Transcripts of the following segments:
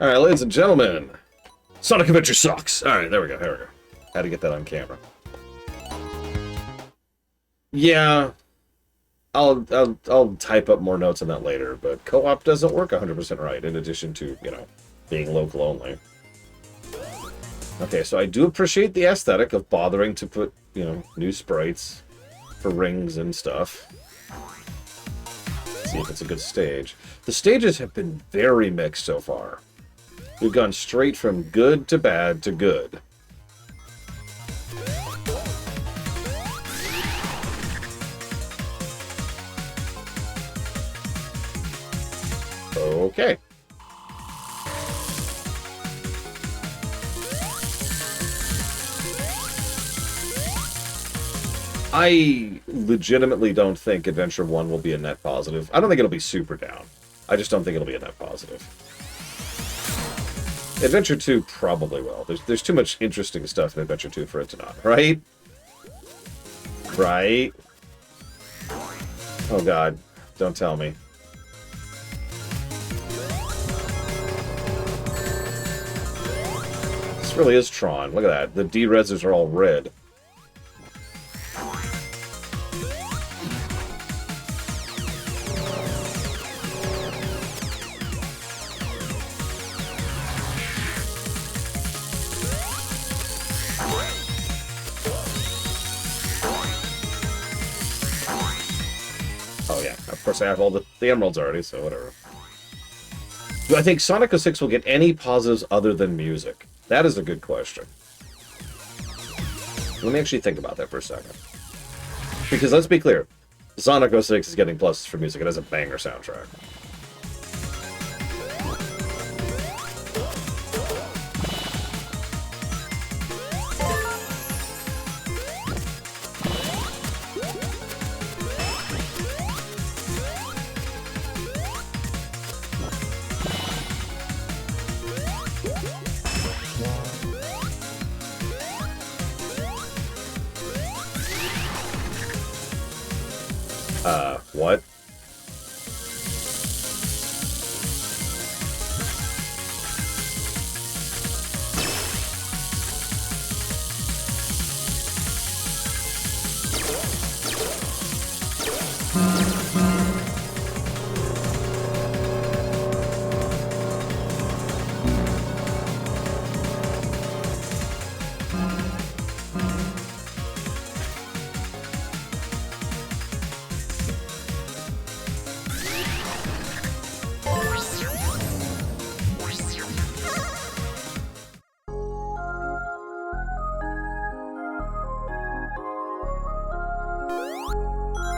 Alright, ladies and gentlemen. Sonic Adventure sucks. Alright, there we go, Had to get that on camera. Yeah, I'll type up more notes on that later, but co-op doesn't work 100% right, in addition to, being local only. Okay, so I do appreciate the aesthetic of bothering to put, new sprites for rings and stuff. Let's see if it's a good stage. The stages have been very mixed so far. We've gone straight from good to bad to good. Okay. I legitimately don't think Adventure 1 will be a net positive. I don't think it'll be super down. I just don't think it'll be a net positive. Adventure 2 probably will. There's too much interesting stuff in Adventure 2 for it to not, right? Right? Oh god. Don't tell me. This really is Tron. Look at that. The D-reses are all red. Oh yeah, of course I have all the emeralds already, so whatever. Do I think Sonic 06 will get any positives other than music? That is a good question. Let me actually think about that for a second. Because let's be clear, Sonic 06 is getting pluses for music. It has a banger soundtrack. What?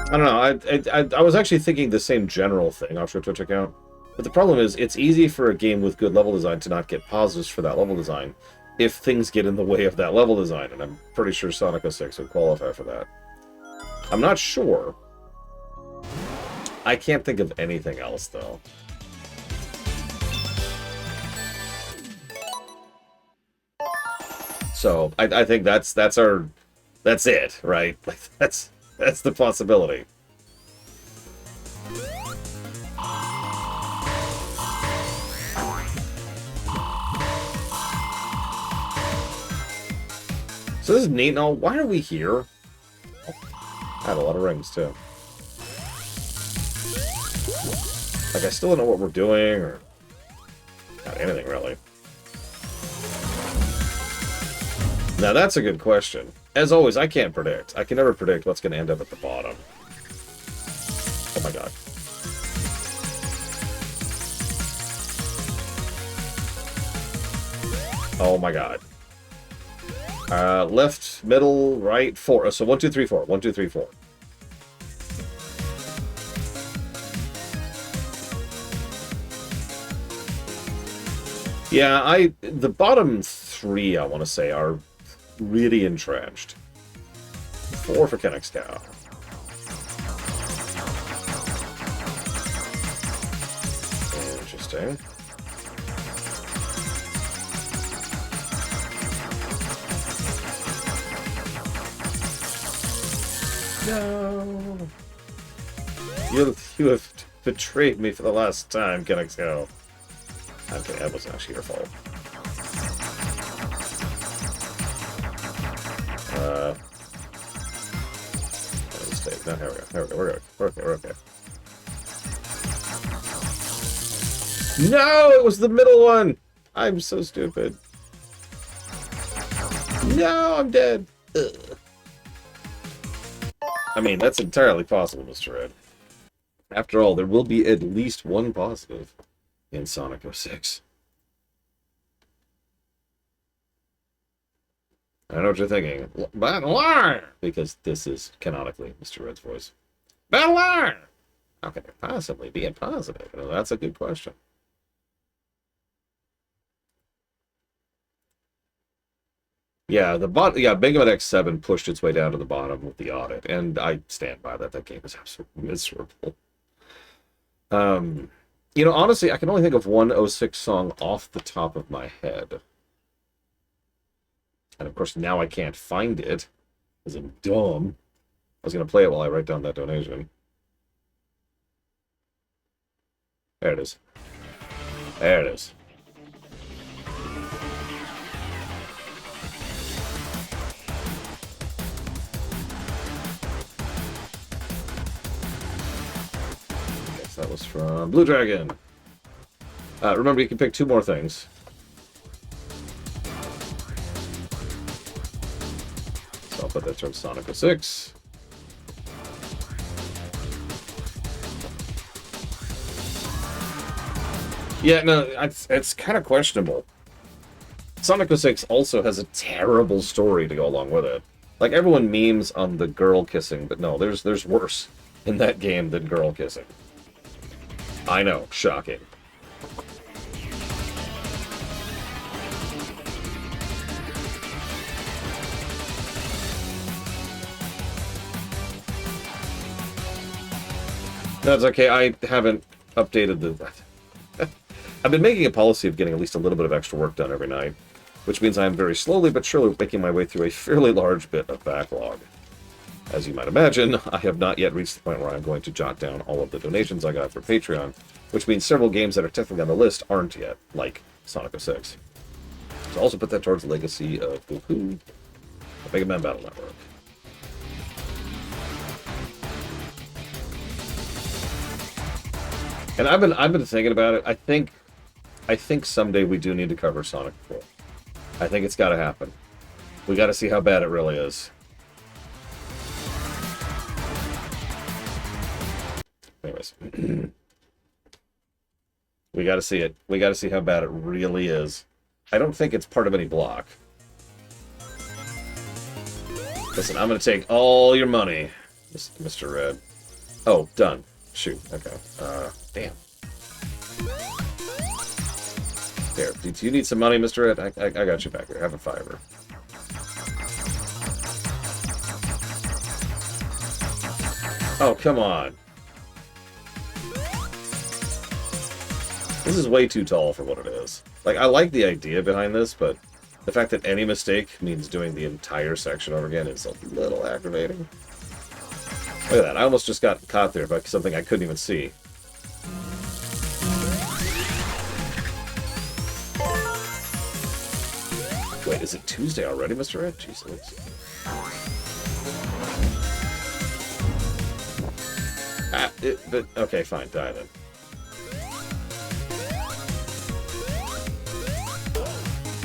I don't know. I was actually thinking the same general thing off your Twitch account. But the problem is, it's easy for a game with good level design to not get positives for that level design if things get in the way of that level design, and I'm pretty sure Sonic 06 would qualify for that. I'm not sure. I can't think of anything else, though. So, I think that's it, right? Like, that's the possibility. So this is neat and all. Why are we here? I had a lot of rings, too. Like, I still don't know what we're doing, or... not anything, really. Now, that's a good question. As always, I can't predict. I can never predict what's going to end up at the bottom. Oh my god. Oh my god. Left, middle, right, 4. So 1, 2, 3, 4. 1, 2, 3, 4. Yeah, the bottom 3, I want to say, are really entrenched. 4 for Kennex Cow. Interesting. No. You have betrayed me for the last time, Kennex Cow. Okay, that wasn't actually your fault. Mistake. No, here we go. There we go. We're okay. We're okay. No, it was the middle one. I'm so stupid. No, I'm dead. Ugh. I mean, that's entirely possible, Mr. Red. After all, there will be at least one positive in Sonic 06. I know what you're thinking. Battler! Because this is canonically Mr. Red's voice. Battler! How can it possibly be a positive? Well, that's a good question. Yeah, Mega Man X7 pushed its way down to the bottom with the audit, and I stand by that. That game is absolutely miserable. You know, honestly, I can only think of one 06 song off the top of my head. And of course, now I can't find it, because I'm dumb. I was going to play it while I write down that donation. There it is. There it is. That was from Blue Dragon. Remember, you can pick 2 more things. So I'll put that towards Sonic 06. Yeah, no, it's kind of questionable. Sonic 06 also has a terrible story to go along with it. Like, everyone memes on the girl kissing, but no, there's worse in that game than girl kissing. I know, shocking. No, it's okay. I haven't updated the... I've been making a policy of getting at least a little bit of extra work done every night, which means I am very slowly but surely making my way through a fairly large bit of backlog. As you might imagine, I have not yet reached the point where I'm going to jot down all of the donations I got for Patreon, which means several games that are technically on the list aren't yet, like Sonic 06. So also put that towards Legacy of Goku, the Mega Man Battle Network. And I've been thinking about it. I think someday we do need to cover Sonic 4. I think it's got to happen. We got to see how bad it really is. Anyways, we got to see it. We got to see how bad it really is. I don't think it's part of any block. Listen, I'm going to take all your money, Mr. Red. Oh, done. Shoot. Okay. Damn. Here, do you need some money, Mr. Red? I got you back here. Have a $5. Oh, come on. This is way too tall for what it is. Like, I like the idea behind this, but the fact that any mistake means doing the entire section over again is a little aggravating. Look at that. I almost just got caught there by something I couldn't even see. Wait, is it Tuesday already, Mr. Red? Jeez, but okay, fine, die then.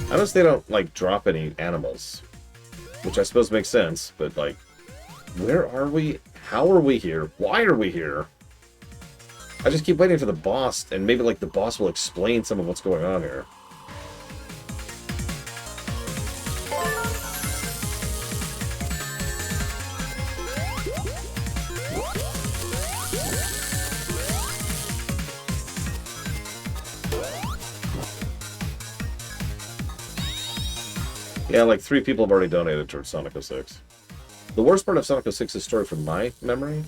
I notice they don't, like, drop any animals, which I suppose makes sense, but, like, where are we? How are we here? Why are we here? I just keep waiting for the boss, and maybe, like, the boss will explain some of what's going on here. Yeah, like 3 people have already donated towards Sonic 06. The worst part of Sonic 06's story from my memory...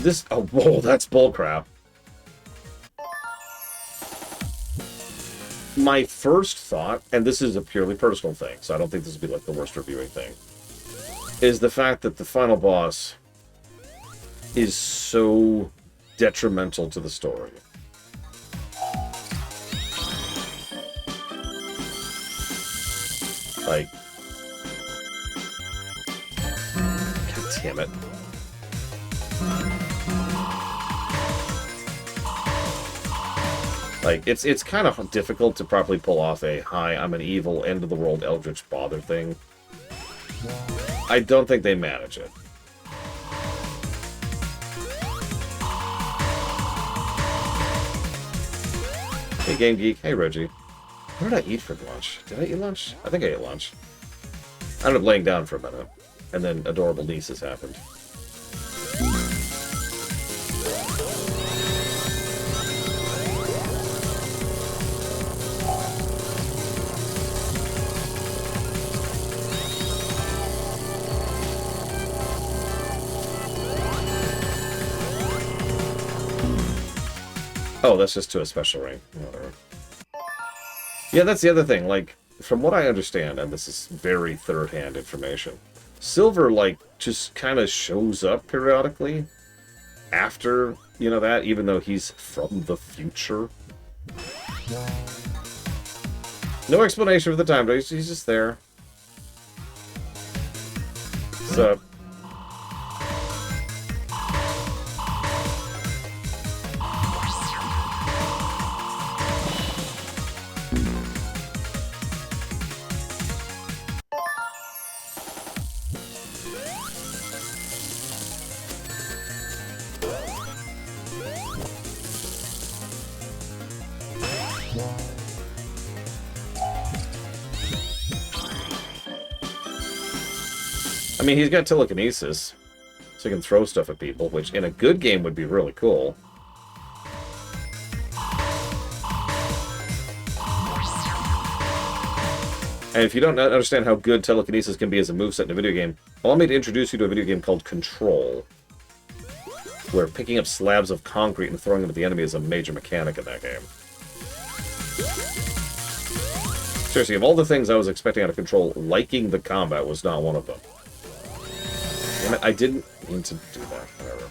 This... Oh, whoa, that's bullcrap. my first thought, and this is a purely personal thing, so I don't think this would be like the worst reviewing thing, is the fact that the final boss is so detrimental to the story. Like, God damn it. Like, it's kind of difficult to properly pull off a, hi, I'm an evil, end-of-the-world Eldritch Bother thing. I don't think they manage it. Hey, Game Geek. Hey, Reggie. What did I eat for lunch? Did I eat lunch? I think I ate lunch. I ended up laying down for a minute, and then Adorable Nieces happened. Oh, that's just to a special ring. Whatever. Yeah, that's the other thing. Like, from what I understand, and this is very third-hand information, Silver, like, just kind of shows up periodically after, you know, that, even though he's from the future. No explanation for the time, but he's just there. So... I mean, he's got telekinesis, so he can throw stuff at people, which in a good game would be really cool. And if you don't understand how good telekinesis can be as a moveset in a video game, allow me to introduce you to a video game called Control, where picking up slabs of concrete and throwing them at the enemy is a major mechanic in that game. Seriously, of all the things I was expecting out of Control, liking the combat was not one of them. Damn it, I didn't mean to do that. Whatever.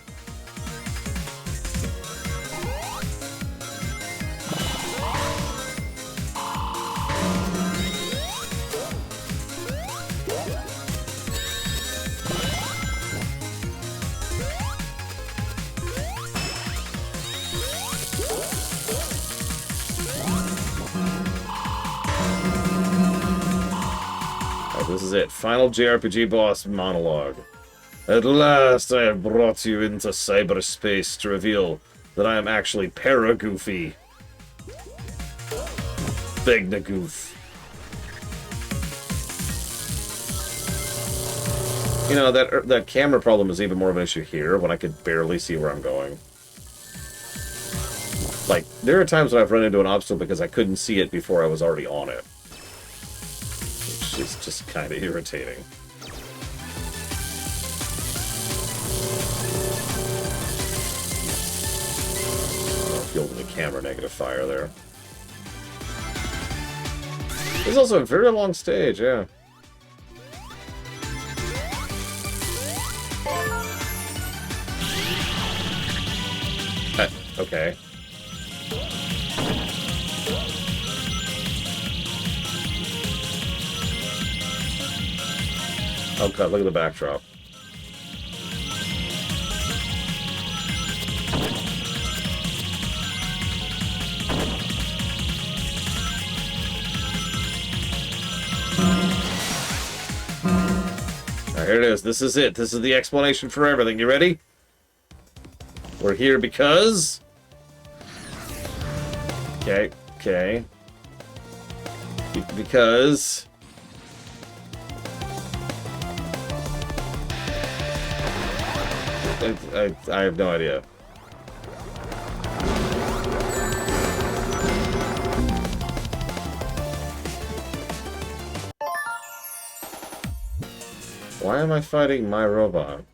Alright, this is it. Final JRPG boss monologue. At last, I have brought you into cyberspace to reveal that I am actually Para-Goofy. Begnagoof. You know, that camera problem is even more of an issue here, when I could barely see where I'm going. Like, there are times when I've run into an obstacle because I couldn't see it before I was already on it. Which is just kind of irritating. Fielding the camera negative fire there. This is also a very long stage, yeah. Okay. Oh god, look at the backdrop. Alright, here it is. This is it. This is the explanation for everything. You ready? We're here because... Okay, okay. Because... I have no idea. Why am I fighting my robot?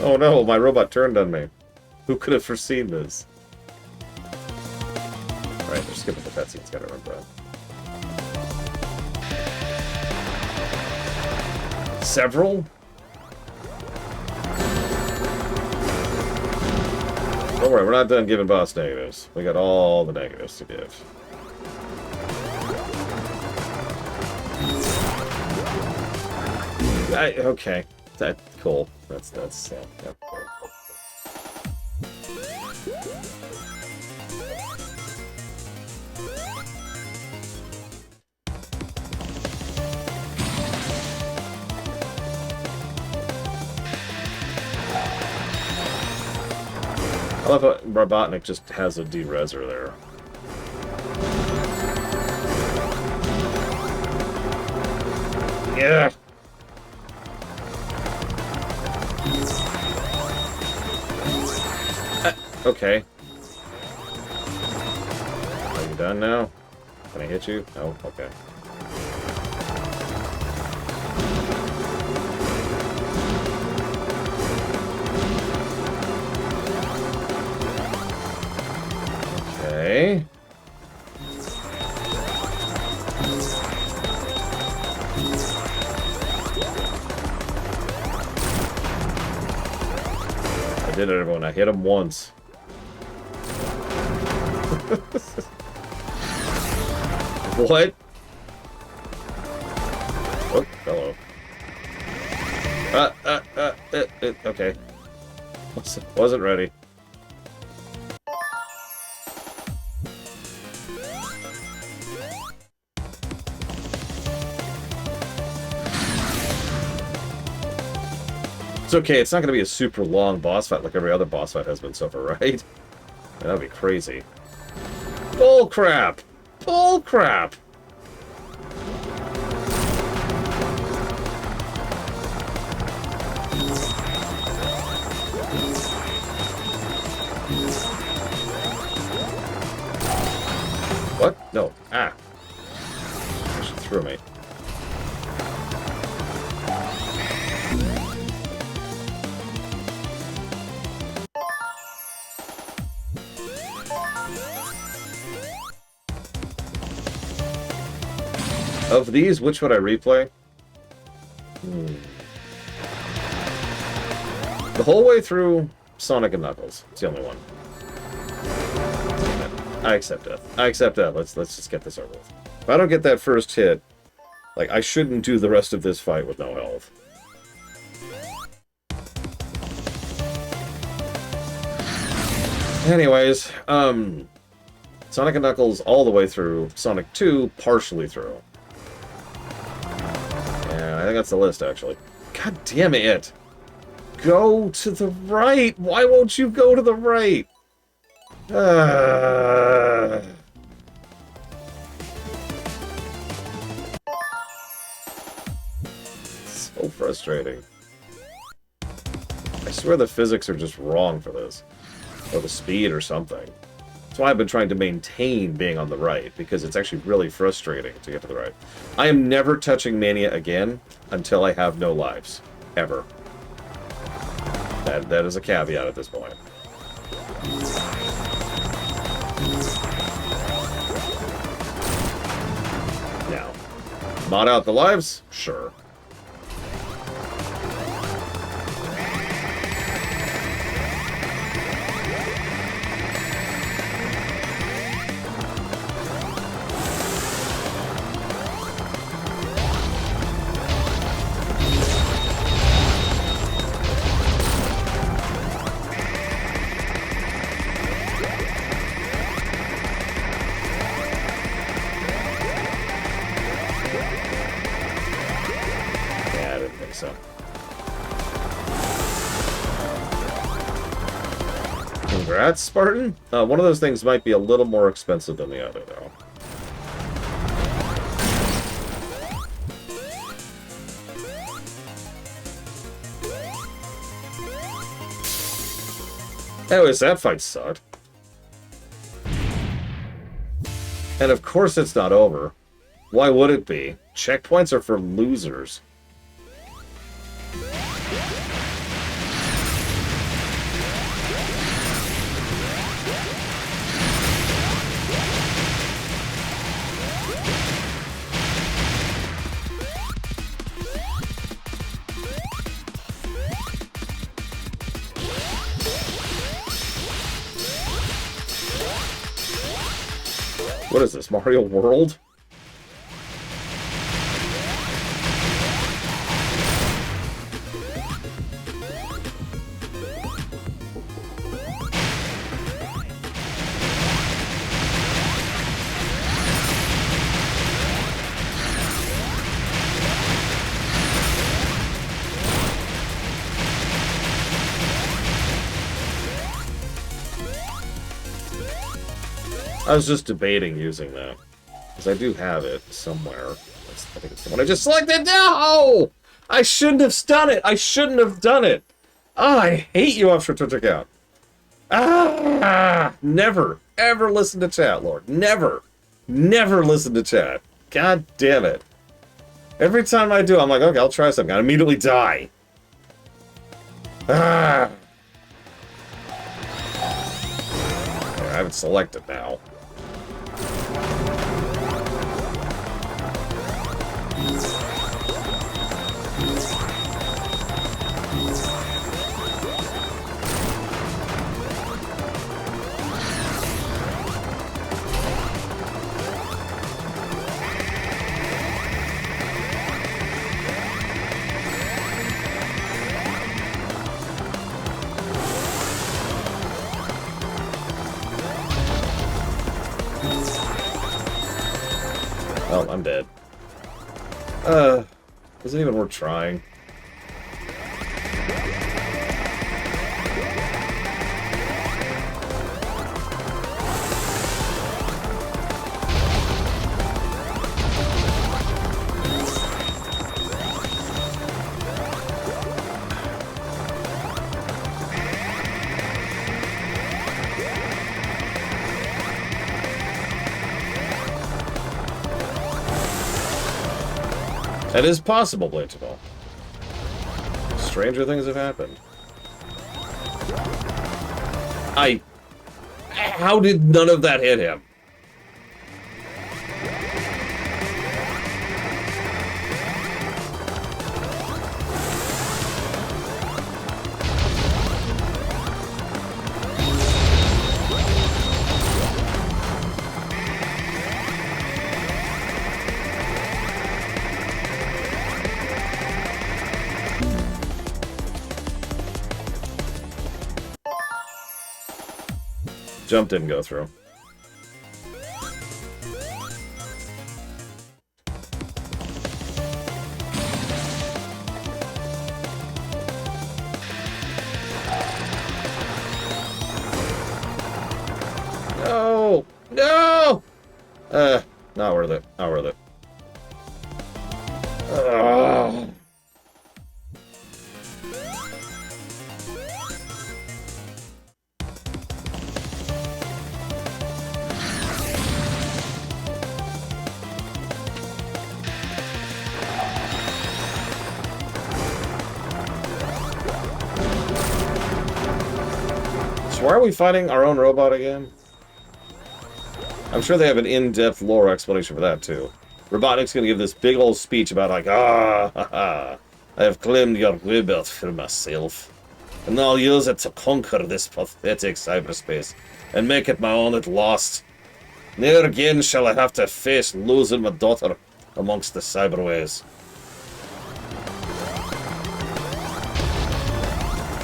Oh no, my robot turned on me. Who could have foreseen this? Alright, they're skipping the cutscenes, gotta remember that. Several? Don't worry, we're not done giving boss negatives. We got all the negatives to give. Okay. Cool. That's yeah. I love how Robotnik just has a de-reser there. Yeah. Okay. Are you done now? Can I hit you? No? Okay. Okay. I did it, everyone. I hit him once. What? Oh, hello. Okay. Wasn't ready. It's okay, it's not going to be a super long boss fight like every other boss fight has been so far, right? That'd be crazy. Bull crap! Bull crap! What? No. Ah. She threw me. Of these, which would I replay? The whole way through Sonic and Knuckles. It's the only one. I accept that. I accept that. Let's just get this over with. If I don't get that first hit, like, I shouldn't do the rest of this fight with no health. Anyways, Sonic and Knuckles all the way through. Sonic 2 partially through. I think that's the list, actually. God damn it! Go to the right! Why won't you go to the right? So frustrating. I swear the physics are just wrong for this. Or the speed or something. That's why I've been trying to maintain being on the right, because it's actually really frustrating to get to the right. I am never touching Mania again until I have no lives. Ever. That is a caveat at this point. Now, mod out the lives? Sure. Congrats, Spartan. One of those things might be a little more expensive than the other, though. Anyways, that fight sucked. And of course it's not over. Why would it be? Checkpoints are for losers. What is this, Mario World? I was just debating using that. Because I do have it somewhere. I think it's the one I just selected. No! I shouldn't have done it! I shouldn't have done it! Oh, I hate you, Offshore Twitch account. Ah! Never, ever listen to chat, Lord. Never. Never listen to chat. God damn it. Every time I do, I'm like, okay, I'll try something. I immediately die. Ah! I have it selected now. Oh, I'm dead. Isn't even worth trying. That is possible, Blatable. Stranger things have happened. How did none of that hit him? Jump didn't go through. No! No! Not worth it. Not worth it. Ugh. Why are we fighting our own robot again? I'm sure they have an in-depth lore explanation for that, too. Robotnik's gonna give this big old speech about, like, I have claimed your rebirth for myself, and I'll use it to conquer this pathetic cyberspace, and make it my own at last. Never again shall I have to face losing my daughter amongst the cyberways.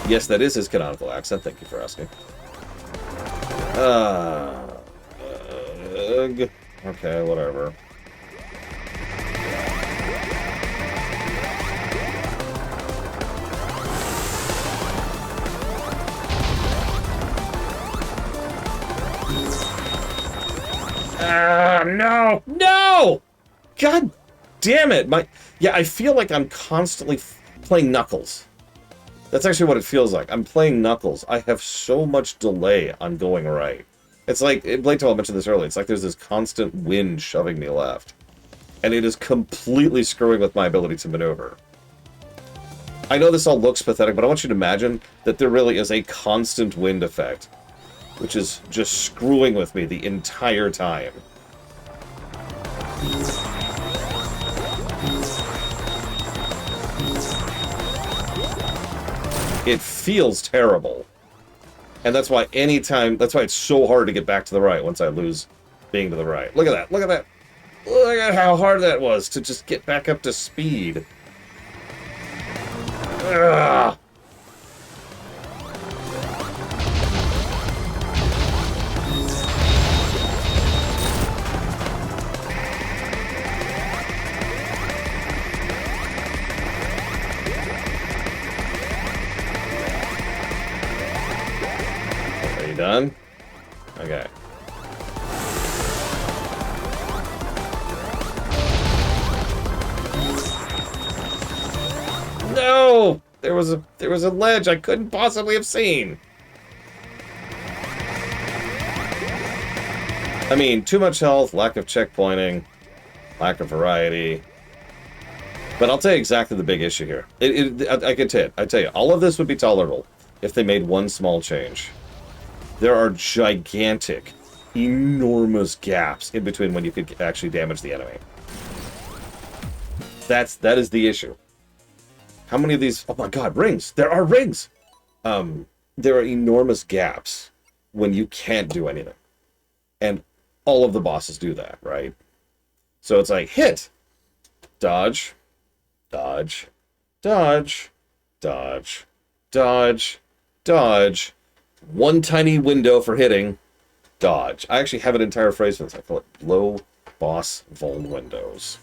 Yes, that is his canonical accent. Thank you for asking. Okay, whatever. No! No! God damn it! I feel like I'm constantly playing Knuckles. That's actually what it feels like. I'm playing Knuckles. I have so much delay on going right. It's like, Blake Toll mentioned this earlier, it's like there's this constant wind shoving me left. And it is completely screwing with my ability to maneuver. I know this all looks pathetic, but I want you to imagine that there really is a constant wind effect, which is just screwing with me the entire time. It feels terrible. And that's why that's why it's so hard to get back to the right once I lose being to the right. Look at that. Look at that. Look at how hard that was to just get back up to speed. Ugh. Are you done? Okay. No! There was a ledge I couldn't possibly have seen. I mean, too much health, lack of checkpointing, lack of variety. But I'll tell you exactly the big issue here. I tell you, all of this would be tolerable if they made one small change. There are gigantic, enormous gaps in between when you could actually damage the enemy. That is the issue. How many of these... Oh my god, rings! There are rings! There are enormous gaps when you can't do anything. And all of the bosses do that, right? So it's like, hit! Dodge. Dodge. Dodge. Dodge. Dodge. Dodge. One tiny window for hitting. Dodge. I actually have an entire phrase for this. I call it low boss vuln windows.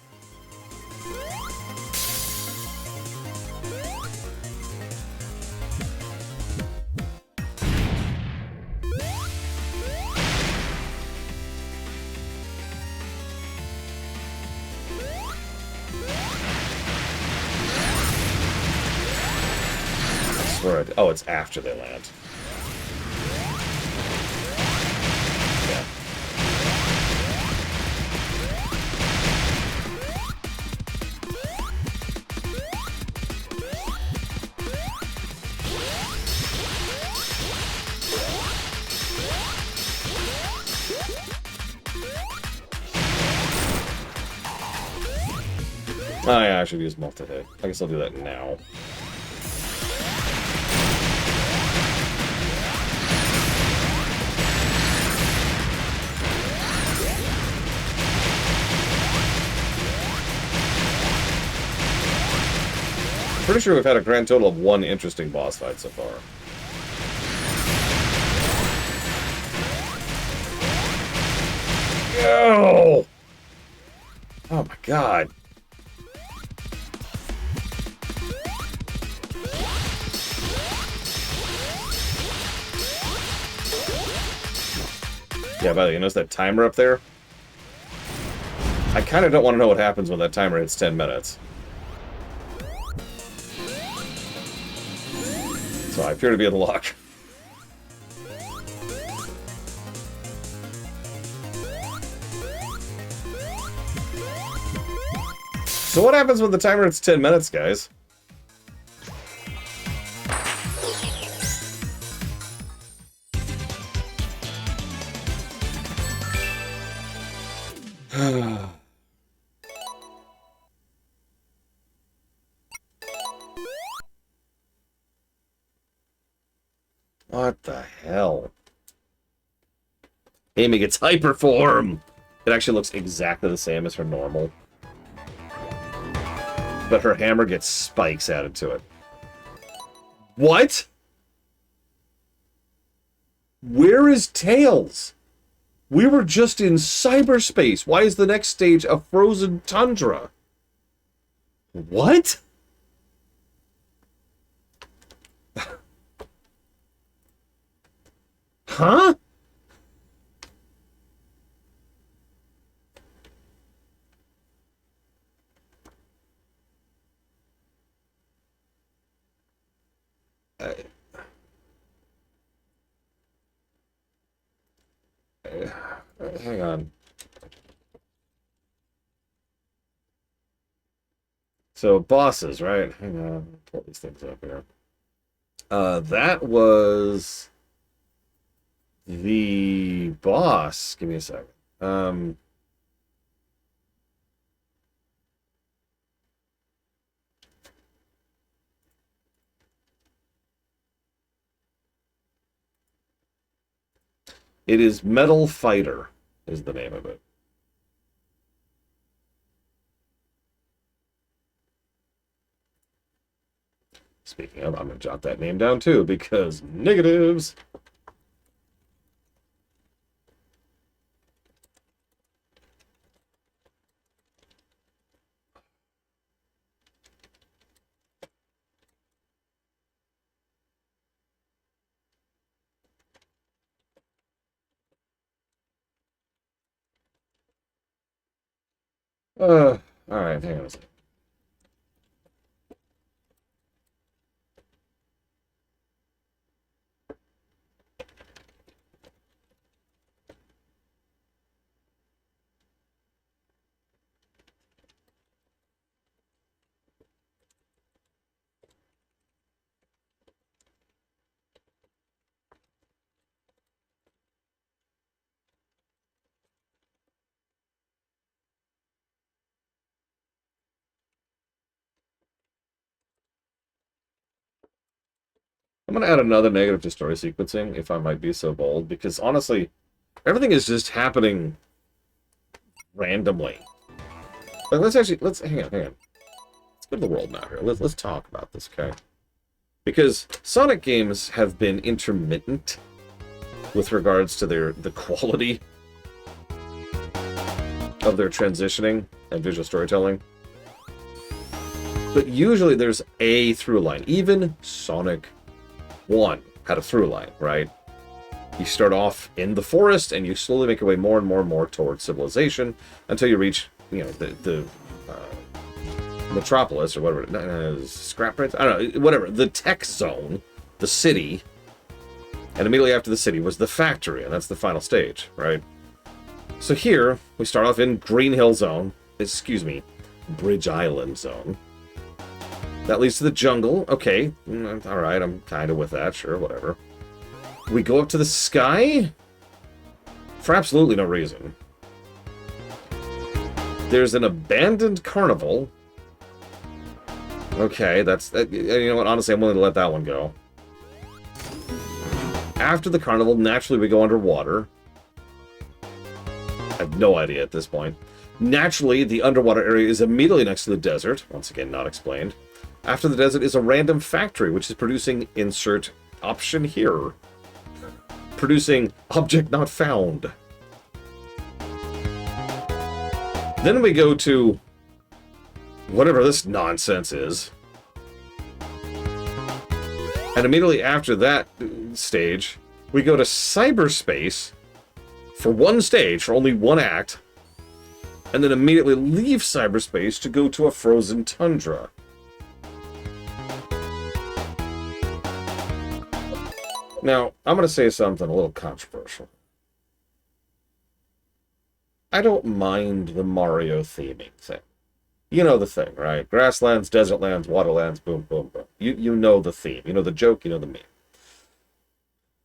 Oh, it's after they land. Yeah. Oh yeah, I should use multi-hit. I guess I'll do that now. Pretty sure we've had a grand total of one interesting boss fight so far. Yo! Oh my god. Yeah, by the way, you notice that timer up there? I kind of don't want to know what happens when that timer hits 10 minutes. So I appear to be in luck. So what happens when the timer hits 10 minutes, guys? What the hell? Amy gets hyper form! It actually looks exactly the same as her normal. But her hammer gets spikes added to it. What? Where is Tails? We were just in cyberspace. Why is the next stage a frozen tundra? What? Huh? Hang on. So bosses, right? Hang on. Pull these things up here. That was the boss. Give me a second. It is Metal Fighter. is the name of it. Speaking of, I'm going to jot that name down too, because negatives. All right, hang on a second. I'm going to add another negative to story sequencing, if I might be so bold, because honestly, everything is just happening randomly. Like, let's hang on. Let's go to the world map here. Let's talk about this, okay? Because Sonic games have been intermittent with regards to the quality of their transitioning and visual storytelling. But usually there's a through line. Even Sonic 1 had a through line, right? You start off in the forest and you slowly make your way more and more towards civilization until you reach, you know, the metropolis or whatever it is, Scrap Prince? I don't know, whatever. The tech zone, the city, and immediately after the city was the factory, and that's the final stage, right? So here, we start off in Green Hill Zone, Bridge Island Zone. That leads to the jungle. Okay, alright, I'm kind of with that, sure, whatever. We go up to the sky? For absolutely no reason. There's an abandoned carnival. Okay, you know what, honestly, I'm willing to let that one go. After the carnival, naturally we go underwater. I have no idea at this point. Naturally, the underwater area is immediately next to the desert. Once again, not explained. After the desert is a random factory, which is producing insert option here. Producing object not found. Then we go to whatever this nonsense is. And immediately after that stage, we go to cyberspace for one stage, for only one act, and then immediately leave cyberspace to go to a frozen tundra. Now, I'm going to say something a little controversial. I don't mind the Mario theming thing. You know the thing, right? Grasslands, desert lands, waterlands, boom, boom, boom. You know the theme. You know the joke, you know the meme.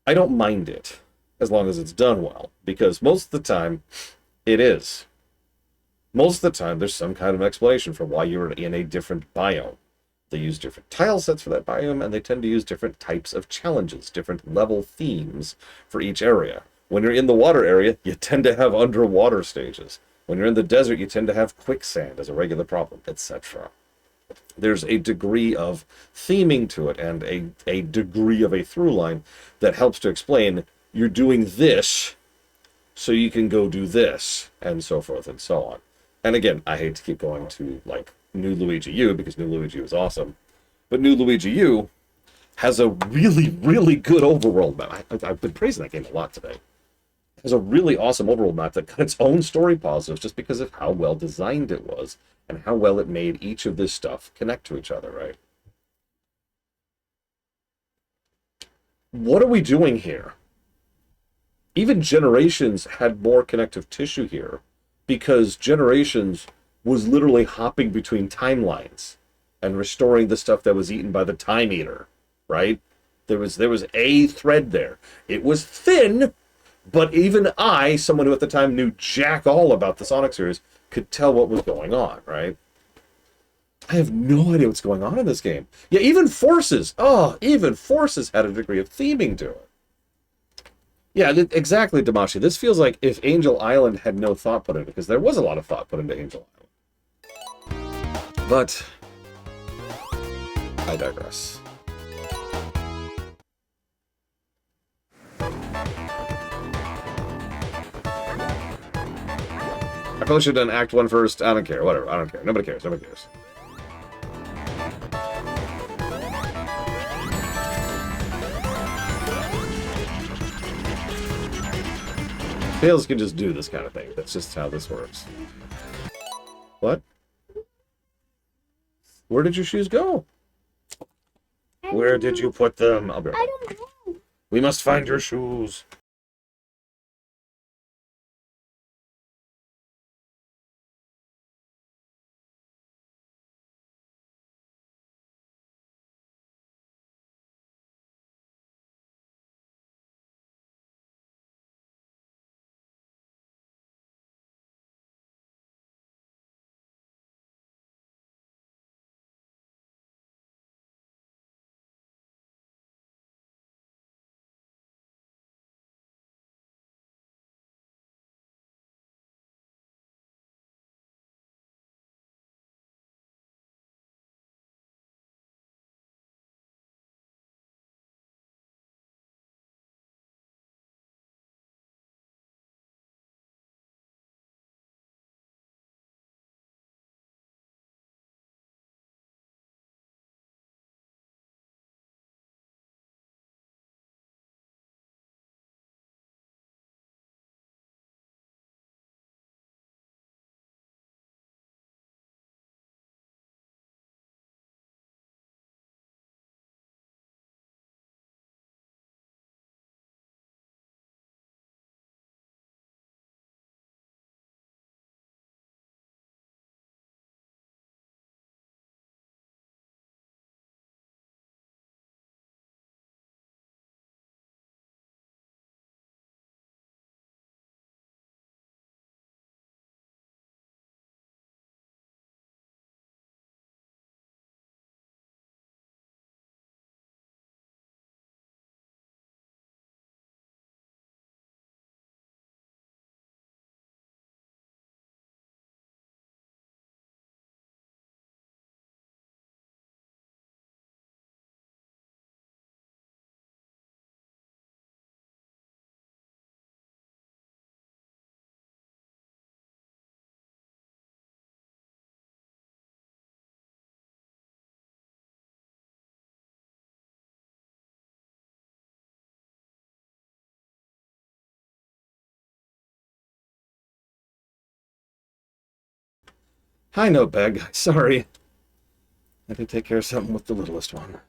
I don't mind it, as long as it's done well, because most of the time, it is. Most of the time, there's some kind of explanation for why you're in a different biome. They use different tile sets for that biome, and they tend to use different types of challenges, different level themes for each area. When you're in the water area, you tend to have underwater stages. When you're in the desert, you tend to have quicksand as a regular problem, etc. There's a degree of theming to it, and a degree of a through line that helps to explain, you're doing this, so you can go do this, and so forth and so on. And again, I hate to keep going to, like, New Luigi U, because New Luigi U is awesome. But New Luigi U has a really, really good overworld map. I've been praising that game a lot today. It has a really awesome overworld map that got its own story positives just because of how well designed it was and how well it made each of this stuff connect to each other, right? What are we doing here? Even Generations had more connective tissue here because Generations was literally hopping between timelines and restoring the stuff that was eaten by the Time Eater, right? There was a thread there. It was thin, but even I, someone who at the time knew jack all about the Sonic series, could tell what was going on, right? I have no idea what's going on in this game. Yeah, even Forces had a degree of theming to it. Yeah, exactly, Damashi. This feels like if Angel Island had no thought put into it, because there was a lot of thought put into Angel Island. But I digress. I probably should have done Act 1 first. I don't care. Whatever. I don't care. Nobody cares. Nobody cares. Tails can just do this kind of thing. That's just how this works. What? Where did your shoes go? Where did you put them? I'll be right back. I don't know. We must find your shoes. Hi, Notebag. Sorry. I had to take care of something with the littlest one.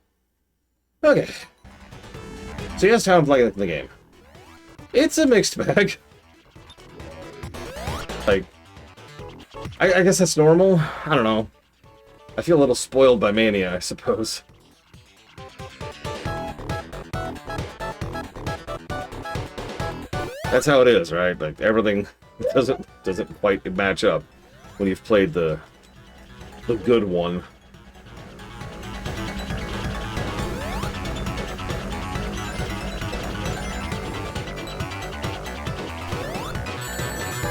Okay. So yes, how I'm playing the game. It's a mixed bag. Like, I guess that's normal. I don't know. I feel a little spoiled by Mania, I suppose. That's how it is, right? Like, everything doesn't quite match up when you've played the good one.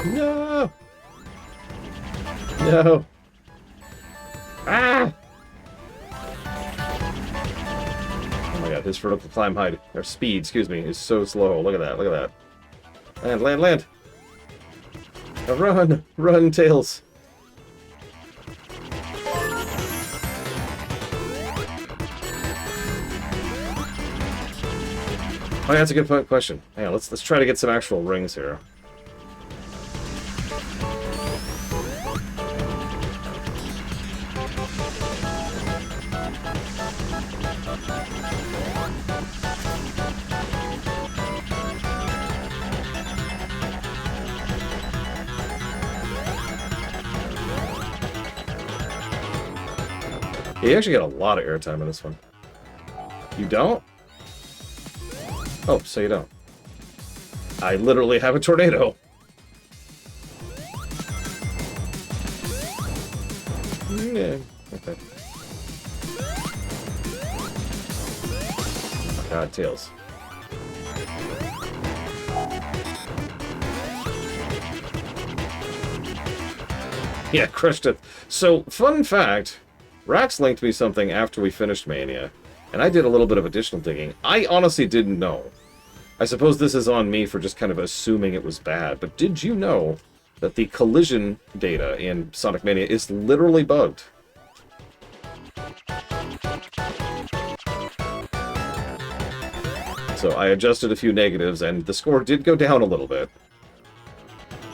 No! No! Ah! Oh my god, his vertical climb height, or speed, excuse me, is so slow. Look at that, look at that. Land, land, land! Now run! Run, Tails! Oh yeah, that's a good question. Yeah, let's try to get some actual rings here. You actually get a lot of airtime in this one. You don't? Oh, so you don't. I literally have a tornado. Yeah, okay. Oh my god, Tails. Yeah, crushed it. So, fun fact, Rax linked me something after we finished Mania, and I did a little bit of additional digging. I honestly didn't know. I suppose this is on me for just kind of assuming it was bad, but did you know that the collision data in Sonic Mania is literally bugged? So I adjusted a few negatives, and the score did go down a little bit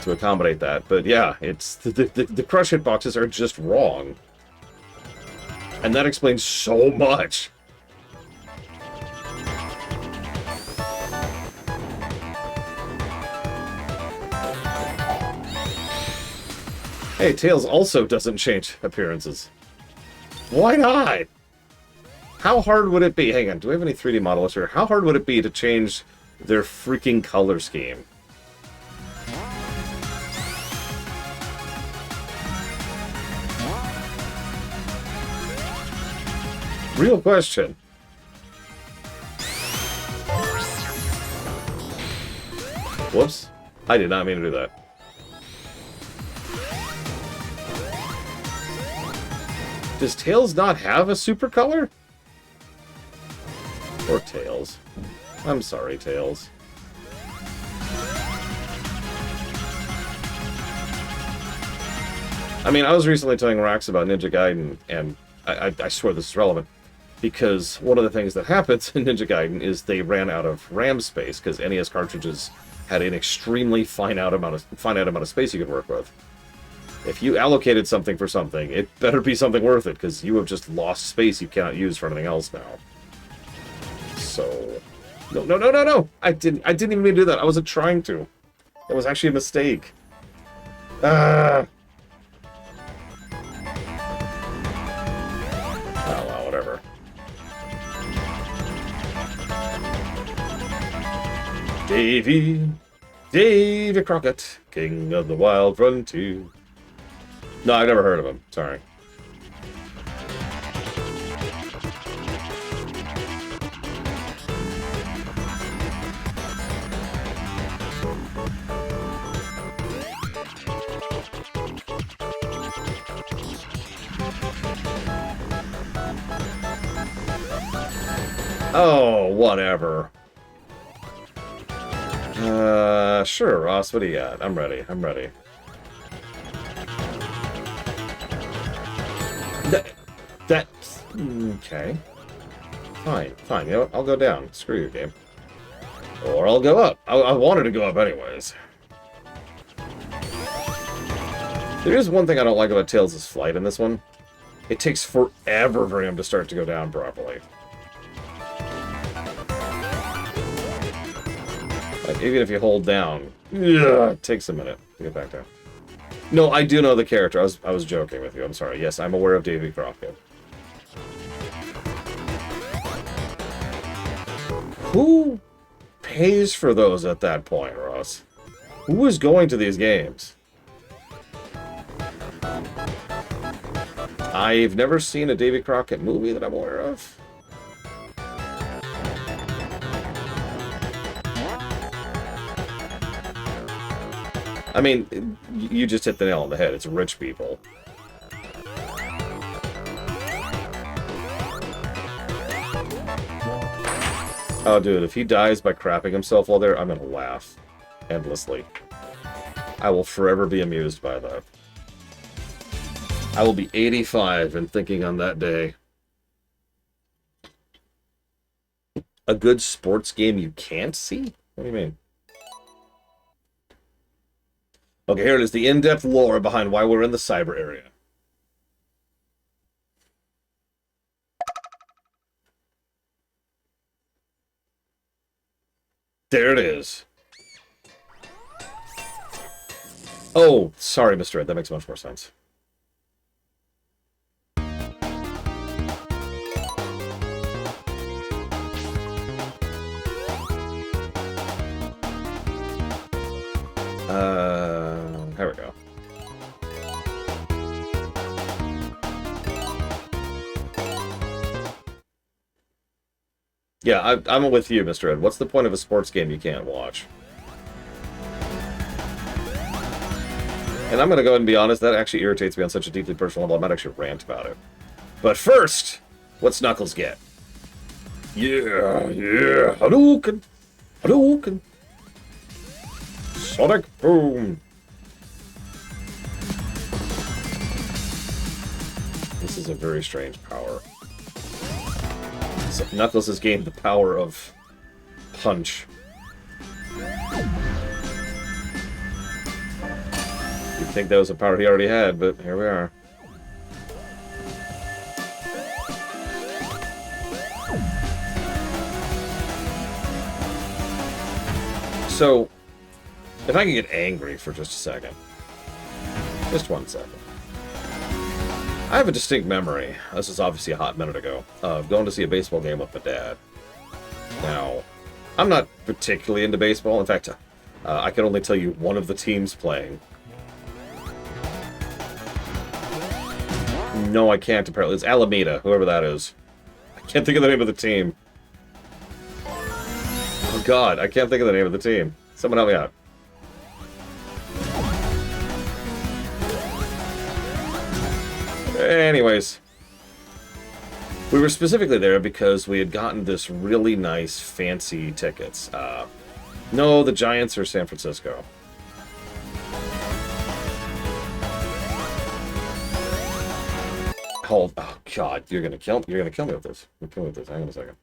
to accommodate that. But yeah, it's the crush hitboxes are just wrong. And that explains so much. Hey, Tails also doesn't change appearances. Why not? How hard would it be? Hang on, do we have any 3D models here? How hard would it be to change their freaking color scheme? Real question. Whoops. I did not mean to do that. Does Tails not have a super color? Or Tails. I'm sorry, Tails. I mean, I was recently telling Rax about Ninja Gaiden, and I swear this is relevant, because one of the things that happens in Ninja Gaiden is they ran out of RAM space, because NES cartridges had an extremely finite amount of space you could work with. If you allocated something for something, it better be something worth it, because you have just lost space you cannot use for anything else now. So... No! I didn't even mean to do that. I wasn't trying to. That was actually a mistake. Oh, well, whatever. Davy Crockett, king of the wild frontier. No, I've never heard of him. Sorry. Oh, whatever. Sure, Ross, what do you got? I'm ready. That's... Okay. Fine. You know what? I'll go down. Screw your game. Or I'll go up. I wanted to go up anyways. There is one thing I don't like about Tails' flight in this one. It takes forever for him to start to go down properly. Like, even if you hold down, it takes a minute to get back down. No, I do know the character. I was joking with you. I'm sorry. Yes, I'm aware of Davy Crockett. Who pays for those at that point, Ross? Who is going to these games? I've never seen a Davy Crockett movie that I'm aware of. I mean, you just hit the nail on the head. It's rich people. Oh, dude, if he dies by crapping himself while there, I'm gonna laugh endlessly. I will forever be amused by that. I will be 85 and thinking on that day. A good sports game you can't see? What do you mean? Okay, here it is, the in-depth lore behind why we're in the cyber area. There it is. Oh, sorry, Mr. Ed, that makes much more sense. Here we go. Yeah, I'm with you, Mr. Ed. What's the point of a sports game you can't watch? And I'm going to go ahead and be honest, that actually irritates me on such a deeply personal level, I might actually rant about it. But first, what's Knuckles get? Yeah, yeah, Hadouken! Hadouken! Sonic Boom! This is a very strange power. So Knuckles has gained the power of punch. You'd think that was a power he already had, but here we are. So, if I can get angry for just a second. Just 1 second. I have a distinct memory, this is obviously a hot minute ago, of going to see a baseball game with my dad. Now, I'm not particularly into baseball. In fact, I can only tell you one of the teams playing. No, I can't, apparently. It's Alameda, whoever that is. I can't think of the name of the team. Oh, God, I can't think of the name of the team. Someone help me out. Anyways. We were specifically there because we had gotten this really nice, fancy tickets. No, the Giants are San Francisco. Hold. Oh God, you're gonna kill me with this. You're gonna kill me with this. Hang on a second.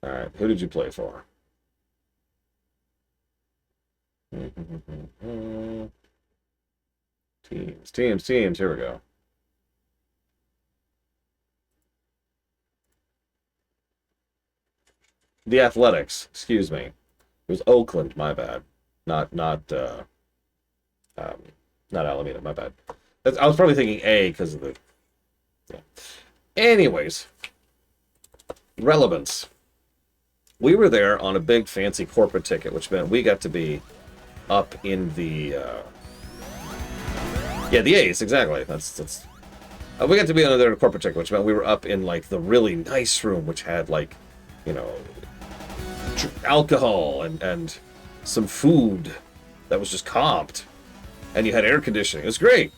All right, who did you play for? Teams. Here we go. The Athletics. Excuse me. It was Oakland. My bad. Not Alameda. My bad. I was probably thinking A because of the. Yeah. Anyways, relevance. We were there on a big fancy corporate ticket, which meant we got to be up in the. Yeah, the A's, exactly. That's. We got to be on their corporate ticket, which meant we were up in like the really nice room, which had like, you know, alcohol and some food that was just comped, and you had air conditioning. It was great.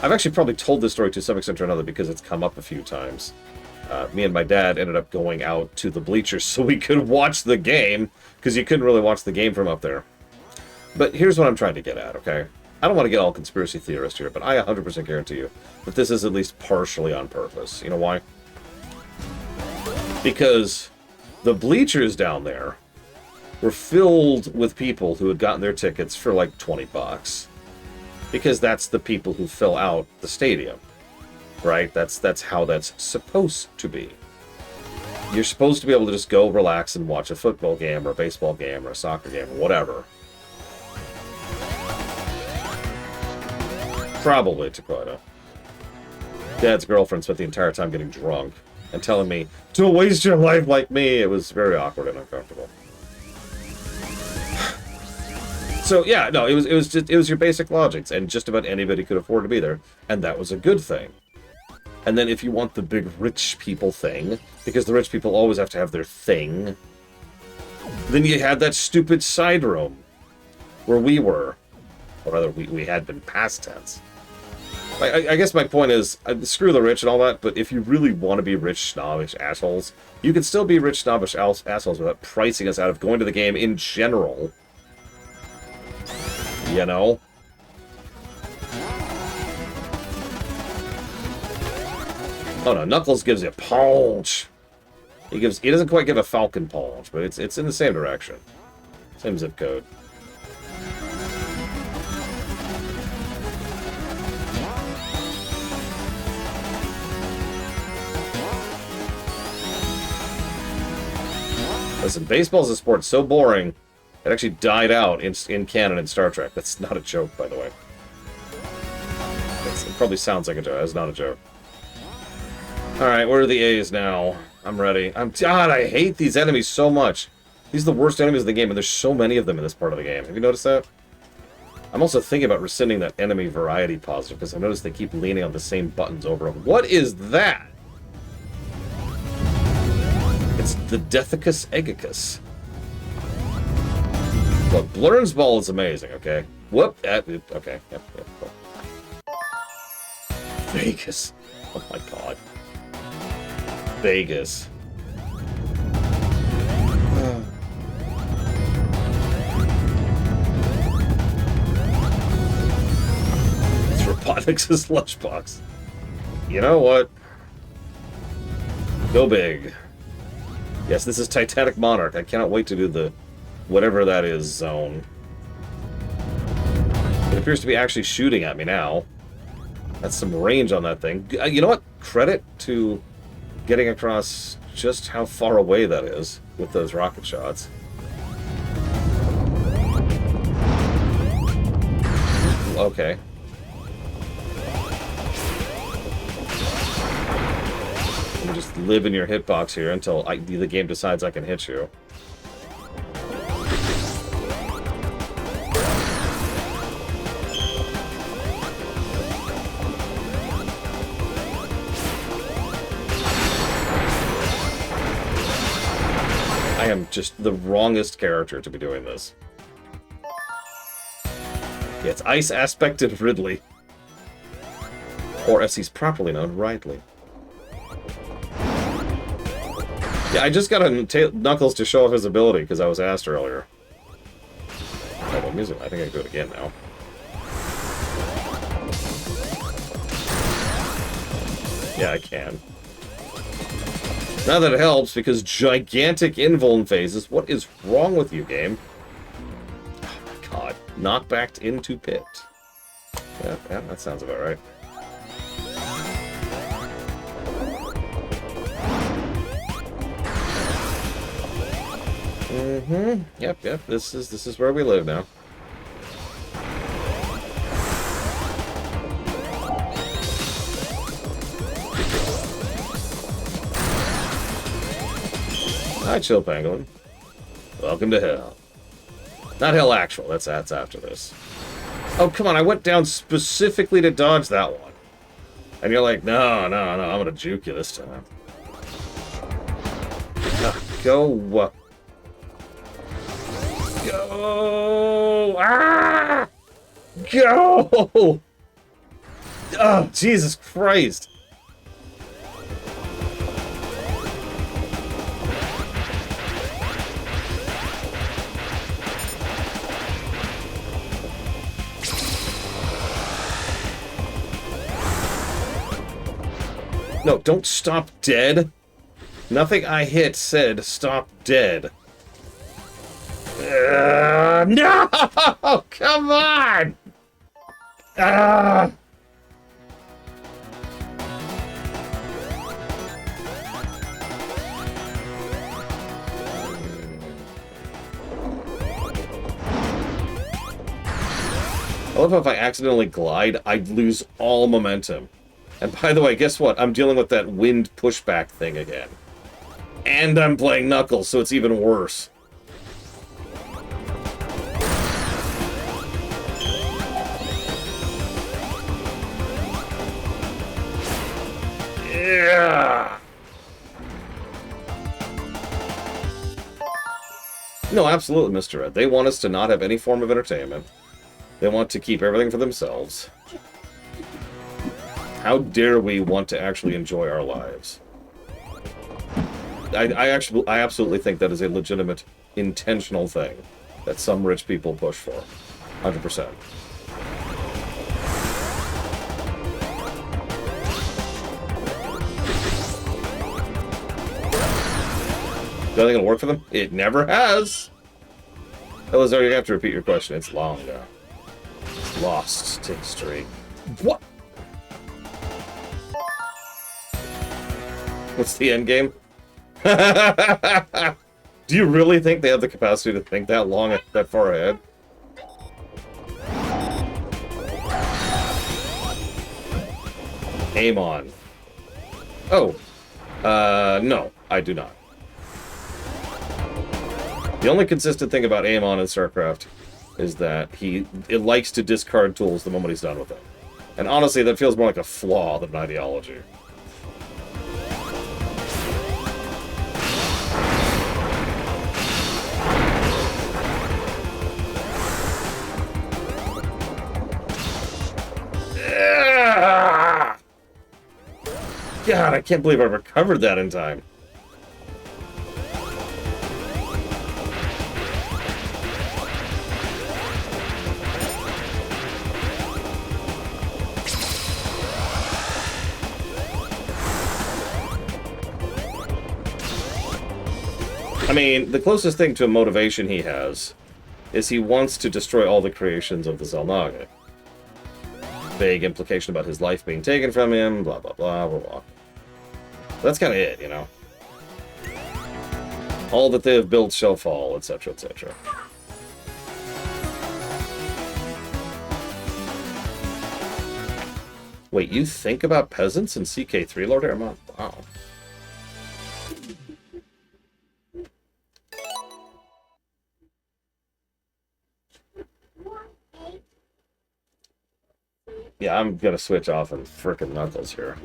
I've actually probably told this story to some extent or another because it's come up a few times. Me and my dad ended up going out to the bleachers so we could watch the game, because you couldn't really watch the game from up there. But here's what I'm trying to get at, okay? I don't want to get all conspiracy theorist here, but I 100% guarantee you that this is at least partially on purpose. You know why? Because the bleachers down there were filled with people who had gotten their tickets for like 20 bucks. Because that's the people who fill out the stadium. Right? That's how that's supposed to be. You're supposed to be able to just go relax and watch a football game or a baseball game or a soccer game or whatever. Probably Dakota. Dad's girlfriend spent the entire time getting drunk and telling me, "Don't waste your life like me." It was very awkward and uncomfortable. So yeah, no, it was your basic logics, and just about anybody could afford to be there, and that was a good thing. And then if you want the big rich people thing, because the rich people always have to have their thing, then you had that stupid side room where we were, or rather we had been past tense. I guess my point is, screw the rich and all that, but if you really want to be rich, snobbish assholes, you can still be rich, snobbish assholes without pricing us out of going to the game in general. You know? Oh no, Knuckles gives you a punch. He doesn't quite give a Falcon punch, but it's in the same direction. Same zip code. Listen, baseball's a sport so boring, it actually died out in canon in Star Trek. That's not a joke, by the way. It probably sounds like a joke. It's not a joke. Alright, where are the A's now? I'm ready. God, I hate these enemies so much. These are the worst enemies in the game, and there's so many of them in this part of the game. Have you noticed that? I'm also thinking about rescinding that enemy variety positive, because I noticed they keep leaning on the same buttons over and over. What is that? is the Deathicus Aegicus. Look, Blurn's Ball is amazing, okay? Whoop. Okay. Yep, cool. Vegas. Oh my god. Vegas. It's Robotnik's lunchbox. You know what? Go big. Yes, this is Titanic Monarch. I cannot wait to do the whatever that is zone. It appears to be actually shooting at me now. That's some range on that thing. You know what? Credit to getting across just how far away that is with those rocket shots. Okay. Let me just live in your hitbox here until the game decides I can hit you. I am just the wrongest character to be doing this. Yeah, it's Ice Aspected Ridley. Or as he's properly known, Ridley. Yeah, I just got Knuckles to show off his ability because I was asked earlier. Oh, the music. I think I can do it again now. Yeah, I can. Now that it helps, because gigantic invuln phases. What is wrong with you, game? Oh my god. Knockbacked into pit. Yeah, that sounds about right. Yep. This is where we live now. Hi, Chill Pangolin. Welcome to Hell. Not Hell Actual, that's after this. Oh, come on, I went down specifically to dodge that one. And you're like, no, I'm gonna juke you this time. Go! Go! Ah! Go! Oh, Jesus Christ! No, don't stop dead. Nothing I hit said stop dead. No! Come on! Ah! I love how if I accidentally glide, I'd lose all momentum. And by the way, guess what? I'm dealing with that wind pushback thing again. And I'm playing Knuckles, so it's even worse. Yeah. No, absolutely, Mr. Red. They want us to not have any form of entertainment. They want to keep everything for themselves. How dare we want to actually enjoy our lives? I absolutely think that is a legitimate, intentional thing that some rich people push for. 100%. Is that gonna work for them? It never has! Elazar, you have to repeat your question. It's long now. Lost to history. What? What's the end game? Do you really think they have the capacity to think that long, that far ahead? Aim on. Oh. No, I do not. The only consistent thing about Amon in StarCraft is that it likes to discard tools the moment he's done with them. And honestly, that feels more like a flaw than an ideology. God, I can't believe I recovered that in time. I mean, the closest thing to a motivation he has is he wants to destroy all the creations of the Xel'Naga. Vague implication about his life being taken from him, blah, blah, blah, blah, blah. That's kind of it, you know? All that they have built shall fall, etc., etc. Wait, you think about peasants in CK3, Lord Aramon? Wow. Yeah, I'm gonna switch off and frickin' Knuckles here.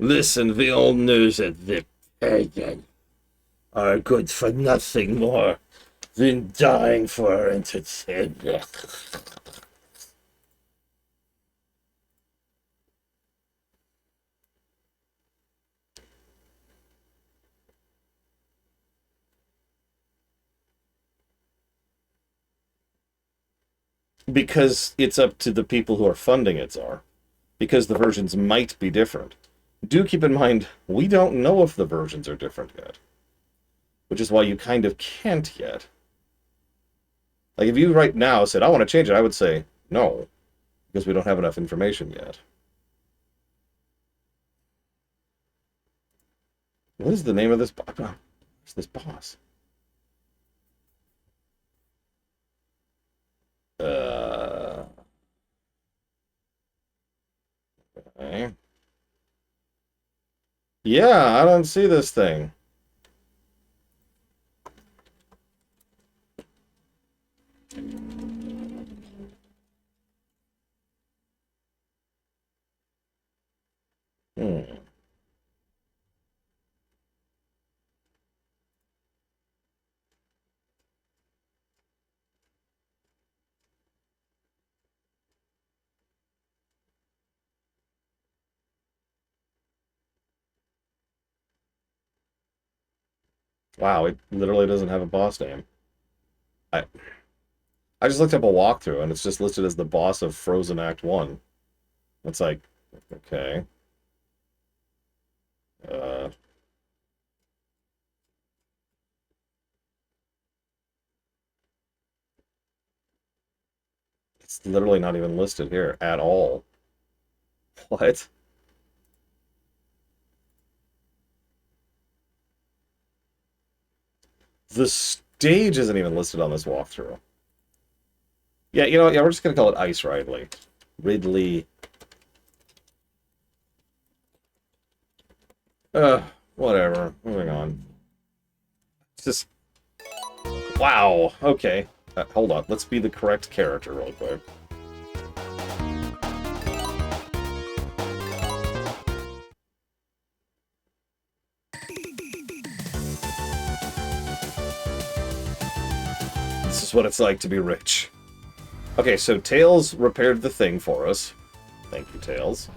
Listen, we all know that the pagan are good for nothing more than dying for our entertainment. Because it's up to the people who are funding it, Czar. Because the versions might be different. Do keep in mind, we don't know if the versions are different yet. Which is why you kind of can't yet. Like, if you right now said, I want to change it, I would say, no. Because we don't have enough information yet. What is the name of this boss? Where's this boss? Okay. Yeah, I don't see this thing. Hmm. Wow, it literally doesn't have a boss name. I I just looked up a walkthrough and it's just listed as the boss of Frozen Act 1. It's like, okay. Uh, it's literally not even listed here at all. What? The stage isn't even listed on this walkthrough. Yeah, you know what? Yeah, we're just gonna call it Ice Ridley. Ridley. Whatever. Moving on. It's just... Wow. Okay. Hold on. Let's be the correct character real quick. This is what it's like to be rich. Okay, so Tails repaired the thing for us. Thank you, Tails.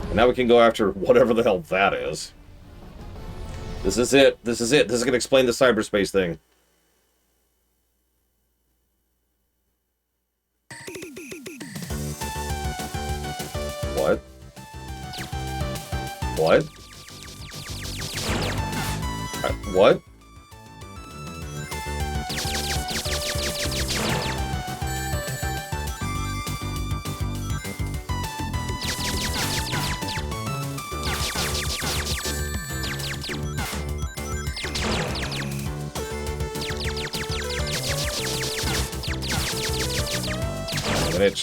And now we can go after whatever the hell that is. This is it. This is it. This is going to explain the cyberspace thing. What? What? What?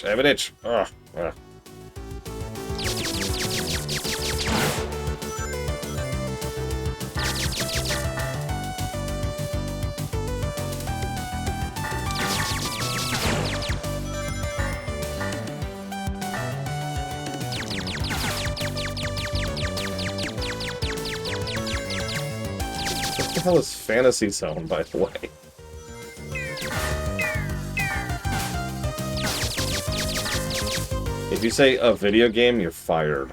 I have an itch. Ugh. Ugh. What the hell is Fantasy Zone, by the way? If you say a video game, you're fired.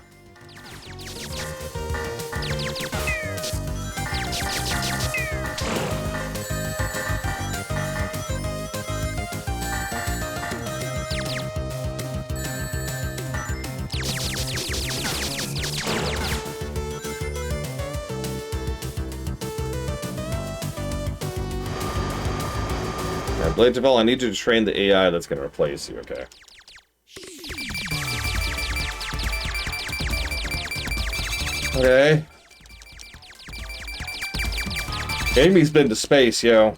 Now, Blade Devel, I need you to train the AI that's going to replace you, okay? Okay. Amy's been to space, yo.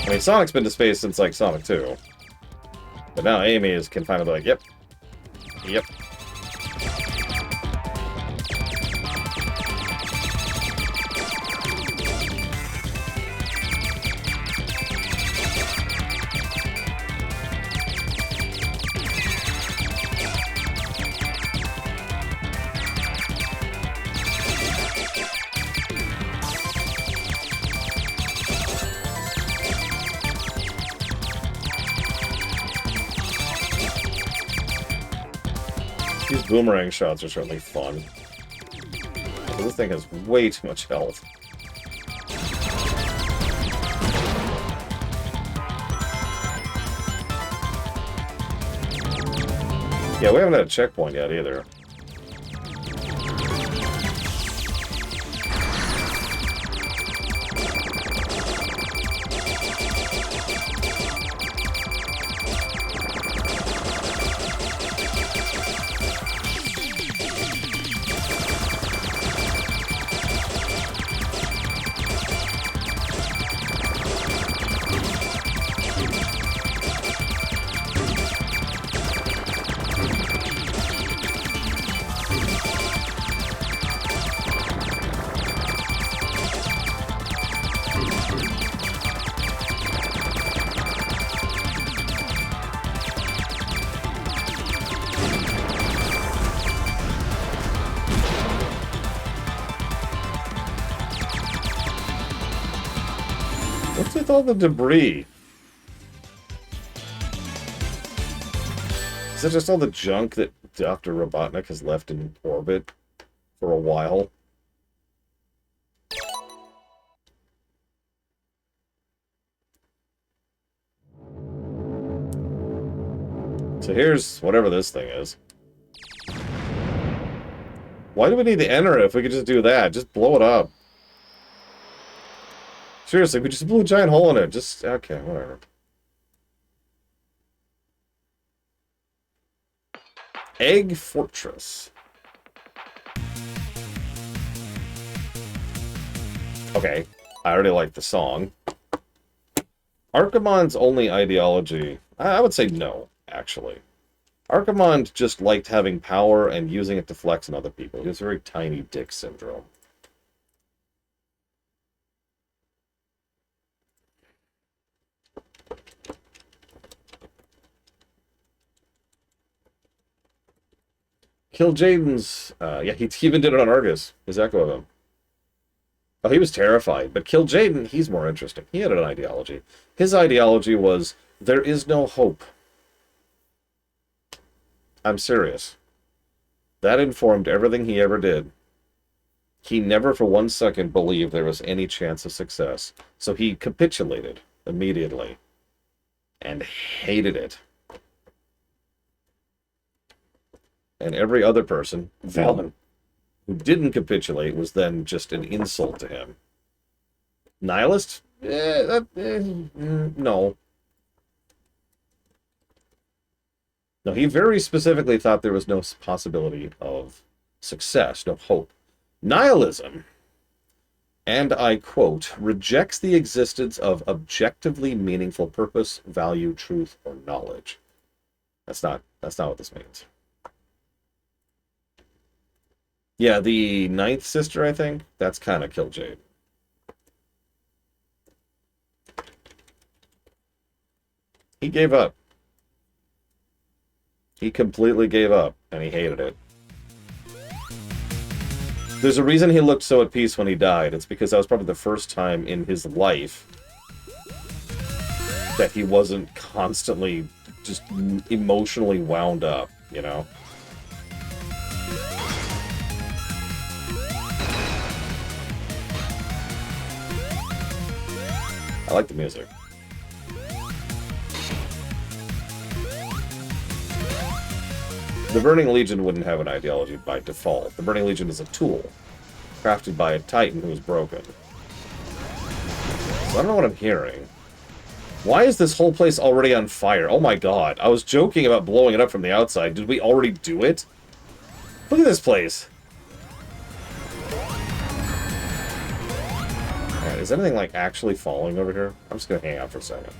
I mean, Sonic's been to space since, like, Sonic 2. But now Amy is can finally be like, yep. Yep. These boomerang shots are certainly fun. But this thing has way too much health. Yeah, we haven't had a checkpoint yet either. What's with all the debris? Is that just all the junk that Dr. Robotnik has left in orbit for a while? So here's whatever this thing is. Why do we need to enter it if we could just do that? Just blow it up. Seriously, we just blew a giant hole in it. Just, okay, whatever. Egg Fortress. Okay, I already like the song. Archimonde's only ideology... I would say no, actually. Archimonde just liked having power and using it to flex on other people. He was very tiny dick syndrome. Kil'jaeden's... yeah, he even did it on Argus. His echo of him. Oh, he was terrified. But Kil'jaeden, he's more interesting. He had an ideology. His ideology was, there is no hope. I'm serious. That informed everything he ever did. He never for 1 second believed there was any chance of success. So he capitulated immediately. And hated it. And every other person, Valen, who didn't capitulate was then just an insult to him. Nihilist? No. No, he very specifically thought there was no possibility of success, no hope. Nihilism, and I quote, rejects the existence of objectively meaningful purpose, value, truth, or knowledge. That's not what this means. Yeah, the ninth sister, I think, that's kind of Kil'jaeden. He gave up. He completely gave up, and he hated it. There's a reason he looked so at peace when he died. It's because that was probably the first time in his life that he wasn't constantly just emotionally wound up, you know? I like the music. The Burning Legion wouldn't have an ideology by default. The Burning Legion is a tool, crafted by a Titan who is broken. So I don't know what I'm hearing. Why is this whole place already on fire? Oh my god, I was joking about blowing it up from the outside. Did we already do it? Look at this place. Alright, is anything, like, actually falling over here? I'm just gonna hang out for a second.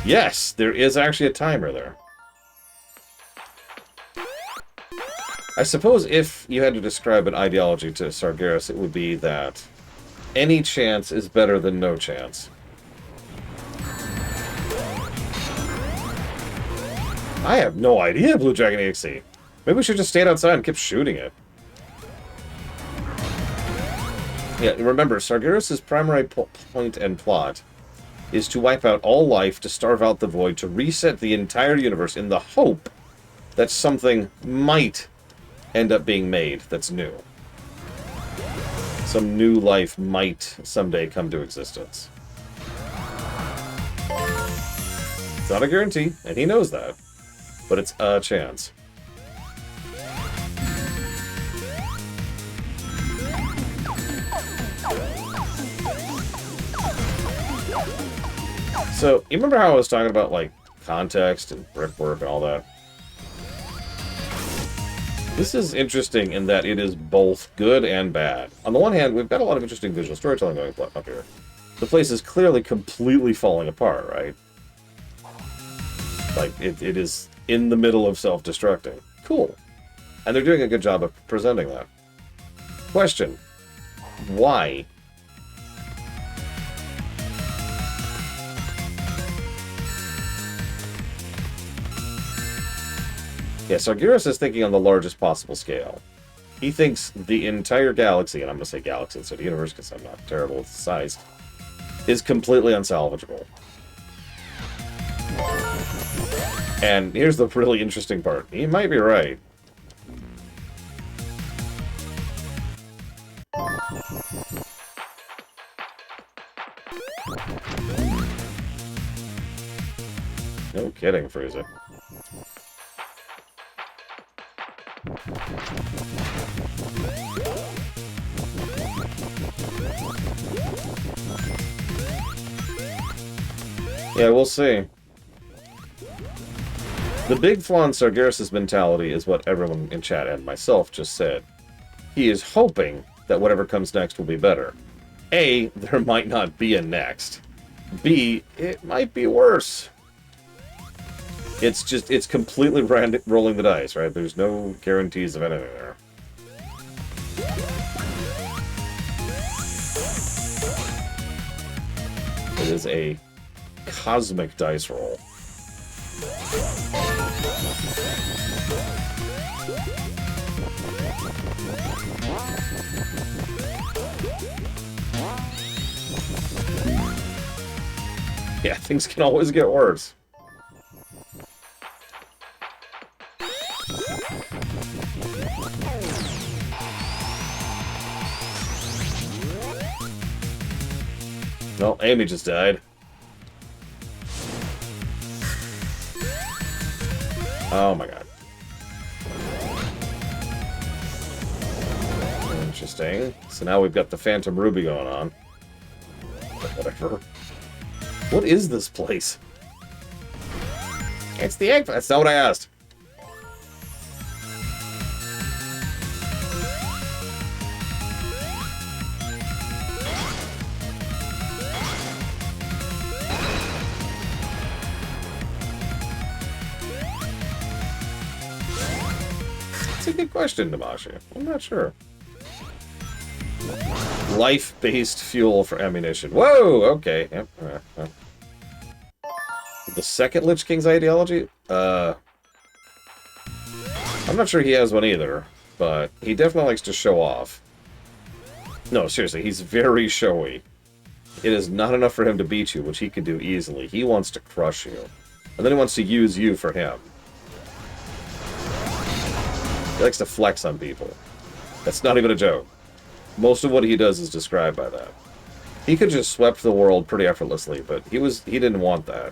Yes, there is actually a timer there. I suppose if you had to describe an ideology to Sargeras, it would be that any chance is better than no chance. I have no idea, Blue Dragon EXE. Maybe we should just stayed outside and kept shooting it. Yeah, remember, Sargeras' primary point and plot is to wipe out all life, to starve out the void, to reset the entire universe in the hope that something might end up being made that's new. Some new life might someday come to existence. It's not a guarantee, and he knows that, but it's a chance. So, you remember how I was talking about, like, context and brickwork and all that? This is interesting in that it is both good and bad. On the one hand, we've got a lot of interesting visual storytelling going up here. The place is clearly completely falling apart, right? Like, it is in the middle of self-destructing. Cool. And they're doing a good job of presenting that. Question. Why? Yeah, Sargeras is thinking on the largest possible scale. He thinks the entire galaxy, and I'm going to say galaxy instead of universe because I'm not terrible with size, is completely unsalvageable. And here's the really interesting part. He might be right. No kidding, Frieza. Yeah, we'll see. The big flaw in Sargeras' mentality is what everyone in chat and myself just said. He is hoping that whatever comes next will be better. A, there might not be a next. B, it might be worse. It's completely rolling the dice, right? There's no guarantees of anything there. It is a cosmic dice roll. Yeah, things can always get worse. Well, Amy just died. Oh my god. Interesting. So now we've got the Phantom Ruby going on. But whatever. What is this place? It's the egg. That's not what I asked. That's a good question, Damashi. I'm not sure. Life-based fuel for ammunition. Whoa, okay. Yep. The second Lich King's ideology? I'm not sure he has one either, but he definitely likes to show off. No, seriously, he's very showy. It is not enough for him to beat you, which he can do easily. He wants to crush you. And then he wants to use you for him. He likes to flex on people. That's not even a joke. Most of what he does is described by that. He could just swept the world pretty effortlessly, but he didn't want that.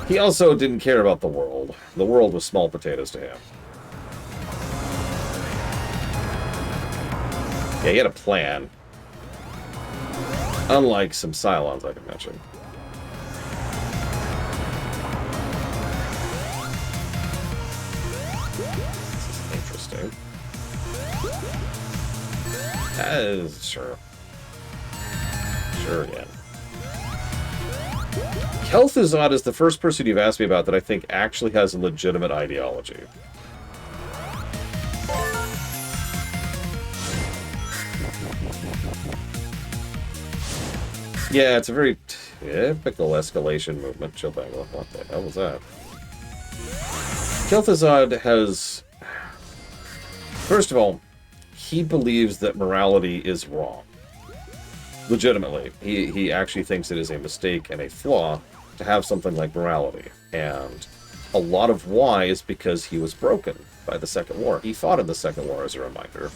He also didn't care about the world. The world was small potatoes to him. Yeah, he had a plan. Unlike some Cylons I can mention. This is interesting. Sure. Sure again. Kel'Thuzad is the first person you've asked me about that I think actually has a legitimate ideology. Yeah, it's a very typical escalation movement. Chillbangle. What the hell was that? Kel'Thuzad has... First of all, he believes that morality is wrong. Legitimately. He actually thinks it is a mistake and a flaw to have something like morality. And a lot of why is because he was broken by the Second War. He fought in the Second War, as a reminder.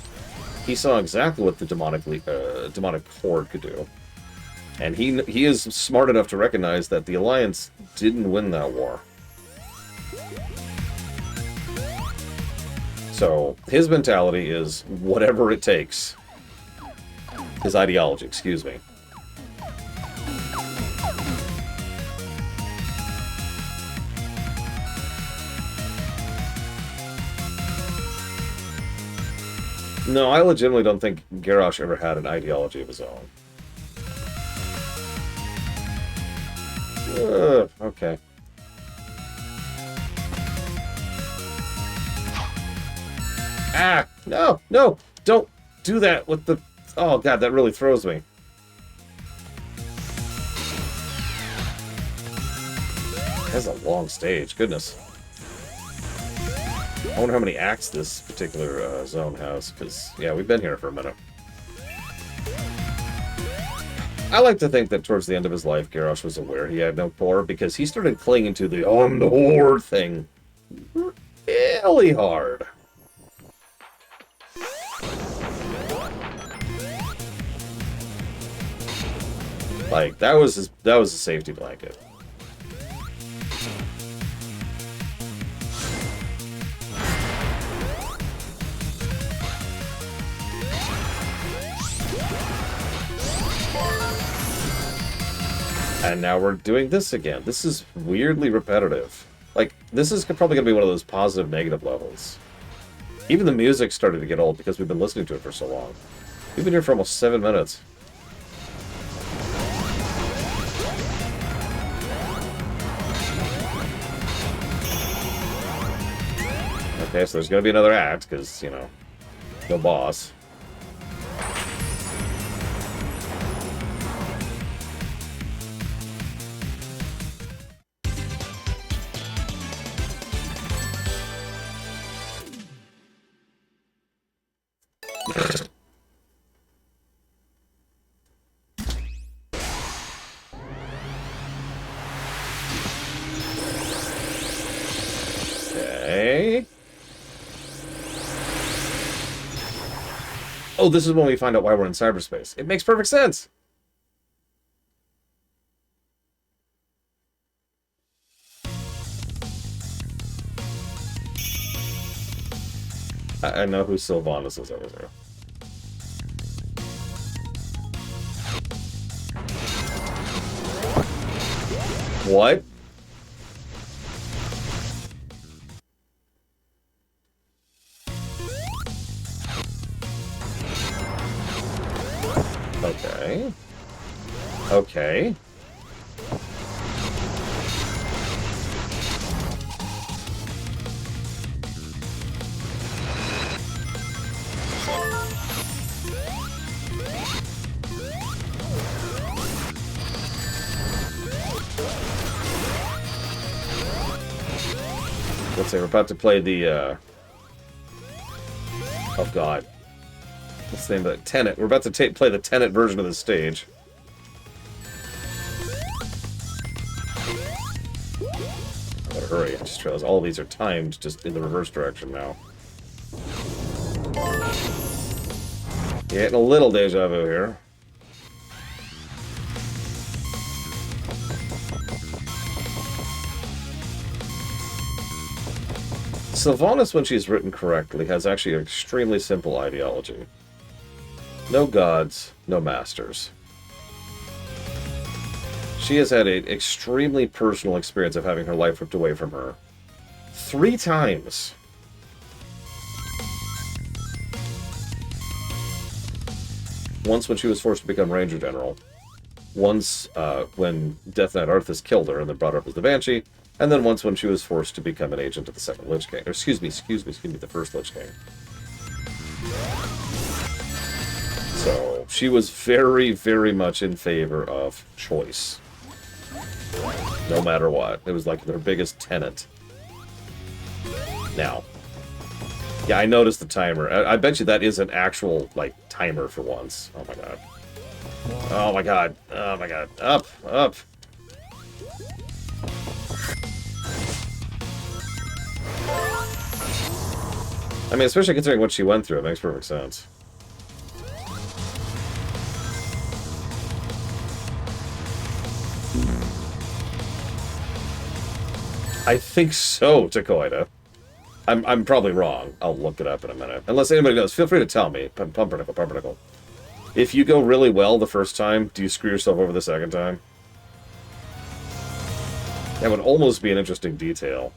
He saw exactly what the demonic horde could do. And he is smart enough to recognize that the Alliance didn't win that war. So, his mentality is whatever it takes. His ideology, excuse me. No, I legitimately don't think Garrosh ever had an ideology of his own. Okay. Ah! No! No! Don't do that with the... Oh, God, that really throws me. It has a long stage. Goodness. I wonder how many acts this particular zone has, because, yeah, we've been here for a minute. I like to think that towards the end of his life, Garrosh was aware he had no core, because he started clinging to the "I'm the Horde" thing really hard. Like, that was a safety blanket. And now we're doing this again. This is weirdly repetitive. Like, This is probably going to be one of those positive negative levels. Even the music started to get old because we've been listening to it for so long. We've been here for almost 7 minutes. Okay, so there's going to be another act, because, you know, no boss. Okay. Oh, this is when we find out why we're in cyberspace. It makes perfect sense. I know who Sylvanas is over there. What? Okay. Okay. Let's say we're about to play the, oh god. What's the name of it? Tenet. We're about to play the Tenet version of the stage. I gotta hurry. I just realized all of these are timed just in the reverse direction now. Getting a little deja vu here. Sylvanas, when she's written correctly, has actually an extremely simple ideology. No gods, no masters. She has had an extremely personal experience of having her life ripped away from her 3 times. Once when she was forced to become Ranger General. Once when Death Knight Arthas killed her and then brought her up as the Banshee. And then once when she was forced to become an agent of the second Lich King. Or excuse me, the first Lich King. So, she was very, very much in favor of choice. No matter what. It was like their biggest tenet. Now. Yeah, I noticed the timer. I bet you that is an actual, like, timer for once. Oh my god. Oh my god. Oh my god. Up, up. I mean, especially considering what she went through, it makes perfect sense. I think so, Takoida. I'm probably wrong. I'll look it up in a minute. Unless anybody knows, feel free to tell me. Pumpernickel. If you go really well the first time, do you screw yourself over the second time? That would almost be an interesting detail.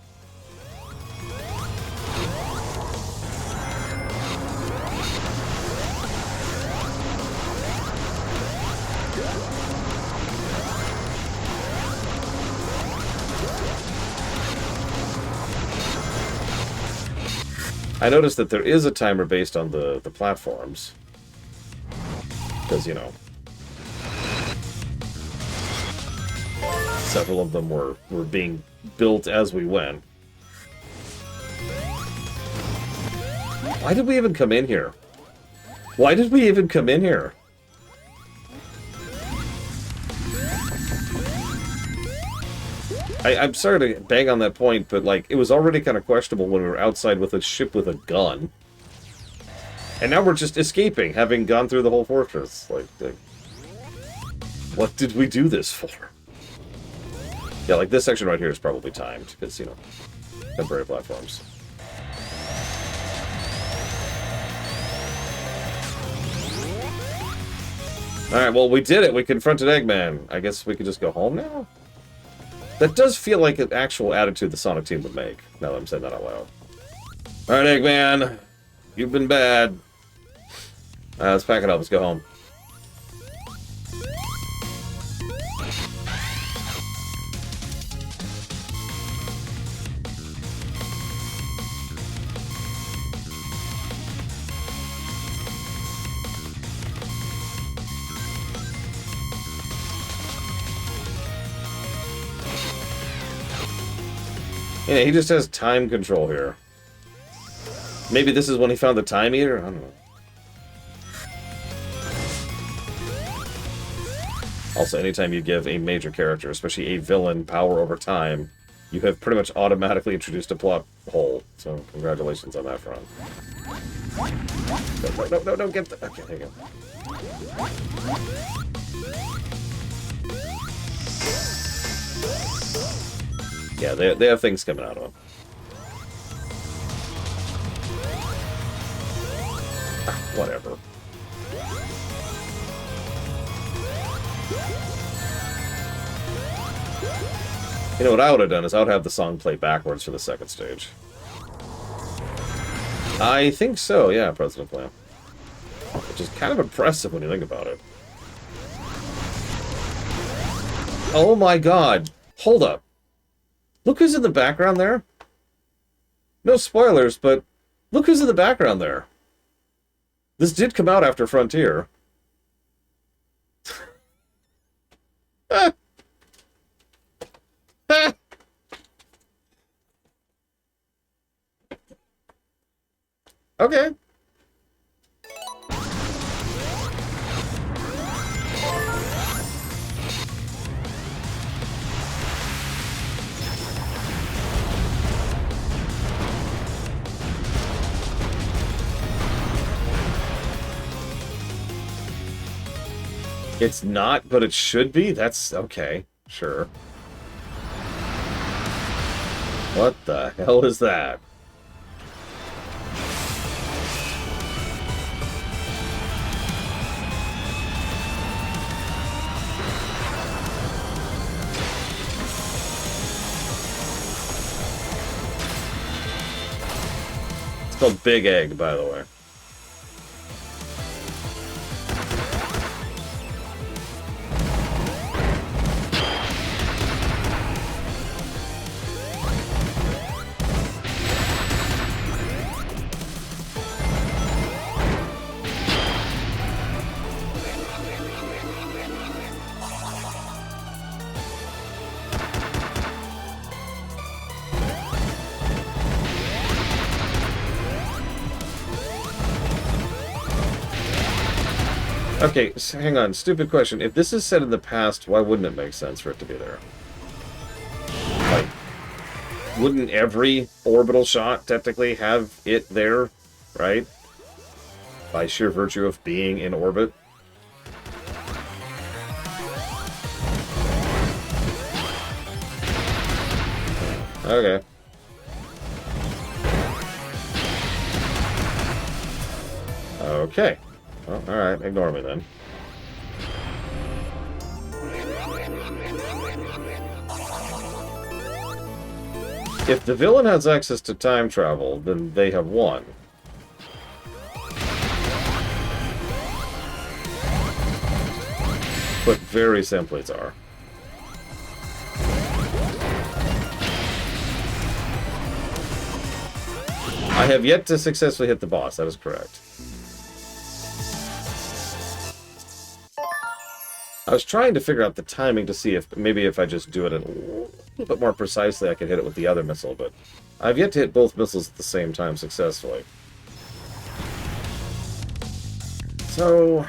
I noticed that there is a timer based on the platforms. Because, you know, several of them were being built as we went. Why did we even come in here? Why did we even come in here? I'm sorry to bang on that point, but, like, it was already kind of questionable when we were outside with a ship with a gun. And now we're just escaping, having gone through the whole fortress. Like, what did we do this for? Yeah, like, this section right here is probably timed, because, you know, temporary platforms. Alright, well, we did it. We confronted Eggman. I guess we could just go home now? That does feel like an actual attitude the Sonic team would make, now that I'm saying that out loud. Alright, Eggman. You've been bad. Let's pack it up. Let's go home. Yeah, he just has time control here. Maybe this is when he found the time eater? I don't know. Also, anytime you give a major character, especially a villain, power over time, you have pretty much automatically introduced a plot hole. So, congratulations on that front. No, get the... Okay, there you go. Yeah, they have things coming out of them. Whatever. You know what I would have done is I would have the song play backwards for the second stage. I think so, yeah, President Plan. Which is kind of impressive when you think about it. Oh my god! Hold up. Look who's in the background there. No spoilers, but look who's in the background there. This did come out after Frontier. Ah. Ah. Okay. It's not, but it should be? That's okay. Sure. What the hell is that? It's called Big Egg, by the way. Okay, so hang on. Stupid question. If this is set in the past, why wouldn't it make sense for it to be there? Like, wouldn't every orbital shot technically have it there, right? By sheer virtue of being in orbit? Okay. Okay. Well, alright, ignore me then. If the villain has access to time travel, then they have won. But very simply, Tsar. I have yet to successfully hit the boss, that is correct. I was trying to figure out the timing to see if maybe if I just do it a little bit more precisely, I could hit it with the other missile, but I've yet to hit both missiles at the same time successfully. So,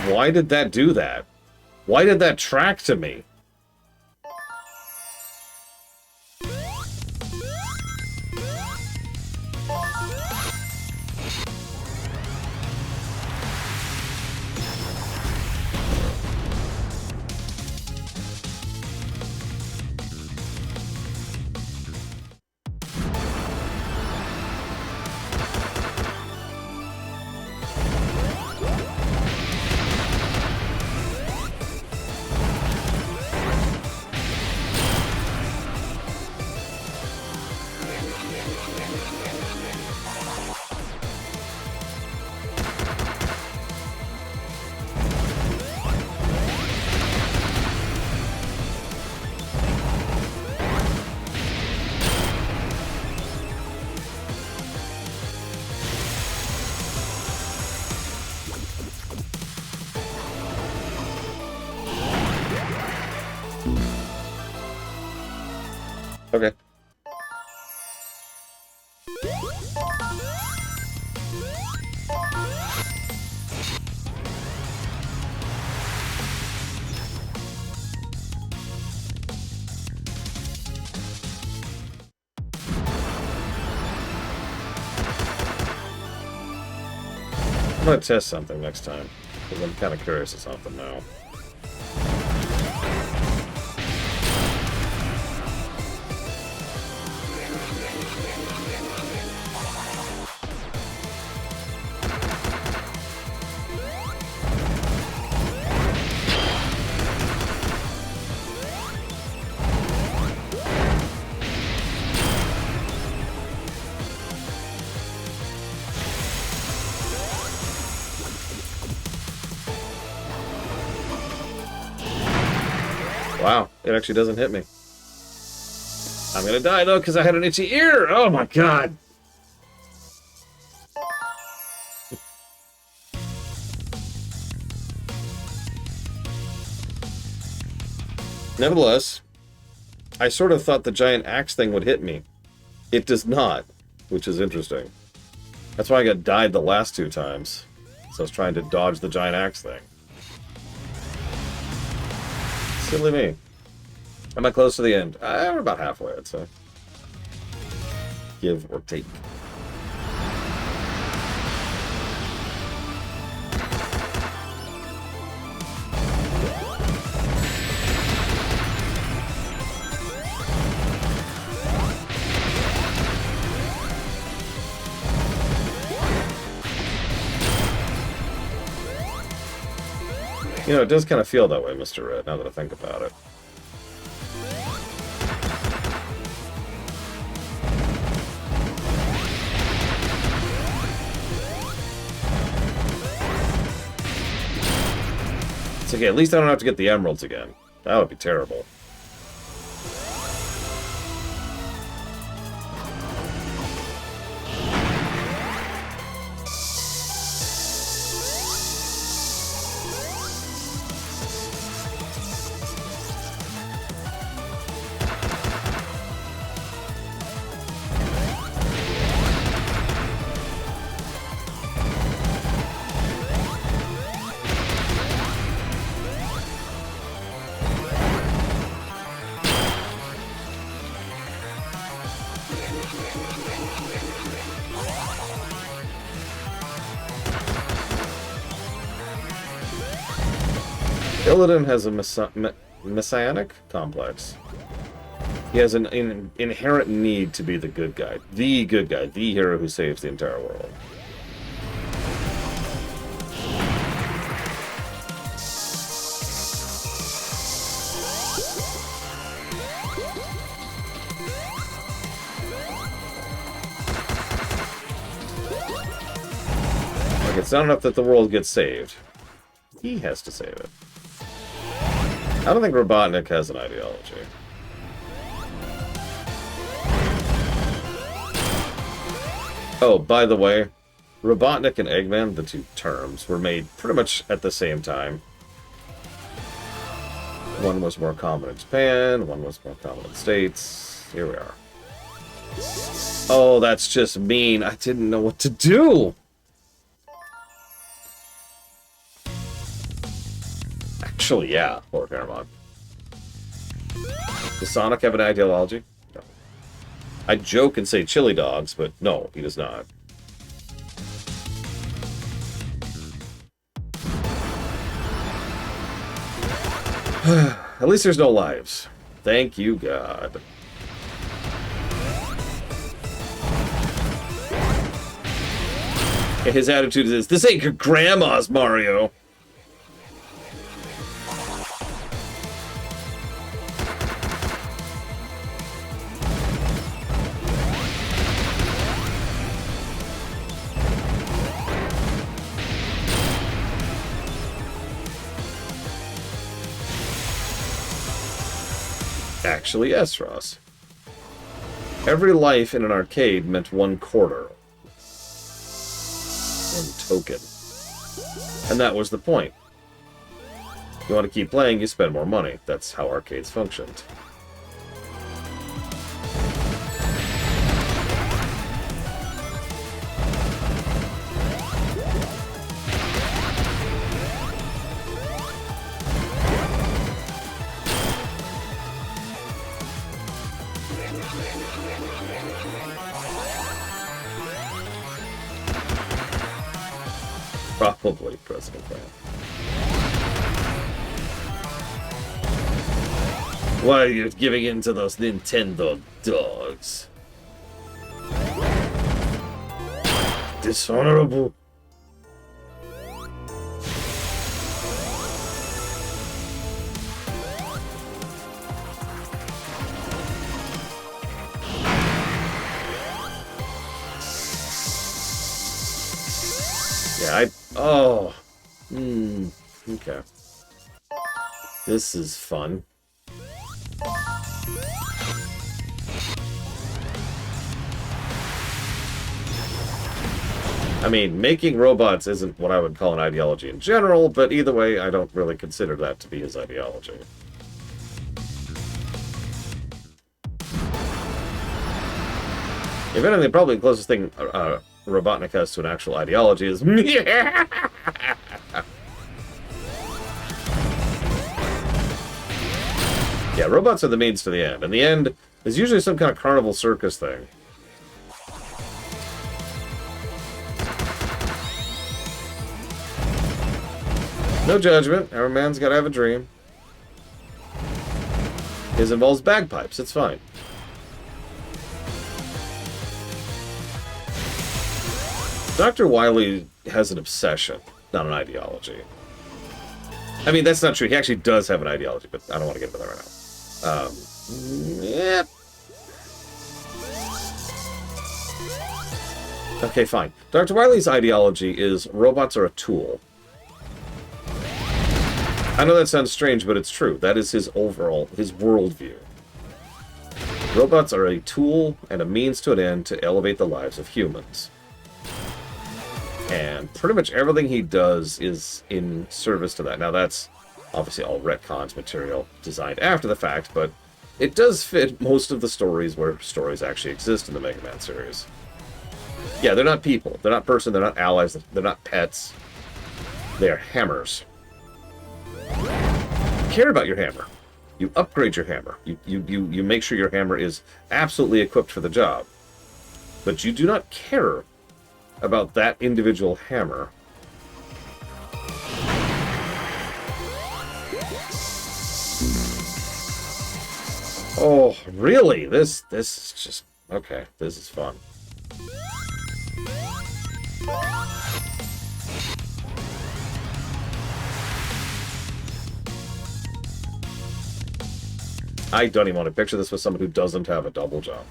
Why did that do that? Why did that track to me? Okay. I'm gonna test something next time, because I'm kind of curious of something now. Wow, it actually doesn't hit me. I'm gonna die though, because I had an itchy ear! Oh my god! Nevertheless, I sort of thought the giant axe thing would hit me. It does not, which is interesting. That's why I got died the last 2 times. So I was trying to dodge the giant axe thing. Silly me. Am I close to the end? We're about halfway, I'd say. Give or take. You know, it does kind of feel that way, Mr. Red, now that I think about it. It's okay, at least I don't have to get the emeralds again. That would be terrible. Illidan has a messianic complex. He has an inherent need to be the good guy, the hero who saves the entire world. Like, it's not enough that the world gets saved. He has to save it. I don't think Robotnik has an ideology. Oh, by the way, Robotnik and Eggman, the 2 terms, were made pretty much at the same time. One was more common in Japan, one was more common in the States. Here we are. Oh, that's just mean. I didn't know what to do! Actually, yeah, Lord Paramount. Does Sonic have an ideology? No. I joke and say chili dogs, but no, he does not. At least there's no lives. Thank you, God. And his attitude is, this ain't your grandma's, Mario. Actually, yes, Ross. Every life in an arcade meant 1 quarter. 1 token. And that was the point. You want to keep playing, you spend more money. That's how arcades functioned. Probably President Grant. Why are you giving in to those Nintendo dogs? Dishonorable. Yeah, oh. Okay. This is fun. I mean, making robots isn't what I would call an ideology in general, but either way, I don't really consider that to be his ideology. If anything, probably the closest thing Robotnik has to an actual ideology is... Yeah, robots are the means to the end. And the end is usually some kind of carnival circus thing. No judgment. Every man's got to have a dream. His involves bagpipes. It's fine. Dr. Wily has an obsession, not an ideology. I mean, that's not true. He actually does have an ideology, but I don't want to get into that right now. Yeah. Okay, fine. Dr. Wily's ideology is robots are a tool. I know that sounds strange, but it's true. That is his worldview. Robots are a tool and a means to an end to elevate the lives of humans. And pretty much everything he does is in service to that. Now, that's obviously all retcons material designed after the fact, but it does fit most of the stories where stories actually exist in the Mega Man series. Yeah, they're not people. They're not person. They're not allies. They're not pets. They are hammers. You care about your hammer. You upgrade your hammer. You make sure your hammer is absolutely equipped for the job. But you do not care about that individual hammer. Oh, really? This is just... Okay, this is fun. I don't even want to picture this with someone who doesn't have a double jump.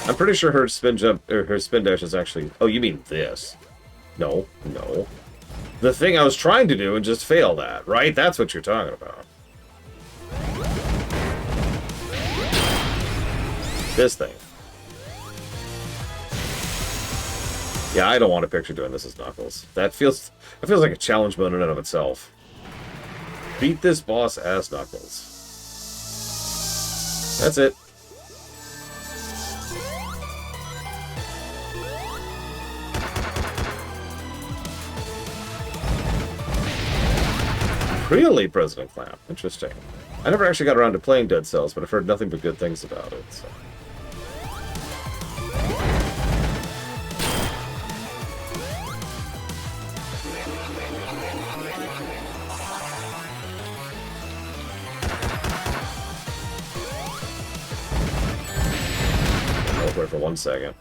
I'm pretty sure her spin jump, or her spin dash is actually... Oh, you mean this? No, no. The thing I was trying to do and just failed at, right? That's what you're talking about. This thing. Yeah, I don't want to picture doing this as Knuckles. That feels like a challenge mode in and of itself. Beat this boss ass Knuckles. That's it. Really, President Clamp. Interesting. I never actually got around to playing Dead Cells, but I've heard nothing but good things about it. So. Over for 1 second.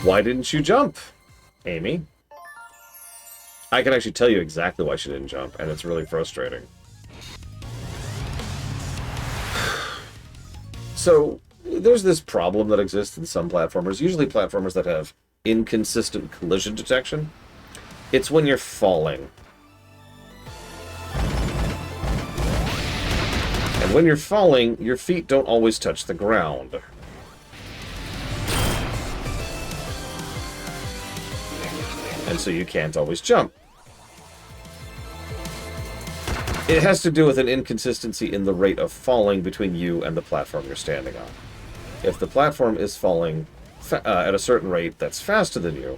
Why didn't you jump, Amy? I can actually tell you exactly why she didn't jump, and it's really frustrating. So, there's this problem that exists in some platformers, usually platformers that have inconsistent collision detection. It's when you're falling. And when you're falling, your feet don't always touch the ground. And so you can't always jump. It has to do with an inconsistency in the rate of falling between you and the platform you're standing on. If the platform is falling at a certain rate that's faster than you,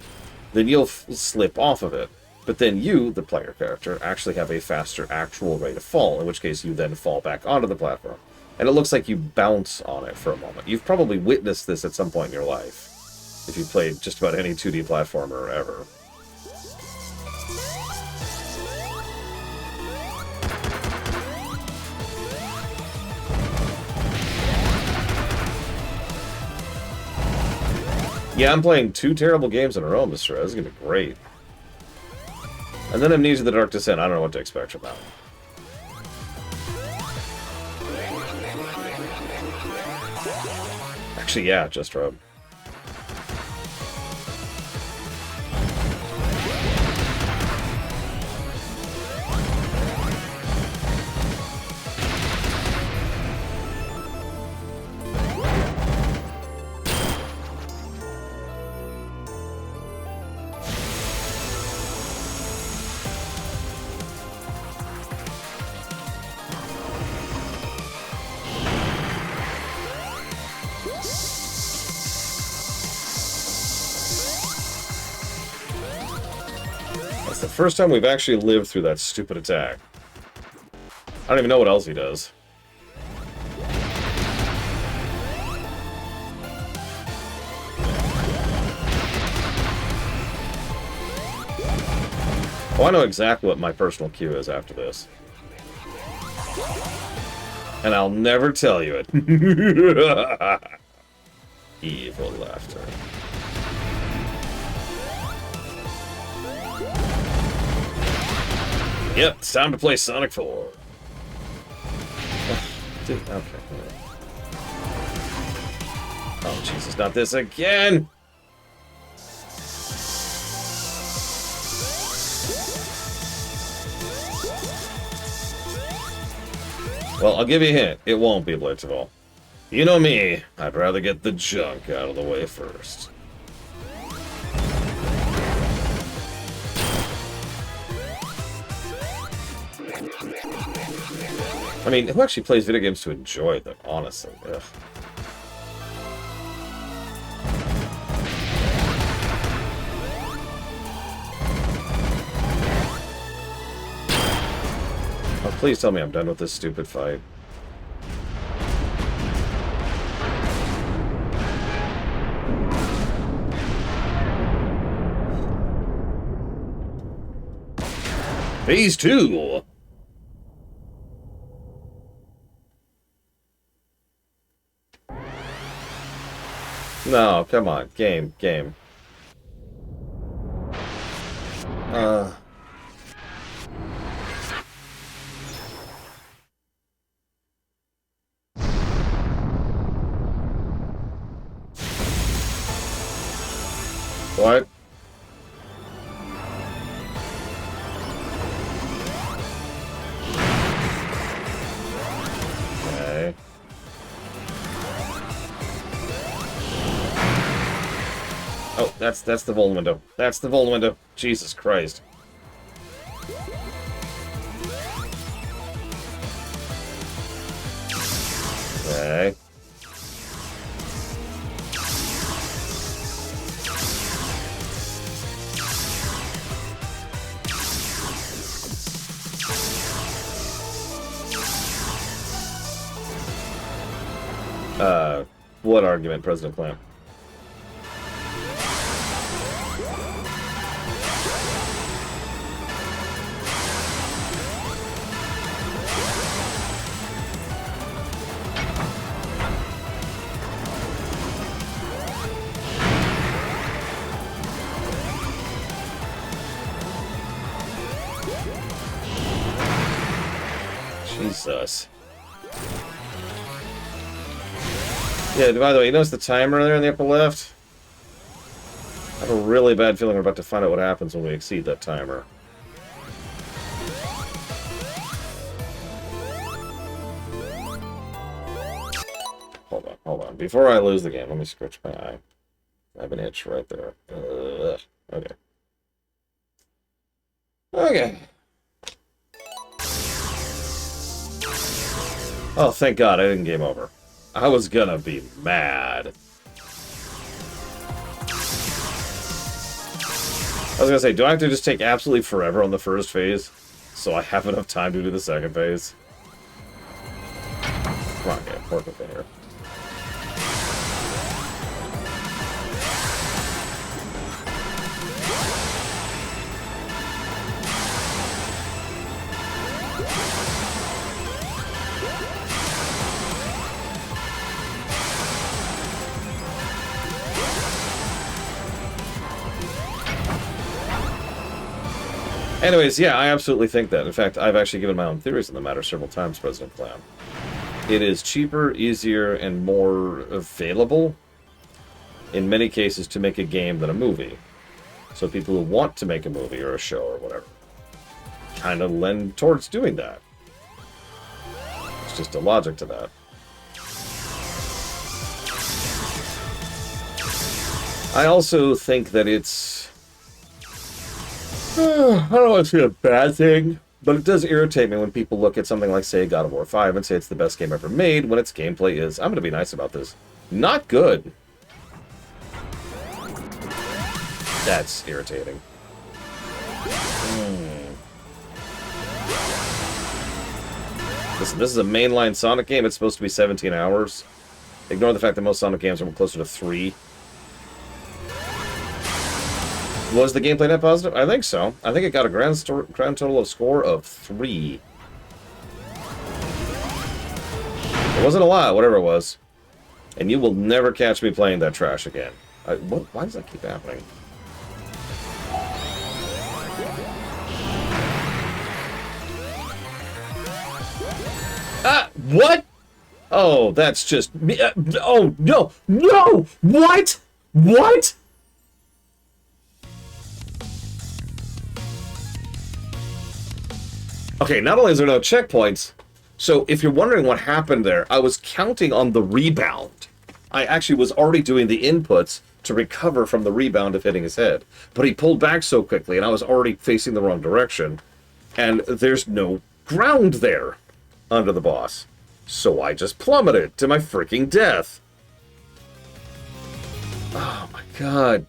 then you'll slip off of it. But then you, the player character, actually have a faster actual rate of fall, in which case you then fall back onto the platform. And it looks like you bounce on it for a moment. You've probably witnessed this at some point in your life, if you've played just about any 2D platformer ever. Yeah, I'm playing 2 terrible games in a row, Mr. This is going to be great. And then Amnesia: The Dark Descent. I don't know what to expect from that one. Actually, yeah, Just Road. First time we've actually lived through that stupid attack. I don't even know what else he does. Oh, I know exactly what my personal cue is after this. And I'll never tell you it. Evil laughter. Yep, it's time to play Sonic 4. Dude, okay. Oh, Jesus, not this again! Well, I'll give you a hint. It won't be Blitzball. You know me. I'd rather get the junk out of the way first. I mean, who actually plays video games to enjoy them, honestly? Ugh. Oh, please tell me I'm done with this stupid fight. Phase 2! No, come on. Game. What? Okay. Oh, that's the Vol window. That's the Vol window. Jesus Christ. Okay. What argument, President Clamp? Jesus. Yeah, by the way, you notice the timer there in the upper left? I have a really bad feeling we're about to find out what happens when we exceed that timer. Hold on. Before I lose the game, let me scratch my eye. I have an itch right there. Okay. Okay. Oh, thank God I didn't game over. I was gonna be mad. I was gonna say, do I have to just take absolutely forever on the first phase so I have enough time to do the second phase? Come on, game. Work with it here. Anyways, yeah, I absolutely think that. In fact, I've actually given my own theories on the matter several times, President Clam. It is cheaper, easier, and more available, in many cases, to make a game than a movie. So people who want to make a movie or a show or whatever kind of lend towards doing that. It's just a logic to that. I also think that it's... I don't know if it's a bad thing, but it does irritate me when people look at something like, say, God of War 5 and say it's the best game ever made, when its gameplay is, I'm going to be nice about this, not good. That's irritating. Listen, this is a mainline Sonic game. It's supposed to be 17 hours. Ignore the fact that most Sonic games are closer to 3. Was the gameplay net positive? I think so. I think it got a grand total of score of 3. It wasn't a lot, whatever it was. And you will never catch me playing that trash again. Why does that keep happening? What? Oh, that's just me. Oh, no! No! What? What? Okay, not only is there no checkpoints, so if you're wondering what happened there, I was counting on the rebound. I actually was already doing the inputs to recover from the rebound of hitting his head. But he pulled back so quickly, and I was already facing the wrong direction. And there's no ground there under the boss. So I just plummeted to my freaking death. Oh my god.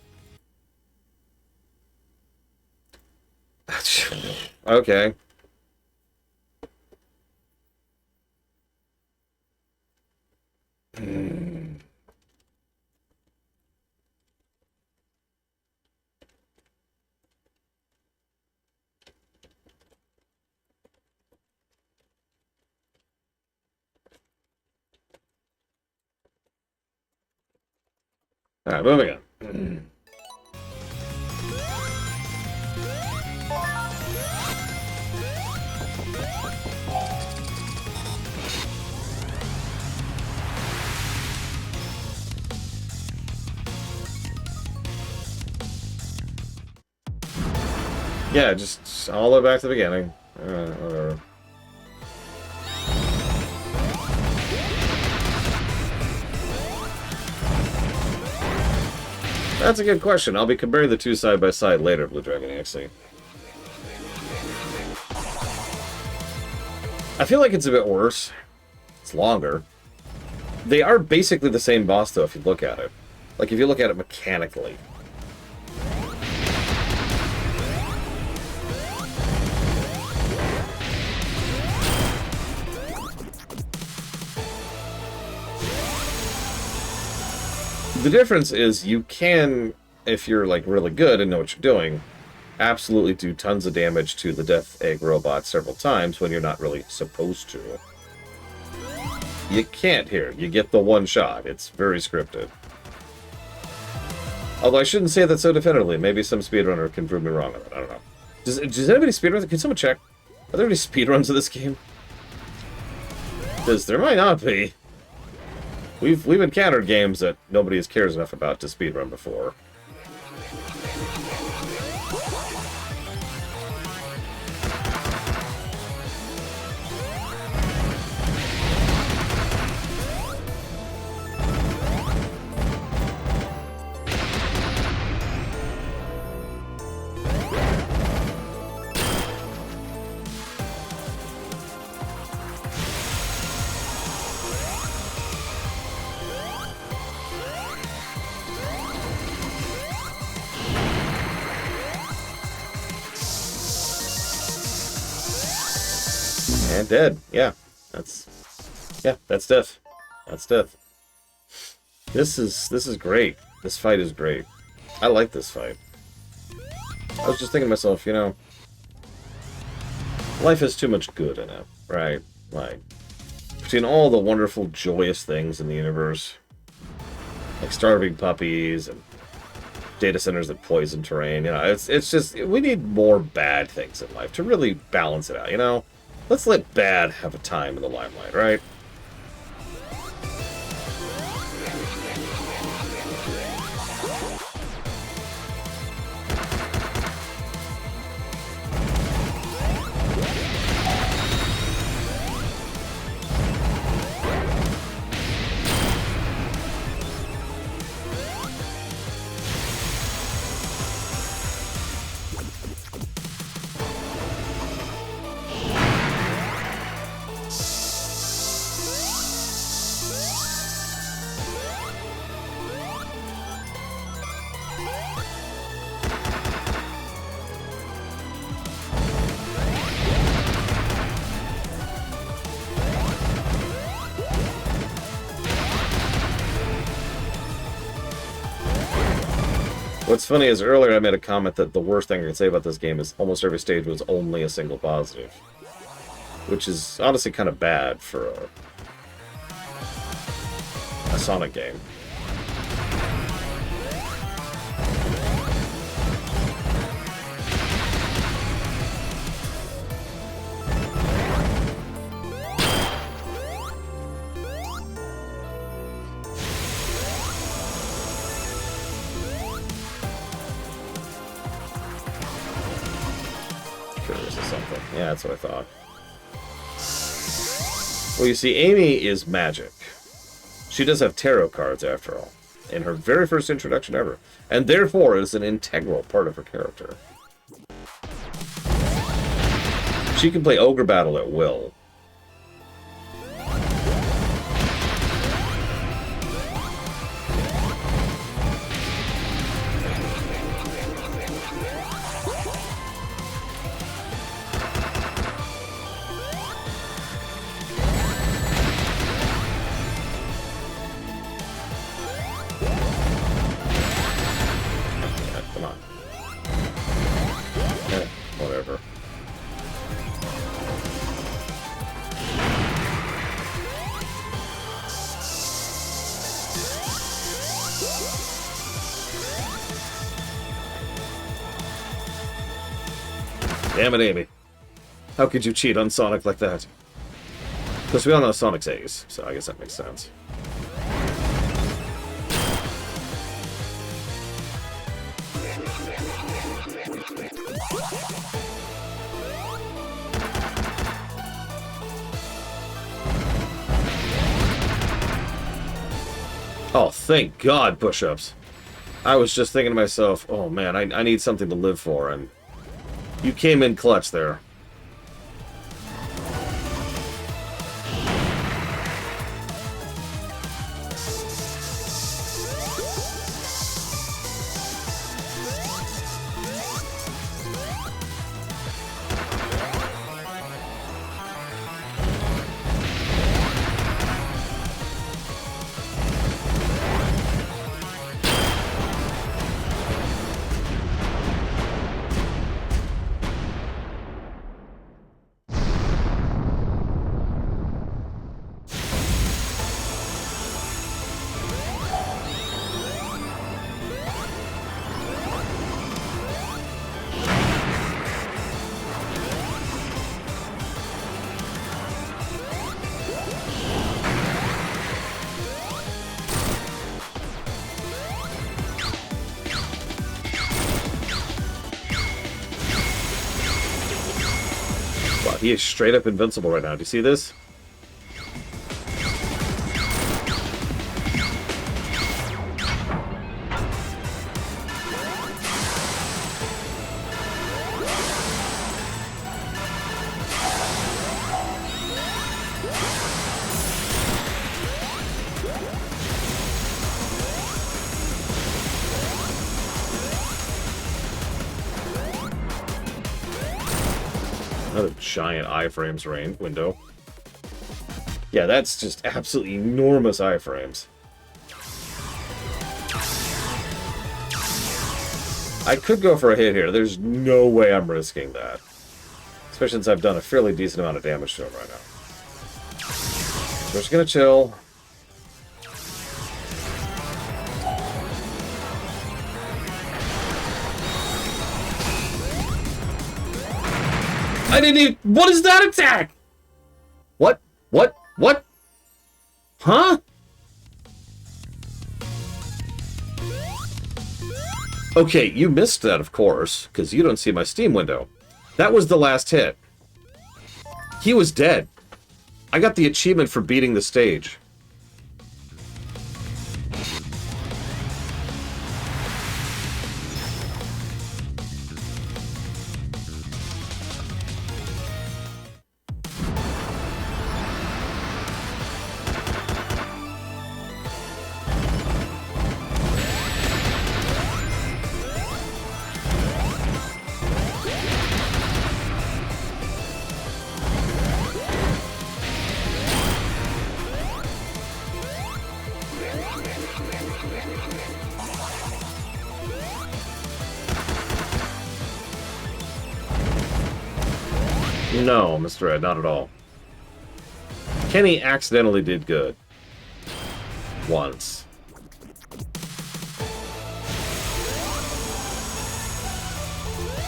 Okay. Alright, moving on. Yeah, just all the way back to the beginning. Whatever. That's a good question. I'll be comparing the two side by side later, Blue Dragon actually. I feel like it's a bit worse. It's longer. They are basically the same boss, though, if you look at it. Like, if you look at it mechanically. The difference is you can, if you're, like, really good and know what you're doing, absolutely do tons of damage to the Death Egg robot several times when you're not really supposed to. You can't here. You get the one shot. It's very scripted. Although I shouldn't say that so definitively. Maybe some speedrunner can prove me wrong on it. I don't know. Does anybody speedrun? Can someone check? Are there any speedruns of this game? Because there might not be. We've encountered games that nobody cares enough about to speedrun before. And dead. Yeah. That's death. That's death. This is great. This fight is great. I like this fight. I was just thinking to myself, you know, life has too much good in it, right? Like, between all the wonderful, joyous things in the universe, like starving puppies and data centers that poison terrain, you know, it's just, we need more bad things in life to really balance it out, you know? Let's let bad have a time in the limelight, right? What's funny is earlier I made a comment that the worst thing I could say about this game is almost every stage was only a single positive. Which is honestly kind of bad for a Sonic game. Yeah, that's what I thought. Well, you see, Amy is magic. She does have tarot cards, after all, in her very first introduction ever, and therefore is an integral part of her character. She can play Ogre Battle at will. Damn it, Amy. How could you cheat on Sonic like that? Because we all know Sonic's ace, so I guess that makes sense. thank God, push-ups. I was just thinking to myself, oh man, I need something to live for, and you came in clutch there. He is straight up invincible right now. Do you see this? Another giant iframes range window. Yeah, that's just absolutely enormous iframes. I could go for a hit here. There's no way I'm risking that. Especially since I've done a fairly decent amount of damage to him right now. We're just gonna chill. I didn't even... What is that attack? What? What? What? Huh? Okay, you missed that, of course, because you don't see my Steam window. That was the last hit. He was dead. I got the achievement for beating the stage. No, Mr. Ed, not at all. Kenny accidentally did good. Once.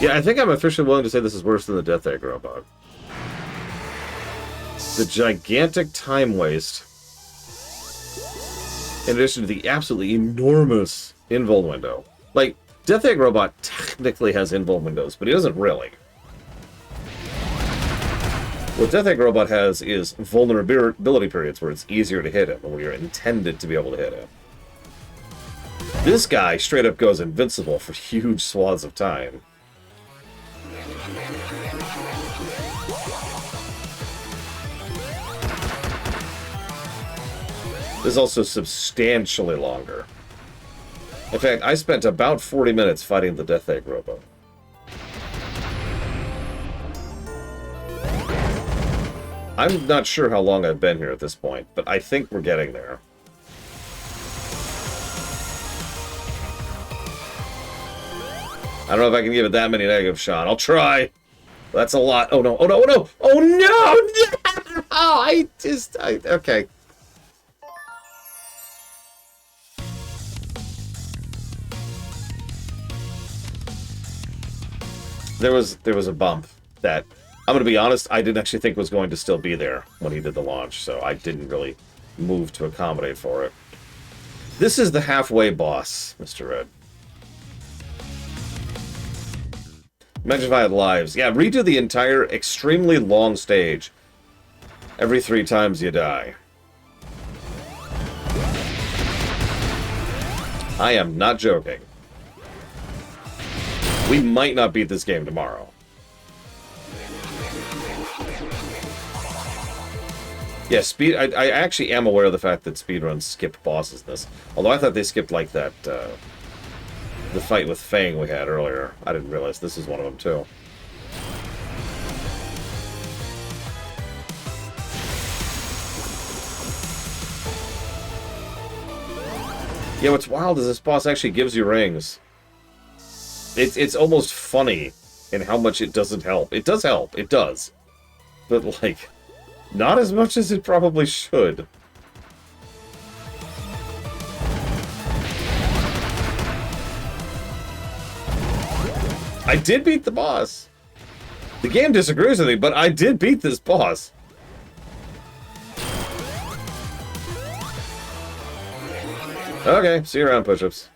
Yeah, I think I'm officially willing to say this is worse than the Death Egg robot. The gigantic time waste, in addition to the absolutely enormous invul window. Like, Death Egg robot technically has invul windows, but he doesn't really. What Death Egg Robot has is vulnerability periods where it's easier to hit him, and where you're intended to be able to hit him. This guy straight up goes invincible for huge swaths of time. This is also substantially longer. In fact, I spent about 40 minutes fighting the Death Egg Robot. I'm not sure how long I've been here at this point, but I think we're getting there. I don't know if I can give it that many negative shot. I'll try. That's a lot. Oh no, oh no, oh no! Oh no! No! Oh, okay. There was a bump that, I'm going to be honest, I didn't actually think was going to still be there when he did the launch, so I didn't really move to accommodate for it. This is the halfway boss, Mr. Red. Imagine if I had lives. Yeah, redo the entire extremely long stage every 3 times you die. I am not joking. We might not beat this game tomorrow. Yeah, I actually am aware of the fact that speedruns skip bosses in this. Although I thought they skipped, like, that, the fight with Fang we had earlier. I didn't realize this is one of them, too. Yeah, what's wild is this boss actually gives you rings. It's almost funny in how much it doesn't help. It does help, it does. But, like, not as much as it probably should. I did beat the boss. The game disagrees with me, but I did beat this boss. Okay, see you around, push-ups.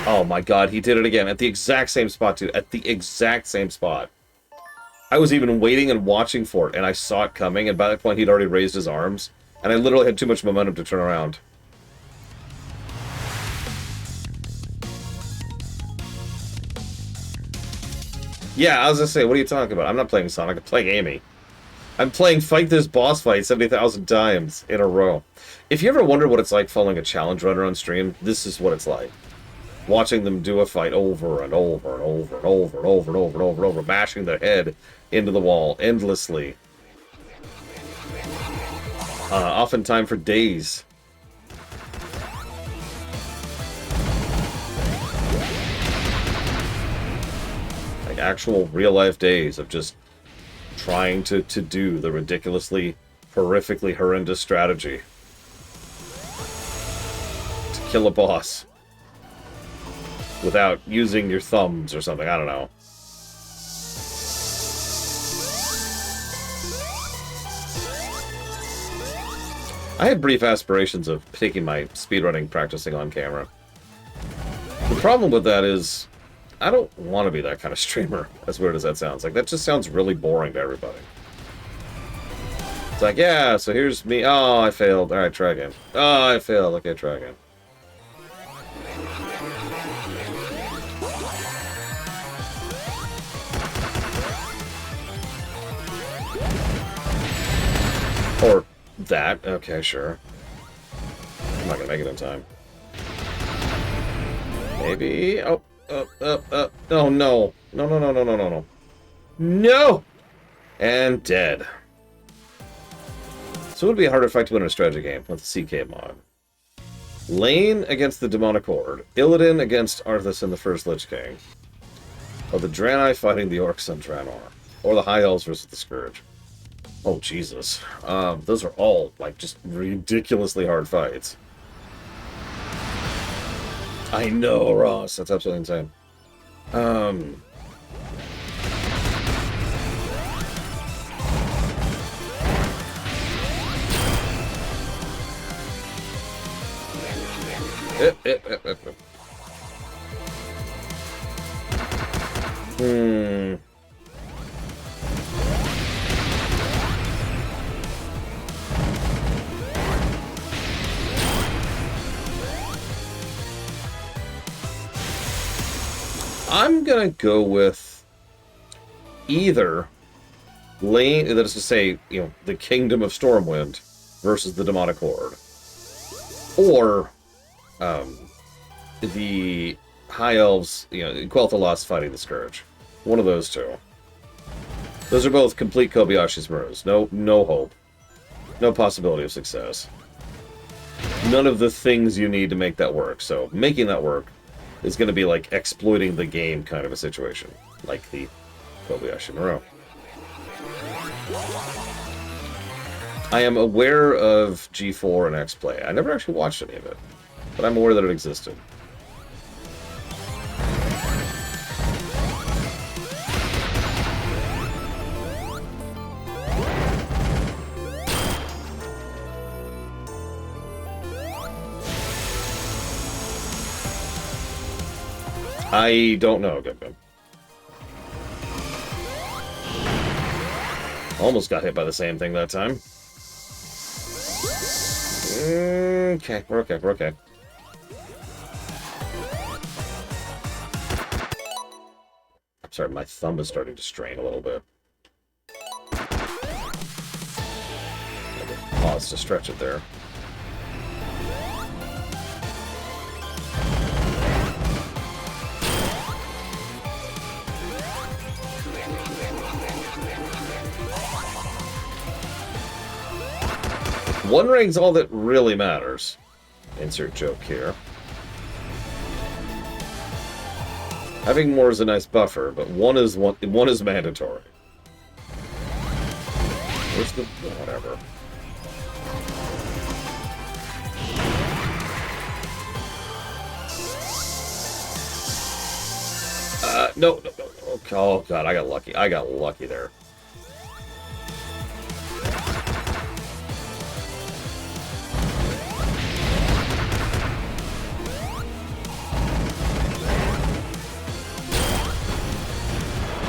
Oh my god, he did it again. At the exact same spot, too. At the exact same spot. I was even waiting and watching for it, and I saw it coming, and by that point he'd already raised his arms, and I literally had too much momentum to turn around. Yeah, I was gonna say, what are you talking about? I'm not playing Sonic, I'm playing Amy. I'm playing Fight This Boss Fight 70,000 times in a row. If you ever wonder what it's like following a challenge runner on stream, this is what it's like. Watching them do a fight over and over and over and over and over and over and over and over, bashing their head into the wall endlessly. Oftentimes for days. Like actual real-life days of just trying to do the ridiculously, horrifically horrendous strategy. To kill a boss. Without using your thumbs or something, I don't know. I had brief aspirations of taking my speedrunning practicing on camera. The problem with that is, I don't want to be that kind of streamer, as weird as that sounds. Like, that just sounds really boring to everybody. It's like, yeah, so here's me. Oh, I failed. Alright, try again. Oh, I failed. Okay, try again. Or that. Okay, sure. I'm not gonna make it in time. Maybe. Oh, oh, no, no. No, no, no, no, no, no, no. No! And dead. So it would be a harder fight to win in a strategy game with the CK mod. Lane against the Demonic Horde. Illidan against Arthas and the First Lich King. Or the Draenei fighting the Orcs on Draenor. Or the High Elves versus the Scourge. Oh, Jesus. Those are all, like, just ridiculously hard fights. I know, Ross. That's absolutely insane. I'm gonna go with either Lane, that is to say, you know, the Kingdom of Stormwind versus the Demonic Horde, or the High Elves, you know, Quel'Thalas fighting the Scourge. One of those two. Those are both complete Kobayashi's Maru's. No hope. No possibility of success. None of the things you need to make that work. So making that work is going to be like exploiting the game kind of a situation. Like the Kobayashi Maru. I am aware of G4 and X-Play. I never actually watched any of it, but I'm aware that it existed. I don't know, Gum Gum. Almost got hit by the same thing that time. Okay, we're okay, we're okay. I'm sorry, my thumb is starting to strain a little bit. Pause to stretch it there. One ring's all that really matters. Insert joke here. Having more is a nice buffer, but one is mandatory. Where's the whatever? No. Oh god, I got lucky. I got lucky there.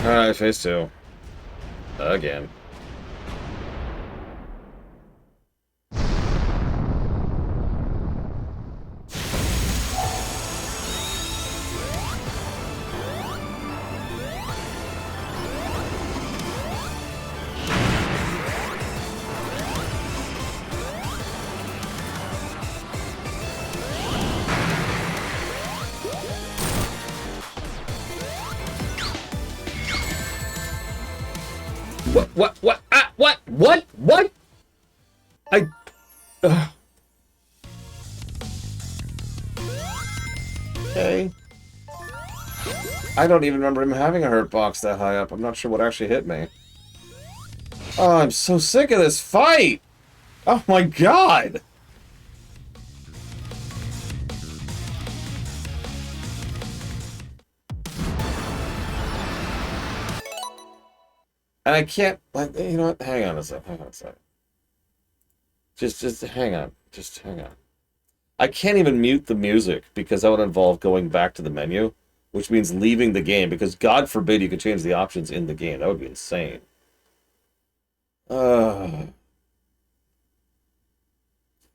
Alright, phase 2. Again. What? Okay. I don't even remember him having a hurt box that high up. I'm not sure what actually hit me. Oh, I'm so sick of this fight! Oh my god! And I can't, like, you know what? Hang on a sec. Just hang on. Just hang on. I can't even mute the music because that would involve going back to the menu, which means leaving the game, because God forbid you could change the options in the game. That would be insane.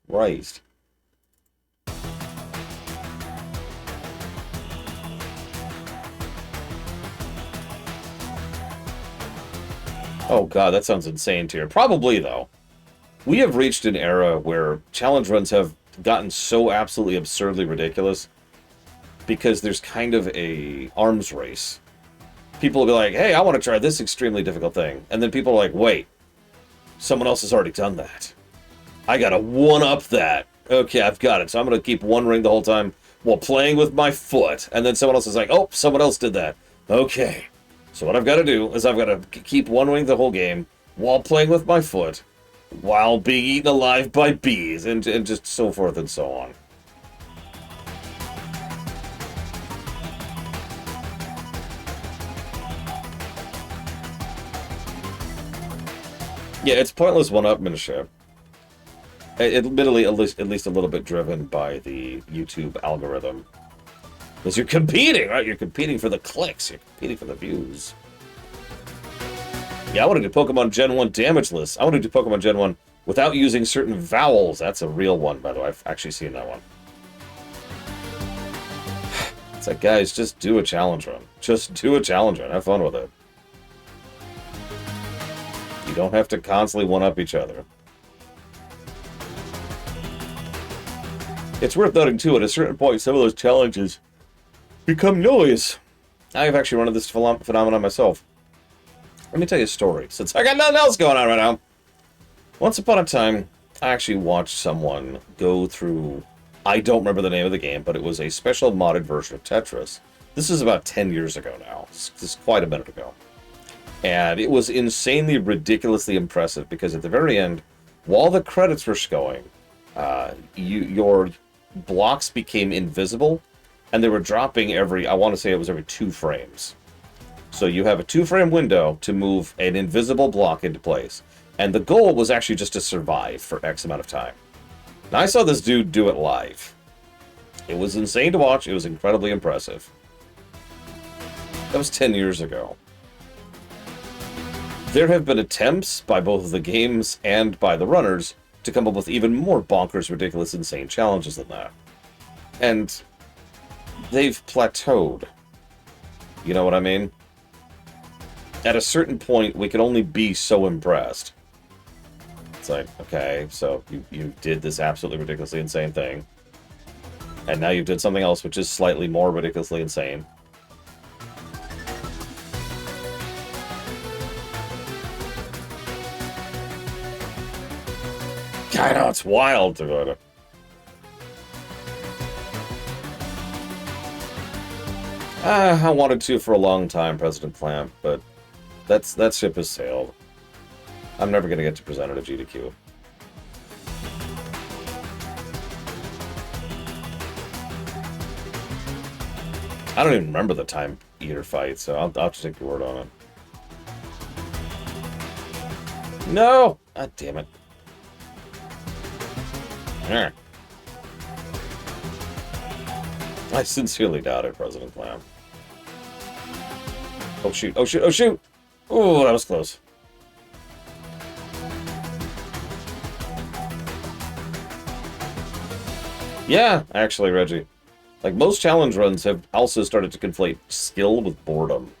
Christ. Oh god, that sounds insane to you. Probably, though. We have reached an era where challenge runs have gotten so absolutely absurdly ridiculous because there's kind of a arms race. People will be like, hey, I want to try this extremely difficult thing. And then people are like, wait, someone else has already done that. I gotta one-up that. Okay, I've got it. So I'm gonna keep one ring the whole time while playing with my foot. And then someone else is like, oh, someone else did that. Okay. So what I've got to do is I've got to keep one ring the whole game while playing with my foot, while being eaten alive by bees, and just so forth and so on. Yeah, it's pointless one-upmanship. Admittedly, at least a little bit driven by the YouTube algorithm. Because you're competing, right? You're competing for the clicks. You're competing for the views. Yeah, I want to do Pokemon Gen 1 damage lists. I want to do Pokemon Gen 1 without using certain vowels. That's a real one, by the way. I've actually seen that one. It's like, guys, just do a challenge run. Just do a challenge run. Have fun with it. You don't have to constantly one-up each other. It's worth noting, too, at a certain point, some of those challenges become noise. I've actually run into this phenomenon myself. Let me tell you a story, since I got nothing else going on right now. Once upon a time, I actually watched someone go through... I don't remember the name of the game, but it was a special modded version of Tetris. This is about 10 years ago now. This is quite a minute ago. And it was insanely, ridiculously impressive, because at the very end, while the credits were going, your blocks became invisible, and they were dropping every, I want to say it was every 2 frames. So you have a 2-frame window to move an invisible block into place. And the goal was actually just to survive for X amount of time. Now, I saw this dude do it live. It was insane to watch. It was incredibly impressive. That was 10 years ago. There have been attempts by both the games and by the runners to come up with even more bonkers, ridiculous, insane challenges than that. And they've plateaued. You know what I mean? At a certain point, we can only be so impressed. It's like, okay, so you did this absolutely ridiculously insane thing. And now you did something else which is slightly more ridiculously insane. I know, it's wild to go to. I wanted to for a long time, President Clamp, but that ship has sailed. I'm never going to get to present it at GDQ. I don't even remember the Time Eater fight, so I'll have to take your word on it. No! God damn it. I sincerely doubt it, President Clam. Oh shoot, oh shoot, oh shoot! Oh, that was close. Yeah, actually, Reggie. Like, most challenge runs have also started to conflate skill with boredom.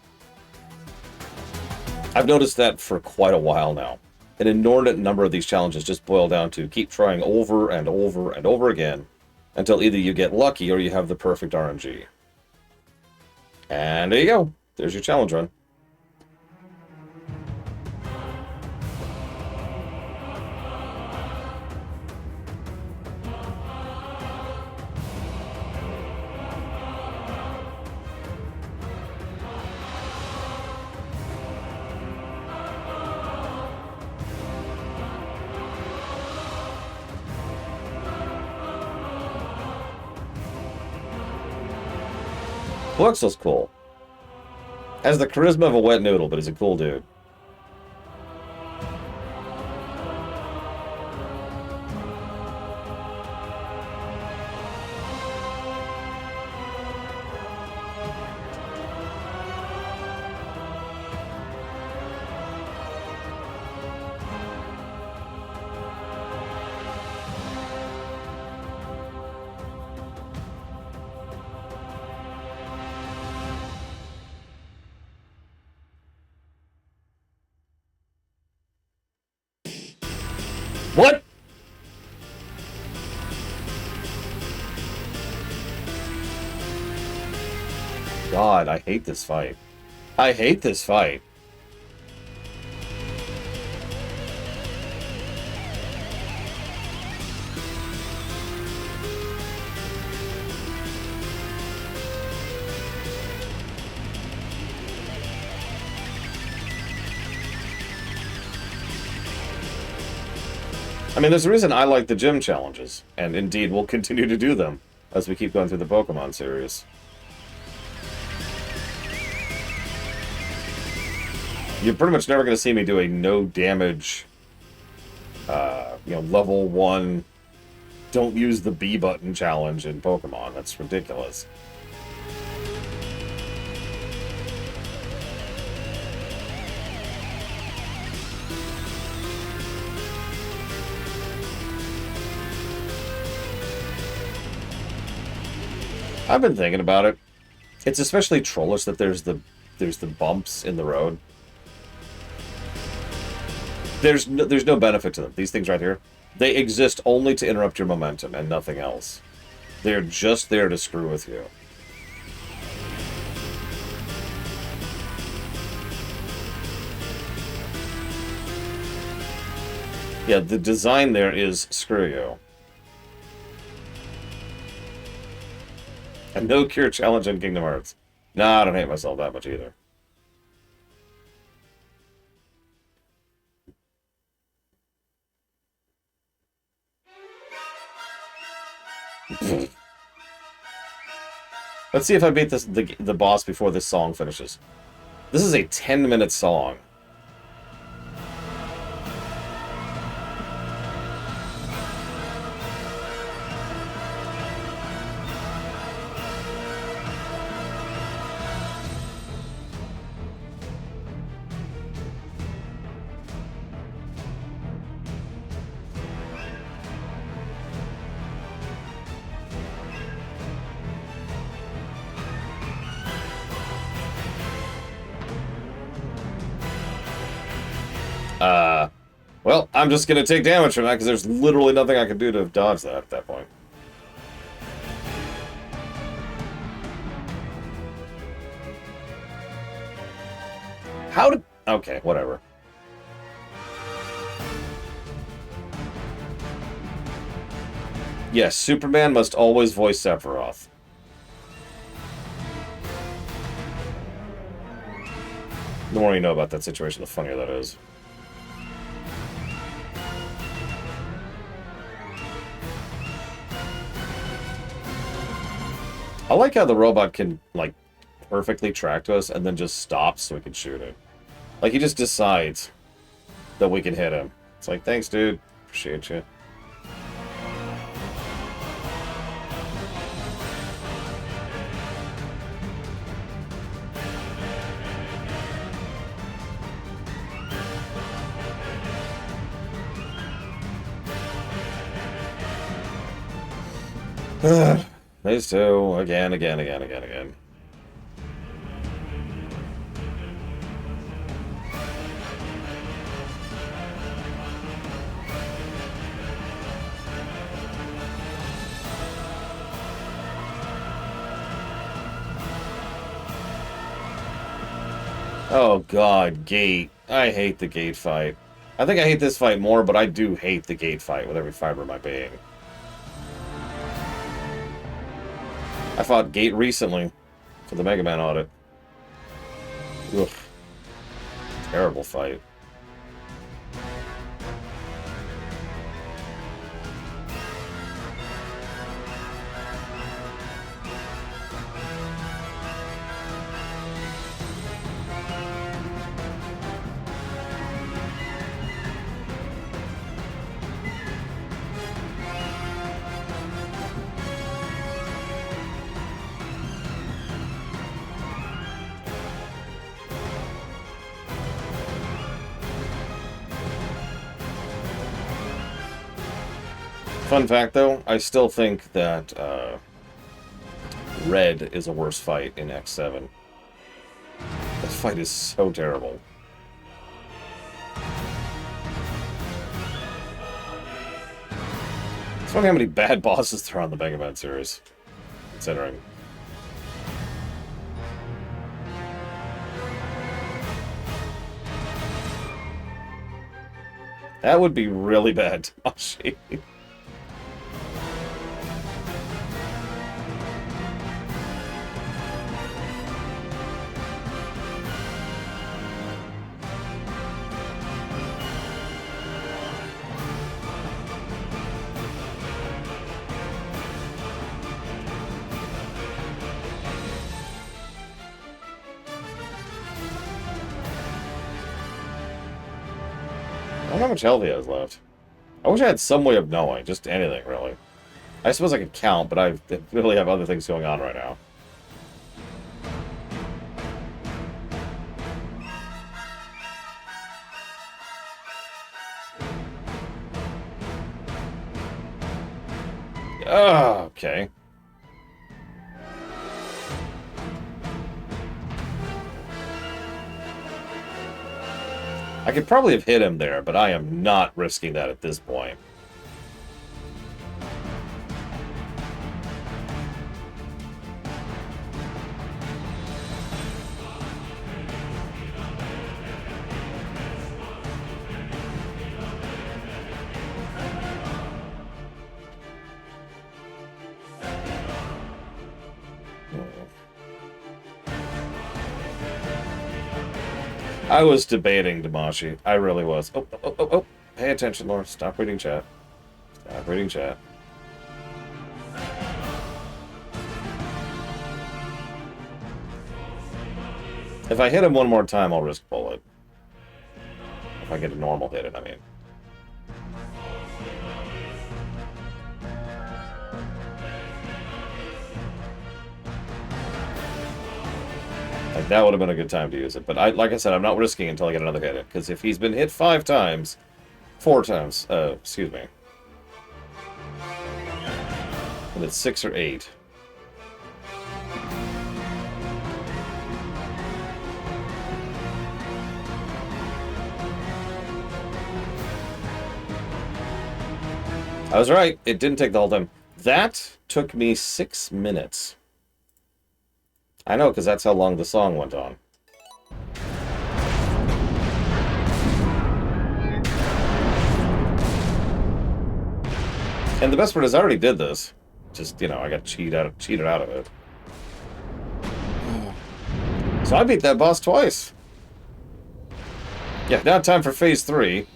I've noticed that for quite a while now. An inordinate number of these challenges just boil down to keep trying over and over and over again until either you get lucky or you have the perfect RNG. And there you go. There's your challenge run. Fluxel's cool. Has the charisma of a wet noodle, but he's a cool dude. What? God, I hate this fight. I hate this fight. I mean, there's a reason I like the gym challenges, and indeed will continue to do them as we keep going through the Pokemon series. You're pretty much never going to see me do a no damage, level 1, don't use the B button challenge in Pokemon. That's ridiculous. I've been thinking about it. It's especially trollish that there's the bumps in the road. There's no benefit to them. These things right here, they exist only to interrupt your momentum and nothing else. They're just there to screw with you. Yeah, the design there is screw you. A no cure challenge in Kingdom Hearts. Nah, I don't hate myself that much either. Let's see if I beat the boss before this song finishes. This is a 10-minute song. Well, I'm just going to take damage from that because there's literally nothing I can do to dodge that at that point. How did... Okay, whatever. Yes, Superman must always voice Sephiroth. The more you know about that situation, the funnier that is. I like how the robot can, like, perfectly track to us and then just stops so we can shoot it. Like, he just decides that we can hit him. It's like, thanks, dude. Appreciate you. These two, again. Oh god, Gate. I hate the Gate fight. I think I hate this fight more, but I do hate the Gate fight with every fiber of my being. I fought Gate recently for the Mega Man audit. Ugh. Terrible fight. Fun fact, though, I still think that Red is a worse fight in X7. That fight is so terrible. It's funny how many bad bosses there are on the Mega Man series, considering. That would be really bad, Toshi. I don't know how much health he has left. I wish I had some way of knowing, just anything, really. I suppose I could count, but I really have other things going on right now. Oh, okay. I could probably have hit him there, but I am not risking that at this point. I was debating Damashi. I really was. Oh. Pay attention, Laura. Stop reading chat. Stop reading chat. If I hit him one more time, I'll risk bullet. If I get a normal hit it, I mean. Like, that would have been a good time to use it. But like I said, I'm not risking until I get another hit. Because if he's been hit 4 times, excuse me. And it's 6 or 8. I was right. It didn't take the whole time. That took me 6 minutes. I know, because that's how long the song went on. And the best part is I already did this. Just, you know, I got cheated out of it. So I beat that boss twice. Yeah, now time for phase 3.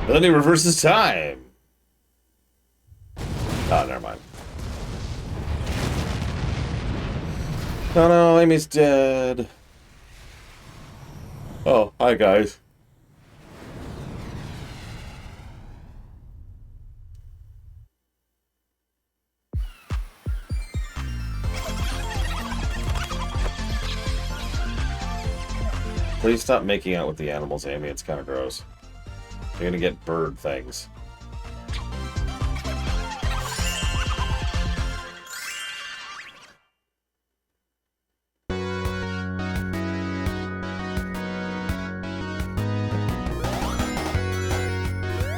But then he reverses time. Oh, never mind. Oh no, Amy's dead. Oh, hi guys. Please stop making out with the animals, Amy. It's kind of gross. You're gonna get bird things.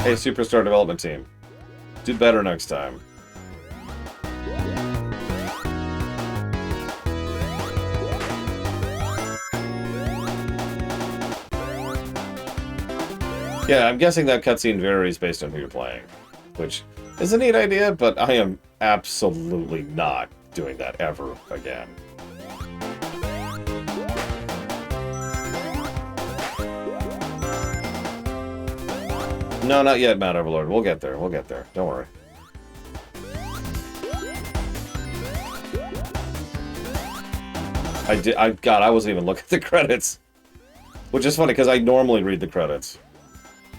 Hey, Superstar Development Team. Do better next time. Yeah, I'm guessing that cutscene varies based on who you're playing, which is a neat idea, but I am absolutely not doing that ever again. No, not yet, Mount Overlord. We'll get there. We'll get there. Don't worry. God, I wasn't even looking at the credits. Which is funny, because I normally read the credits.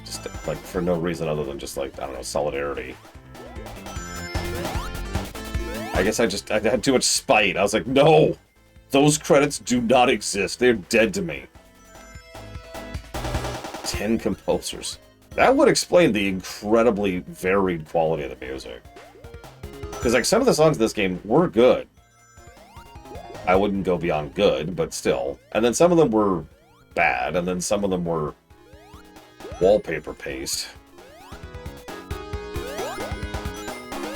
Just, like, for no reason other than just, like, I don't know, solidarity. I guess I had too much spite. I was like, no! Those credits do not exist. They're dead to me. 10 composers. That would explain the incredibly varied quality of the music. Because, like, some of the songs in this game were good. I wouldn't go beyond good, but still. And then some of them were bad, and then some of them were wallpaper paste.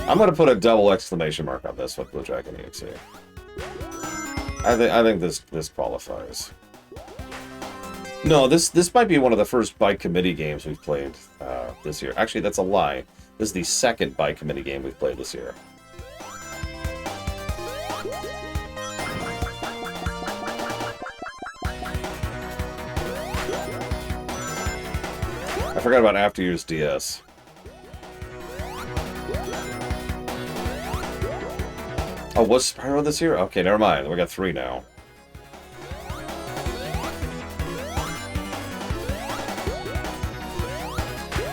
I'm gonna put a double exclamation mark on this with Blue Dragon EXE. I think this qualifies. No, this might be one of the first by committee games we've played this year. Actually, that's a lie. This is the second by committee game we've played this year. I forgot about After Years DS. Oh, was Spyro this year? Okay, never mind. We got 3 now.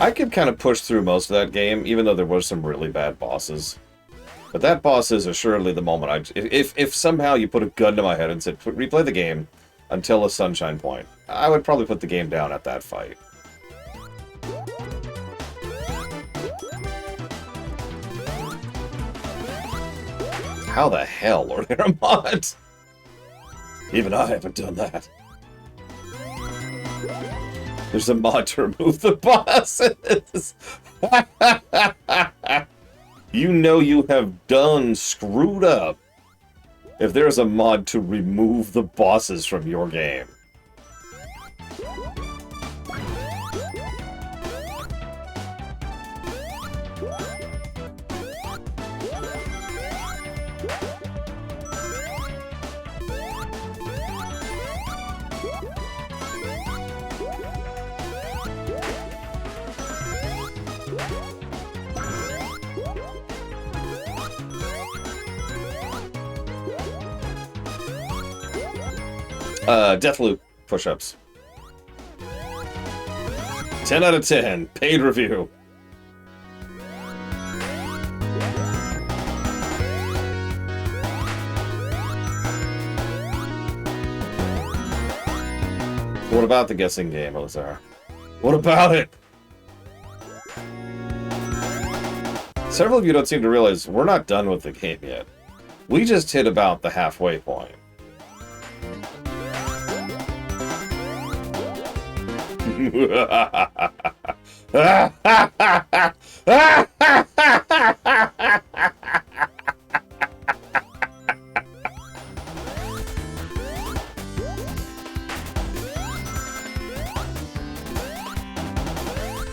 I could kind of push through most of that game, even though there was some really bad bosses. But that boss is assuredly the moment if somehow you put a gun to my head and said, replay the game until a Sunshine Point, I would probably put the game down at that fight. How the hell, Lord Aramont? Even I haven't done that. There's a mod to remove the bosses. You know you have done screwed up if there's a mod to remove the bosses from your game. Deathloop push-ups. 10 out of 10. Paid review. What about the guessing game, Ozar? What about it? Several of you don't seem to realize we're not done with the game yet. We just hit about the halfway point.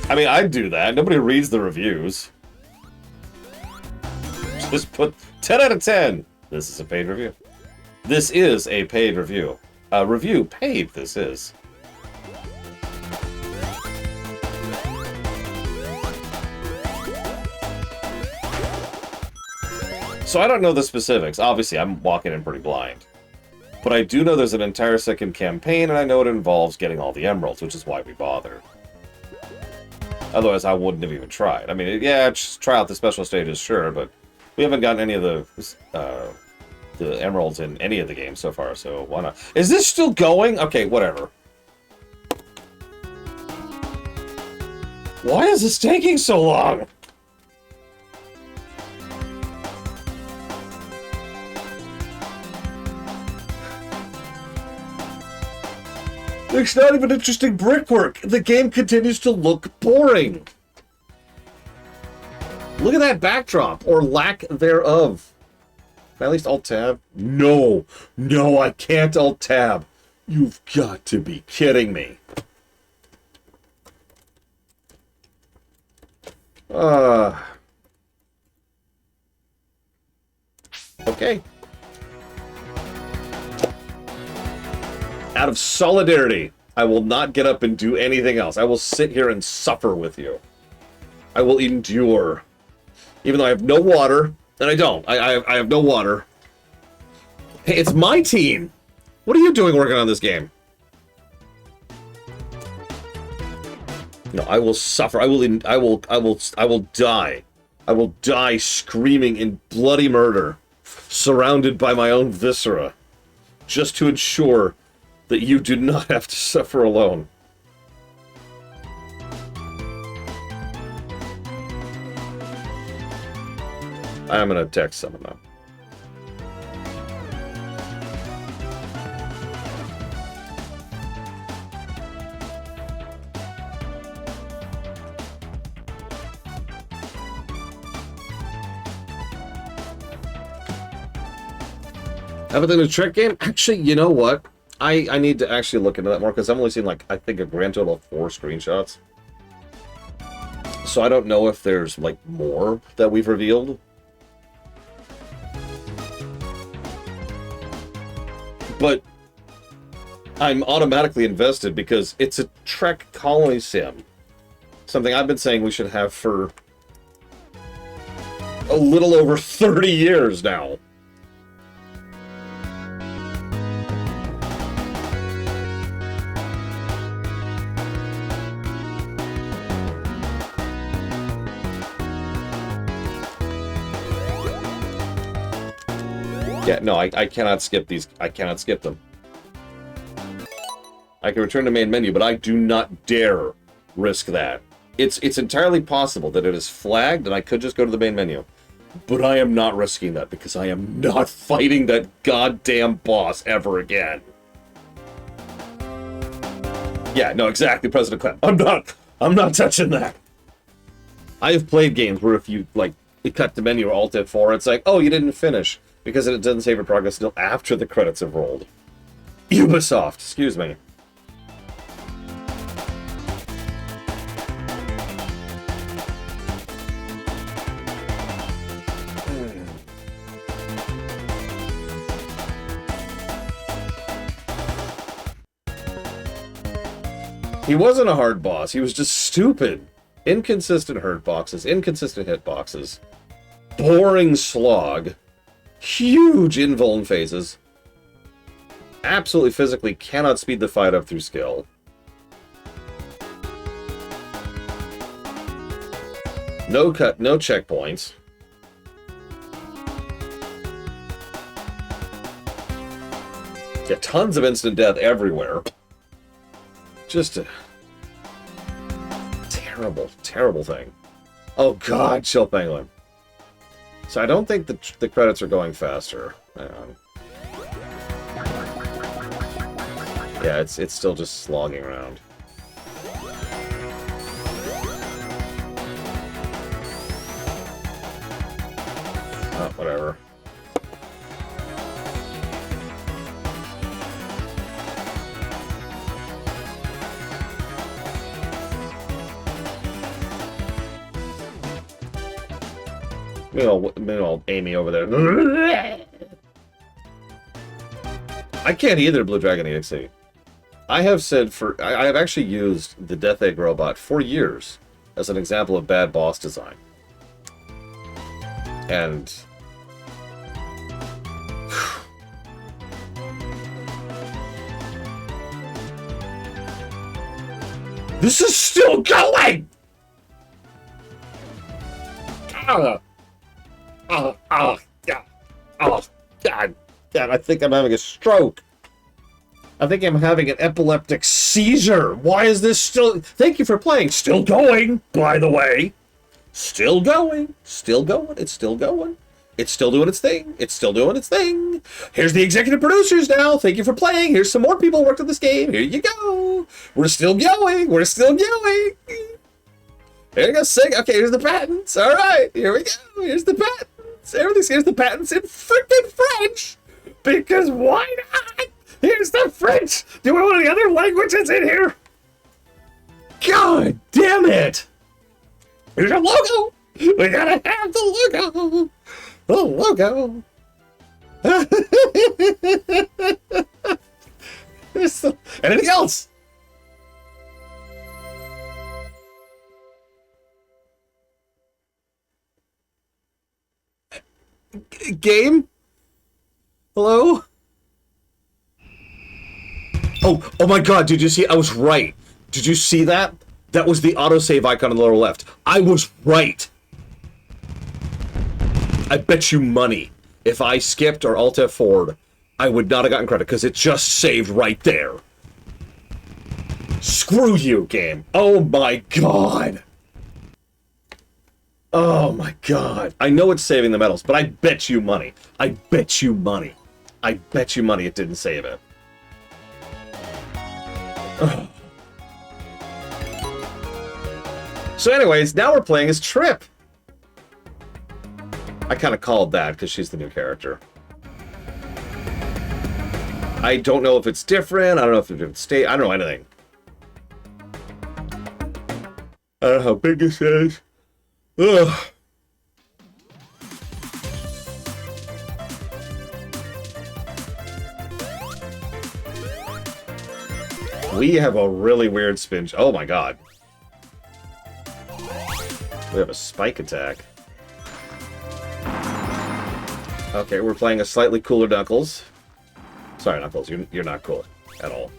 I mean, I'd do that. Nobody reads the reviews. Just put 10 out of 10. This is a paid review. This is a paid review. A review paid, this is. So I don't know the specifics. Obviously, I'm walking in pretty blind. But I do know there's an entire second campaign, and I know it involves getting all the emeralds, which is why we bothered. Otherwise, I wouldn't have even tried. I mean, yeah, just try out the special stages, sure, but we haven't gotten any of the emeralds in any of the games so far, so why not? Is this still going? Okay, whatever. Why is this taking so long? There's not even interesting brickwork. The game continues to look boring. Look at that backdrop, or lack thereof. Can I at least Alt-Tab? No. No, I can't Alt-Tab. You've got to be kidding me. Okay. Out of solidarity, I will not get up and do anything else. I will sit here and suffer with you. I will endure. Even though I have no water, and I don't. I have no water. Hey, it's my team. What are you doing working on this game? No, I will suffer. I will die. I will die screaming in bloody murder, surrounded by my own viscera, just to ensure that you do not have to suffer alone. I'm gonna text someone now. How about the new Trek game? Actually, you know what? I need to actually look into that more, because I've only seen, like, I think a grand total of 4 screenshots. So I don't know if there's, like, more that we've revealed. But I'm automatically invested because it's a Trek colony sim. Something I've been saying we should have for a little over 30 years now. Yeah, no, I cannot skip these. I cannot skip them. I can return to main menu, but I do not dare risk that. It's entirely possible that it is flagged and I could just go to the main menu. But I am not risking that because I am not fighting that goddamn boss ever again. Yeah, no, exactly, President Clem. I'm not touching that. I have played games where if you, like, cut the menu or Alt F4, it's like, oh, you didn't finish. Because it doesn't save your progress until after the credits have rolled. Ubisoft, excuse me. He wasn't a hard boss, he was just stupid. Inconsistent hurt boxes, inconsistent hit boxes. Boring slog. Huge invuln phases. Absolutely physically cannot speed the fight up through skill. No cut, no checkpoints. Yeah, tons of instant death everywhere. Just a terrible, terrible thing. Oh god, Chill Penguin. So I don't think the credits are going faster. Hang on. Yeah, it's still just slogging around. Oh, whatever. Meanwhile, Amy over there. I can't either, Blue Dragon EXE. I have said I have actually used the Death Egg robot for years as an example of bad boss design. And this is still going! God. I think I'm having a stroke. I think I'm having an epileptic seizure. Why is this still... Thank you for playing. Still going, by the way. Still going. Still going. It's still going. It's still doing its thing. It's still doing its thing. Here's the executive producers now. Thank you for playing. Here's some more people who worked on this game. Here you go. We're still going. We're still going. Here you go, Sig. Okay, here's the patents. All right, here we go. Here's the patents. Here's the patents in freaking French. Because why not? Here's the French. Do we want any other languages in here? God damn it. Here's a logo. We gotta have the logo. The logo. Anything else? Game? Hello? Oh my god, did you see? I was right. Did you see that? That was the autosave icon on the lower left. I was right. I bet you money. If I skipped or Alt F4'd, I would not have gotten credit because it just saved right there. Screw you, game. Oh my god. Oh my god. I know it's saving the medals, but I bet you money. I bet you money. I bet you money it didn't save it. Ugh. So anyways, now we're playing as Trip. I kind of called that because she's the new character. I don't know if it's different. I don't know if it's different state. I don't know anything. I don't know how big this is. Ugh. We have a really weird spin. Oh my god. We have a spike attack. Okay, we're playing a slightly cooler Knuckles. Sorry, Knuckles, you're not cool at all.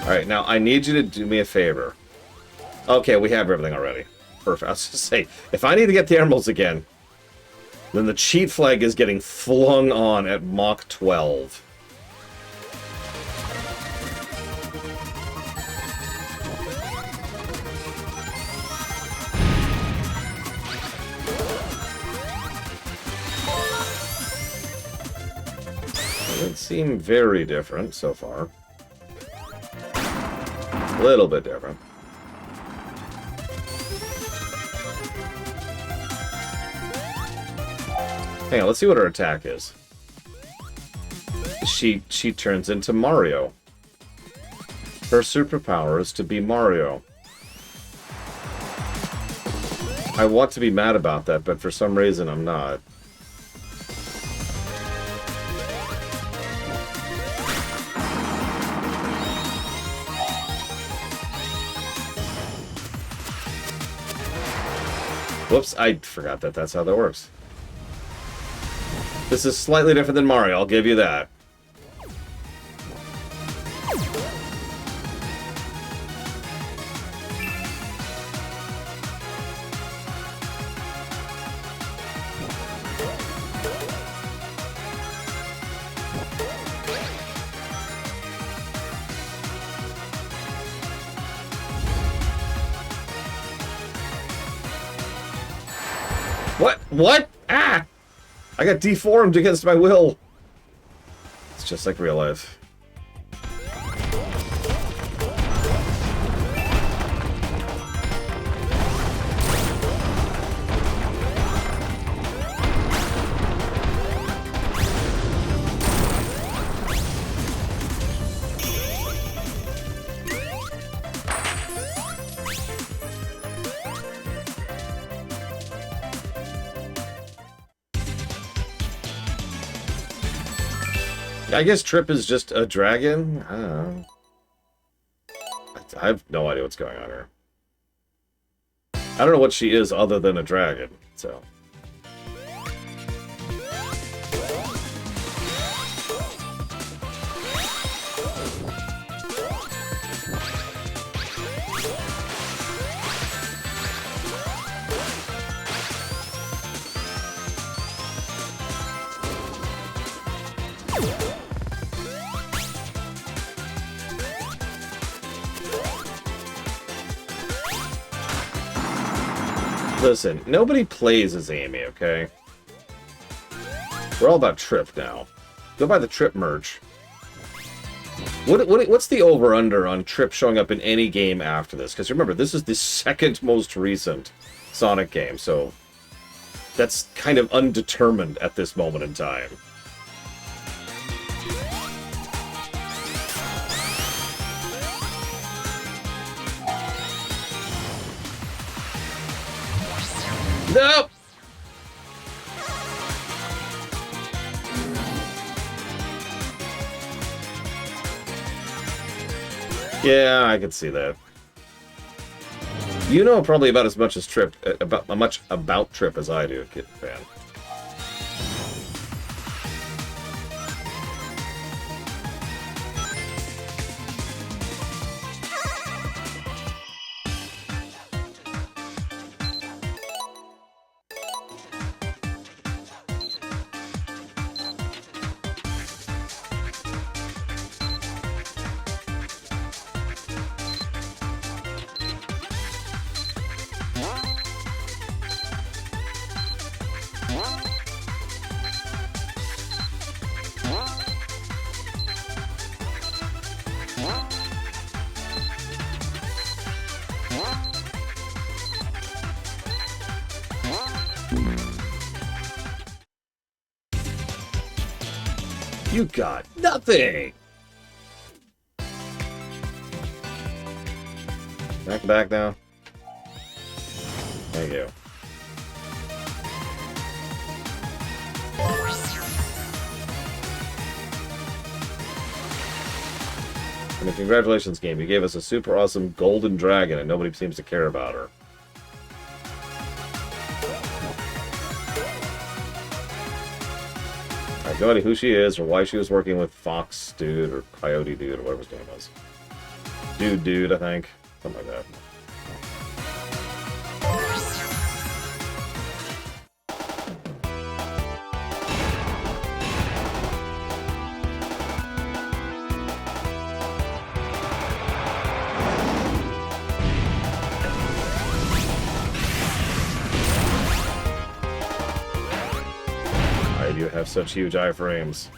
Alright, now I need you to do me a favor. Okay, we have everything already. Perfect. I was just say, if I need to get the emeralds again, then the cheat flag is getting flung on at Mach 12. It seems very different so far. A little bit different. Hang on, let's see what her attack is. She turns into Mario. Her superpower is to be Mario. I want to be mad about that, but for some reason I'm not. Whoops, I forgot that that's how that works. This is slightly different than Mario, I'll give you that. What? Ah! I got deformed against my will. It's just like real life. I guess Trip is just a dragon? I don't know. I have no idea what's going on here. I don't know what she is other than a dragon, so... Listen, nobody plays as Amy, okay? We're all about Trip now. Go buy the Trip merch. What's the over-under on Trip showing up in any game after this? Because remember, this is the second most recent Sonic game, so that's kind of undetermined at this moment in time. Nope! Yeah, I can see that. You know probably about as much as Trip, about Trip as I do, Kid Fan. You got nothing! Back now. Thank you. I mean, congratulations, game. You gave us a super awesome golden dragon, and nobody seems to care about her. I have no idea who she is, or why she was working with Fox Dude, or Coyote Dude, or whatever his name was. Dude, I think. Something like that. You have such huge iframes.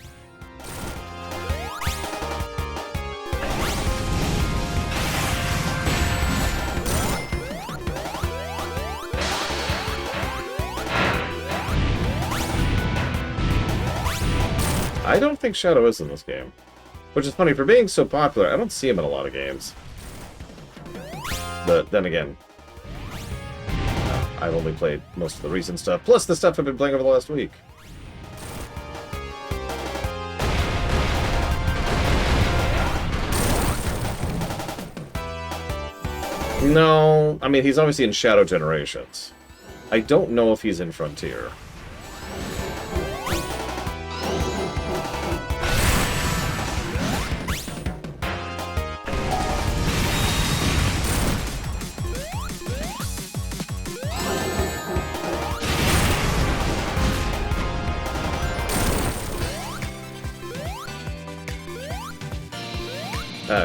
I don't think Shadow is in this game. Which is funny, for being so popular, I don't see him in a lot of games. But then again, I've only played most of the recent stuff, plus the stuff I've been playing over the last week. No, I mean, he's obviously in Shadow Generations. I don't know if he's in Frontier.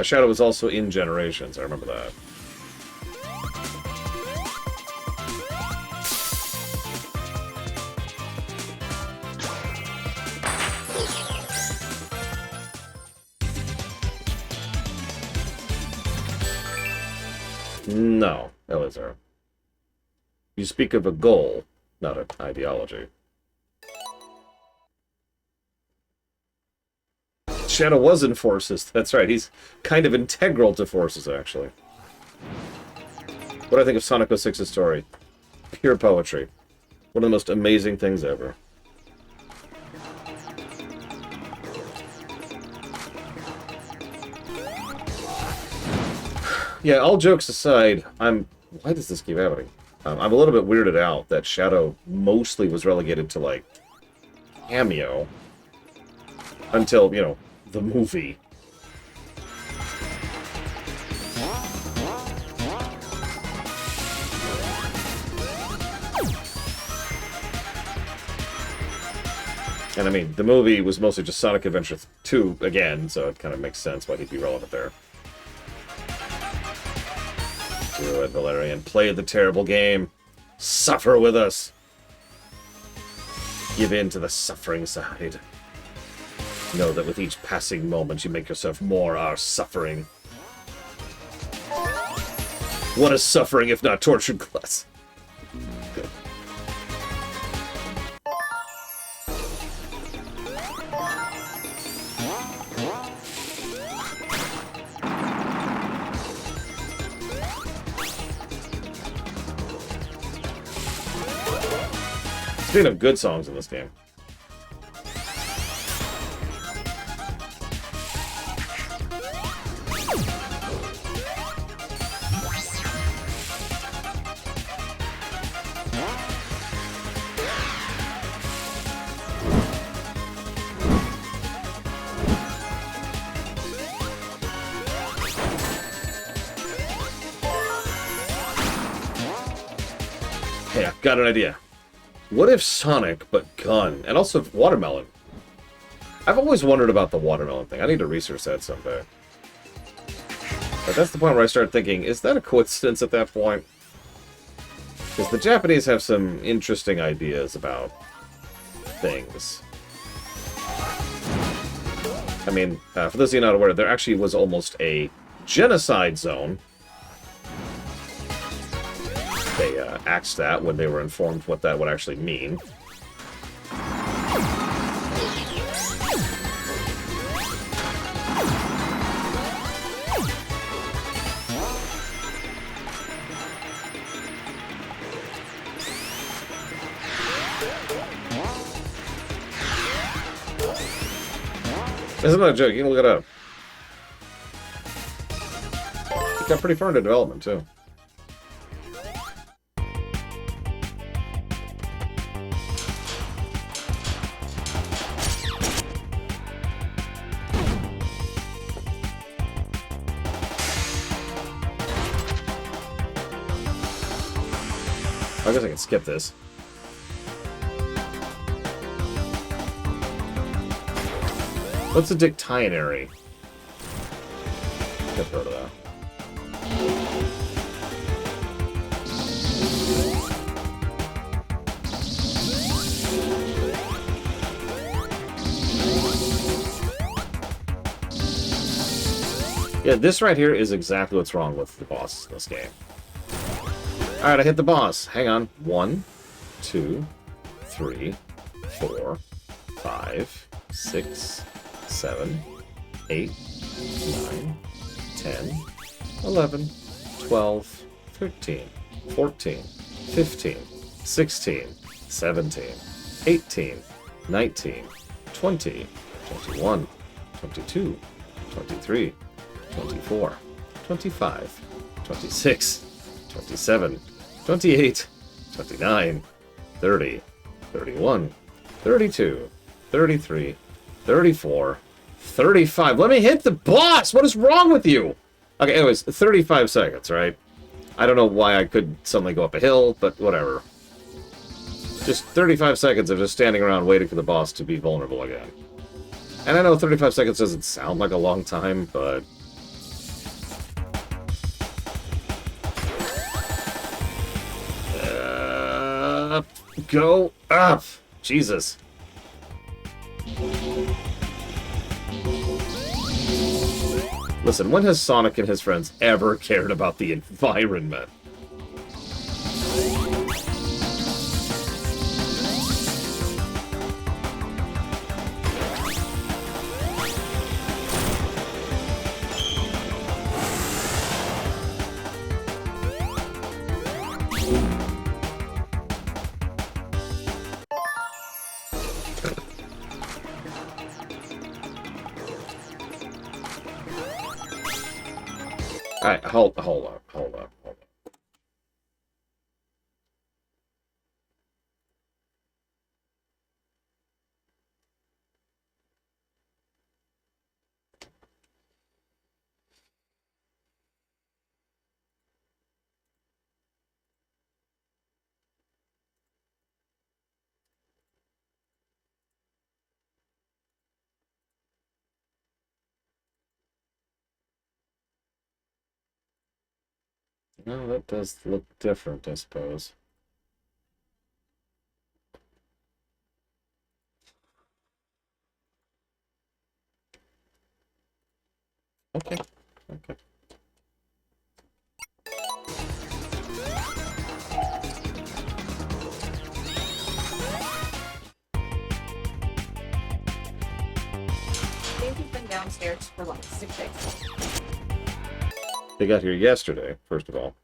Shadow was also in Generations, I remember that. No, Elazar. You speak of a goal, not an ideology. Shadow was in Forces, that's right. He's kind of integral to Forces, actually. What do I think of Sonic 06's story? Pure poetry. One of the most amazing things ever. Yeah, all jokes aside, why does this keep happening? I'm a little bit weirded out that Shadow mostly was relegated to, like, cameo until, you know, the movie. And I mean, the movie was mostly just Sonic Adventure 2 again, so it kind of makes sense why he'd be relevant there. Do it, Valerian. Play the terrible game. Suffer with us. Give in to the suffering side. Know that with each passing moment, you make yourself more our suffering. What is suffering if not tortured glass? Good. Speaking of good songs in this game. Hey, I've got an idea. What if Sonic, but gun, and also watermelon? I've always wondered about the watermelon thing. I need to research that someday. But that's the point where I start thinking, is that a coincidence at that point? Because the Japanese have some interesting ideas about things. I mean, for those of you not aware, there actually was almost a genocide zone. They axed that when they were informed what that would actually mean. That's not a joke, you can look it up. It got pretty far into development, too. I guess I can skip this. What's a dictionary? Never heard of that. Yeah, this right here is exactly what's wrong with the boss in this game. Alright, I hit the boss. Hang on. 1, 2, 3, 4, 5, 6, 7, 8, 9, 10, 11, 12, 13, 14, 15, 16, 17, 18, 19, 20, 21, 22, 23, 24, 25, 26, 27, 28, 29, 30, 31, 32, 33, 34, 35. Let me hit the boss! What is wrong with you? Okay, anyways, 35 seconds, right? I don't know why I could suddenly go up a hill, but whatever. Just 35 seconds of just standing around waiting for the boss to be vulnerable again. And I know 35 seconds doesn't sound like a long time, but... go up! Jesus. Listen, when has Sonic and his friends ever cared about the environment? Alright, hold up. No, that does look different, I suppose. Okay. Okay. They've been downstairs for like 6 days. They got here yesterday, first of all.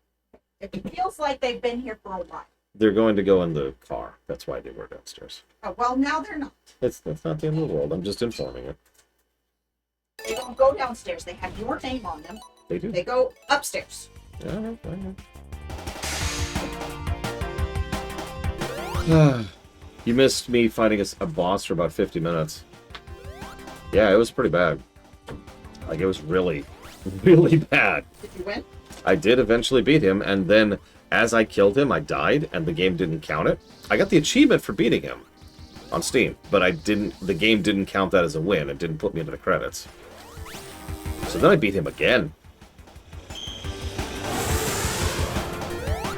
It feels like they've been here for a while. They're going to go in the car. That's why they were downstairs. Oh, well, now they're not. That's not the end of the world. I'm just informing you. They don't go downstairs. They have your name on them. They do. They go upstairs. I know. You missed me fighting a boss for about 50 minutes. Yeah, it was pretty bad. Like, it was really, really bad. Did you win? I did eventually beat him, and then as I killed him, I died, and the game didn't count it. I got the achievement for beating him on Steam, but the game didn't count that as a win. It didn't put me into the credits. So then I beat him again.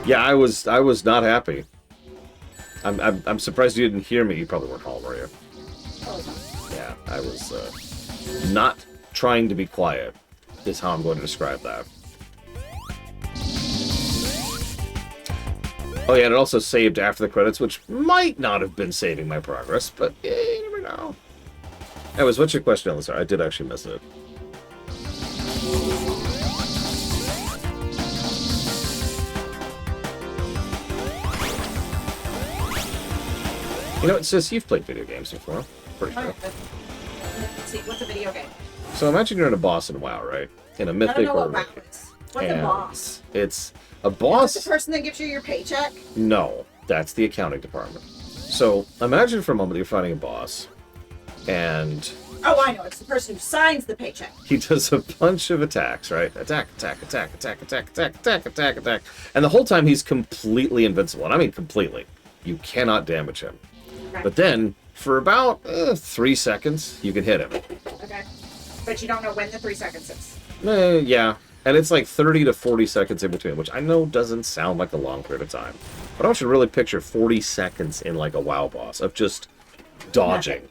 Yeah, I was not happy. I'm surprised you didn't hear me. You probably weren't home, were you? Yeah, I was not trying to be quiet, is how I'm going to describe that. Oh yeah, and it also saved after the credits, which might not have been saving my progress, but yeah, you never know. Anyways, what's your question, Elizar? I did actually miss it. You know, it says you've played video games before. Pretty sure. Let's see, what's a video game? So imagine you're in a boss in WoW, right? In a mythic I don't know or what WoW is. What's a boss? It's a boss. Is it the person that gives you your paycheck? No, that's the accounting department. So imagine for a moment you're fighting a boss, and Oh, I know. It's the person who signs the paycheck. he does a bunch of attacks, right? Attack, attack, attack, attack, attack, attack, attack, attack, attack. And the whole time he's completely invincible. And I mean completely. You cannot damage him. Okay. But then, for about 3 seconds, you can hit him. Okay. But you don't know when the 3 seconds is. Yeah. And it's like 30 to 40 seconds in between, which I know doesn't sound like a long period of time. But I want you to really picture 40 seconds in like a WoW boss of just dodging.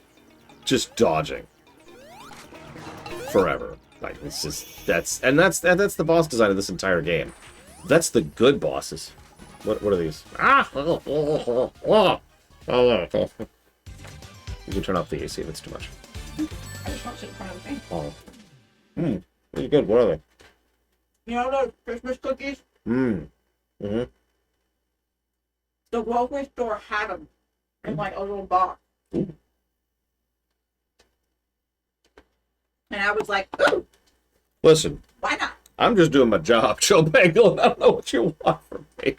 Just dodging. Forever. Like, it's just, that's the boss design of this entire game. That's the good bosses. What are these? You can turn off the AC if it's too much. I just watched it in front of me. Oh. Really good. What are they? You know those Christmas cookies? Mm-hmm. The grocery store had them in like a little box. Ooh. And I was like, ooh, Listen, why not? I'm just doing my job, Joe Bangle, and I don't know what you want from me.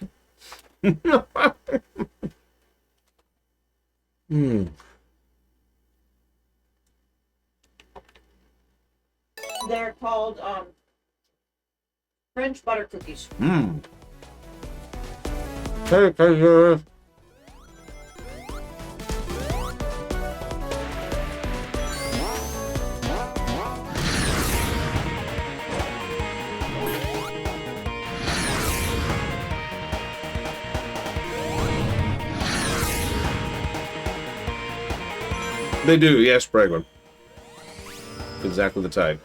They're called French butter cookies. Take care. They do, yes, Bregman. Exactly the type.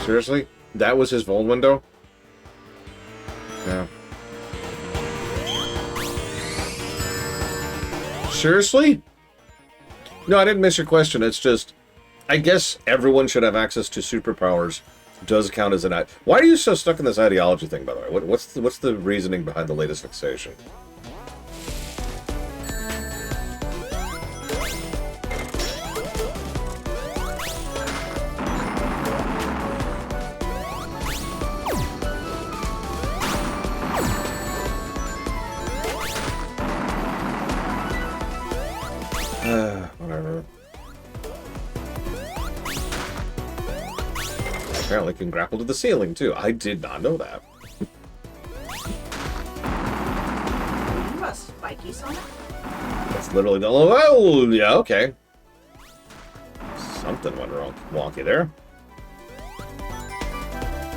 Seriously? That was his Vuln window? Yeah. Seriously? No, I didn't miss your question. It's just, I guess everyone should have access to superpowers. Does count as an eye. Why are you so stuck in this ideology thing, by the way? What's the reasoning behind the latest fixation? Whatever. Apparently can grapple to the ceiling, too. I did not know that. You a spiky Sonic? That's literally the... Oh, yeah, okay. Something went wrong. Wonky there.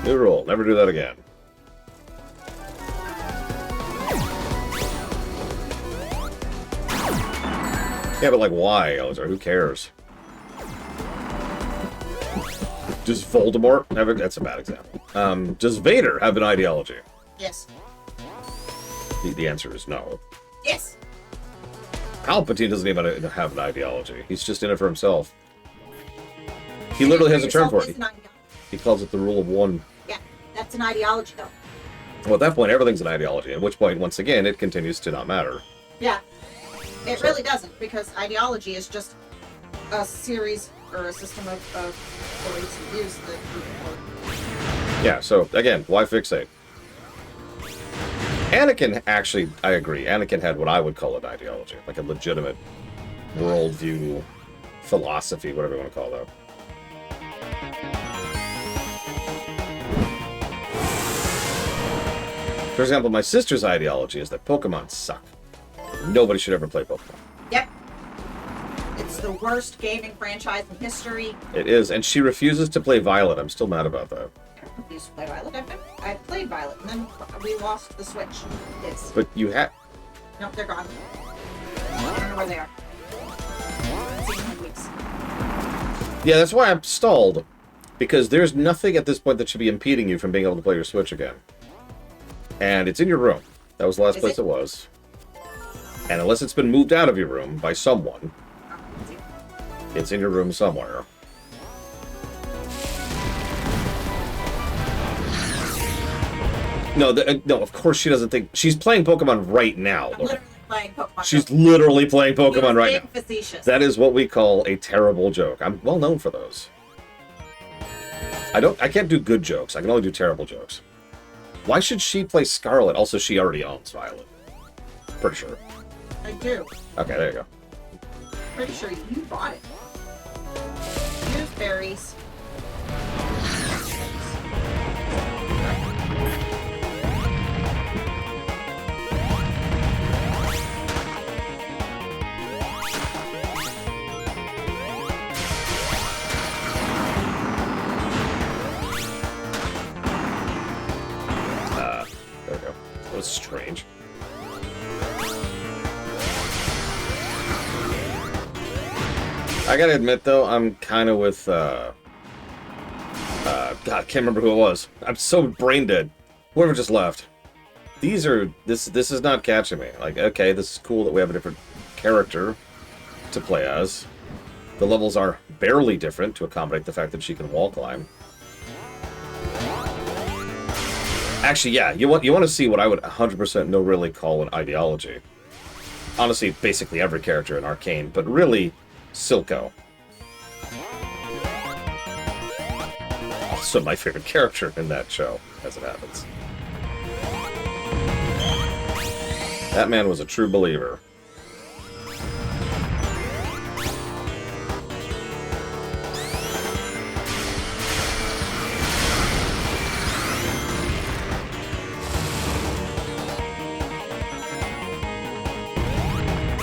New rule. Never do that again. Yeah, but like, why, Elzer? Who cares? Does Voldemort have a... That's a bad example. Does Vader have an ideology? Yes. The answer is no. Yes. Palpatine doesn't even have an ideology. He's just in it for himself. He literally has a term for it. He calls it the rule of one. Yeah, that's an ideology, though. Well, at that point, everything's an ideology, at which point, once again, it continues to not matter. Yeah. It really doesn't, because ideology is just a series or a system of beliefs and views that group for. Yeah, so, again, why fixate? Anakin, actually, I agree. Anakin had what I would call an ideology, like a legitimate worldview, philosophy, whatever you want to call that. For example, my sister's ideology is that Pokemon suck. Nobody should ever play Pokemon. Yep. It's the worst gaming franchise in history. It is, and she refuses to play Violet. I'm still mad about that. I used to play Violet. I played Violet, and then we lost the Switch. It's... But you have... Nope, they're gone. I don't know where they are. I've seen them in weeks. Yeah, that's why I'm stalled. Because there's nothing at this point that should be impeding you from being able to play your Switch again. And it's in your room. That was the last place it was. And unless it's been moved out of your room by someone, it's in your room somewhere. No, no, of course she doesn't think... She's playing Pokemon right now. I'm literally playing Pokemon. She's literally playing Pokemon right now. Facetious. That is what we call a terrible joke. I'm well known for those. I can't do good jokes. I can only do terrible jokes. Why should she play Scarlet? Also, she already owns Violet. Pretty sure. I do. Okay, there you go. Pretty sure you bought it. Use berries. There we go. That was strange. I gotta admit, though, I'm kind of with, God, I can't remember who it was. I'm so brain dead. Whoever just left. These are, this is not catching me. Like, okay, this is cool that we have a different character to play as. The levels are barely different to accommodate the fact that she can wall climb. Actually, yeah, you want to see what I would 100% no really call an ideology. Honestly, basically every character in Arcane, but really, Silco. Also my favorite character in that show, as it happens. That man was a true believer.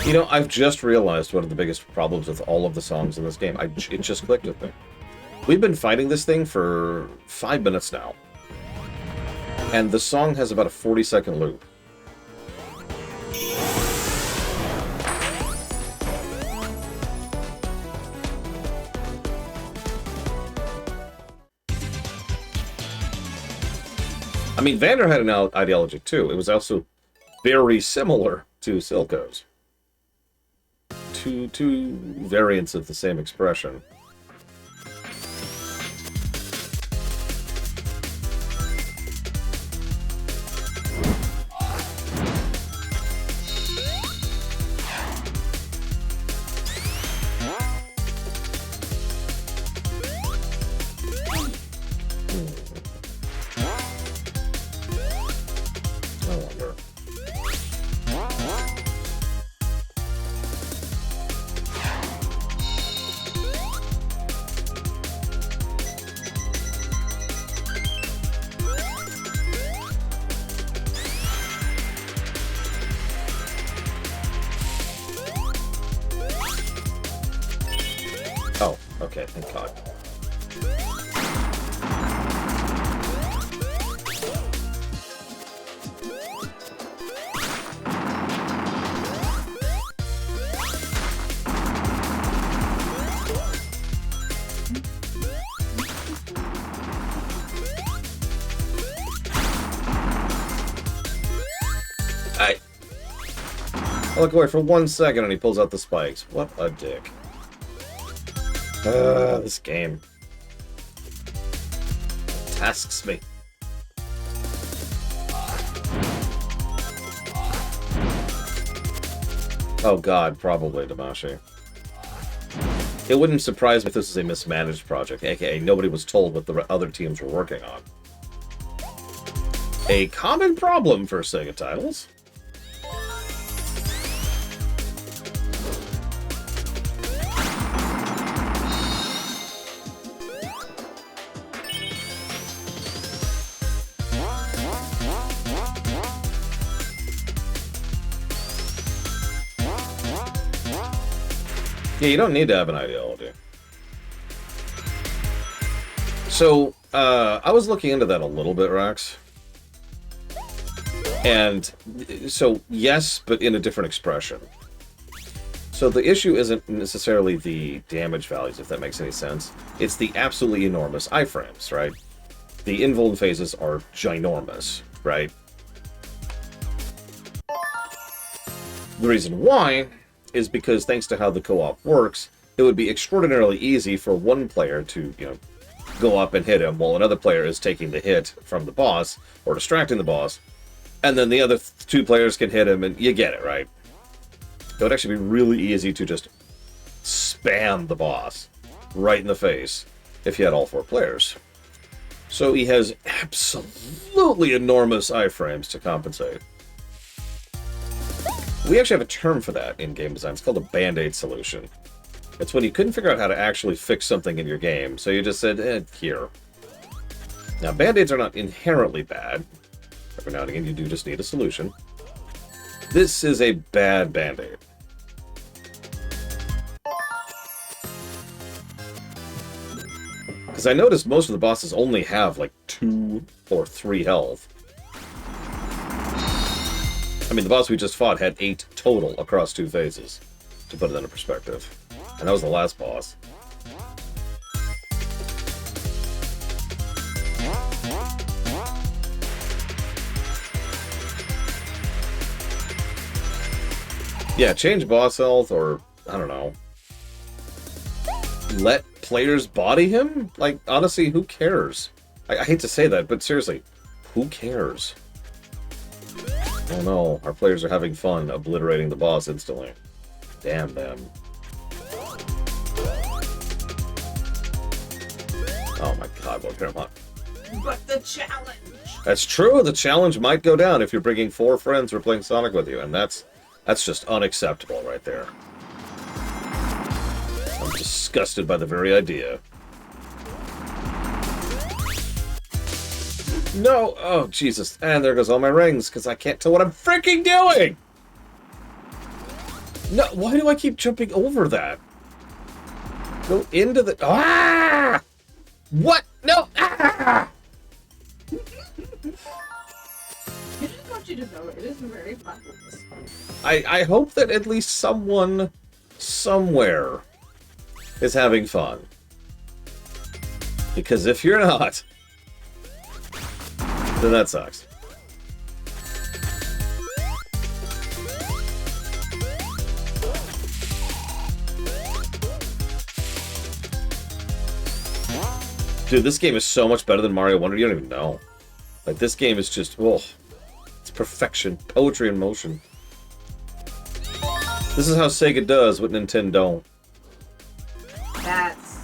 You know, I've just realized one of the biggest problems with all of the songs in this game. It just clicked with me. We've been fighting this thing for 5 minutes now. And the song has about a 40-second loop. I mean, Vander had an ideology too. It was also very similar to Silco's. Two variants of the same expression. I wonder. Oh, okay, thank God. I look away for 1 second and he pulls out the spikes. What a dick. This game tasks me. Oh God, probably Damashi. It wouldn't surprise me if this is a mismanaged project, aka nobody was told what the other teams were working on. A common problem for Sega titles. Yeah, you don't need to have an ideology. So, I was looking into that a little bit, Rax. And, so, yes, but in a different expression. So the issue isn't necessarily the damage values, if that makes any sense. It's the absolutely enormous iframes, right? The invuln phases are ginormous, right? The reason why is because thanks to how the co-op works, it would be extraordinarily easy for one player to, go up and hit him while another player is taking the hit from the boss or distracting the boss, and then the other two players can hit him, and you get it, right? It would actually be really easy to just spam the boss right in the face if you had all four players. So he has absolutely enormous iframes to compensate. We actually have a term for that in game design. It's called a band-aid solution. It's when you couldn't figure out how to actually fix something in your game, so you just said, here. Now, band-aids are not inherently bad. Every now and again, you do just need a solution. This is a bad band-aid. Because I noticed most of the bosses only have, like, 2 or 3 health. I mean, the boss we just fought had 8 total across 2 phases, to put it into perspective. And that was the last boss. Yeah, change boss health, or, I don't know. Let players body him? Like, honestly, who cares? I hate to say that, but seriously, who cares? Oh no, our players are having fun obliterating the boss instantly. Damn them. Oh my god, what Paramount? But the challenge! That's true, the challenge might go down if you're bringing 4 friends who are playing Sonic with you, and that's just unacceptable right there. I'm disgusted by the very idea. No! Oh, Jesus. And there goes all my rings, because I can't tell what I'm freaking doing! No, why do I keep jumping over that? Go into the... Ah! What? No! Ah! I just want you to know it is very fun with this. I hope that at least someone, somewhere, is having fun. Because if you're not... then that sucks. Dude, this game is so much better than Mario Wonder, you don't even know. Like, this game is just, oh, it's perfection. Poetry in motion. This is how Sega does what Nintendo don't. That's...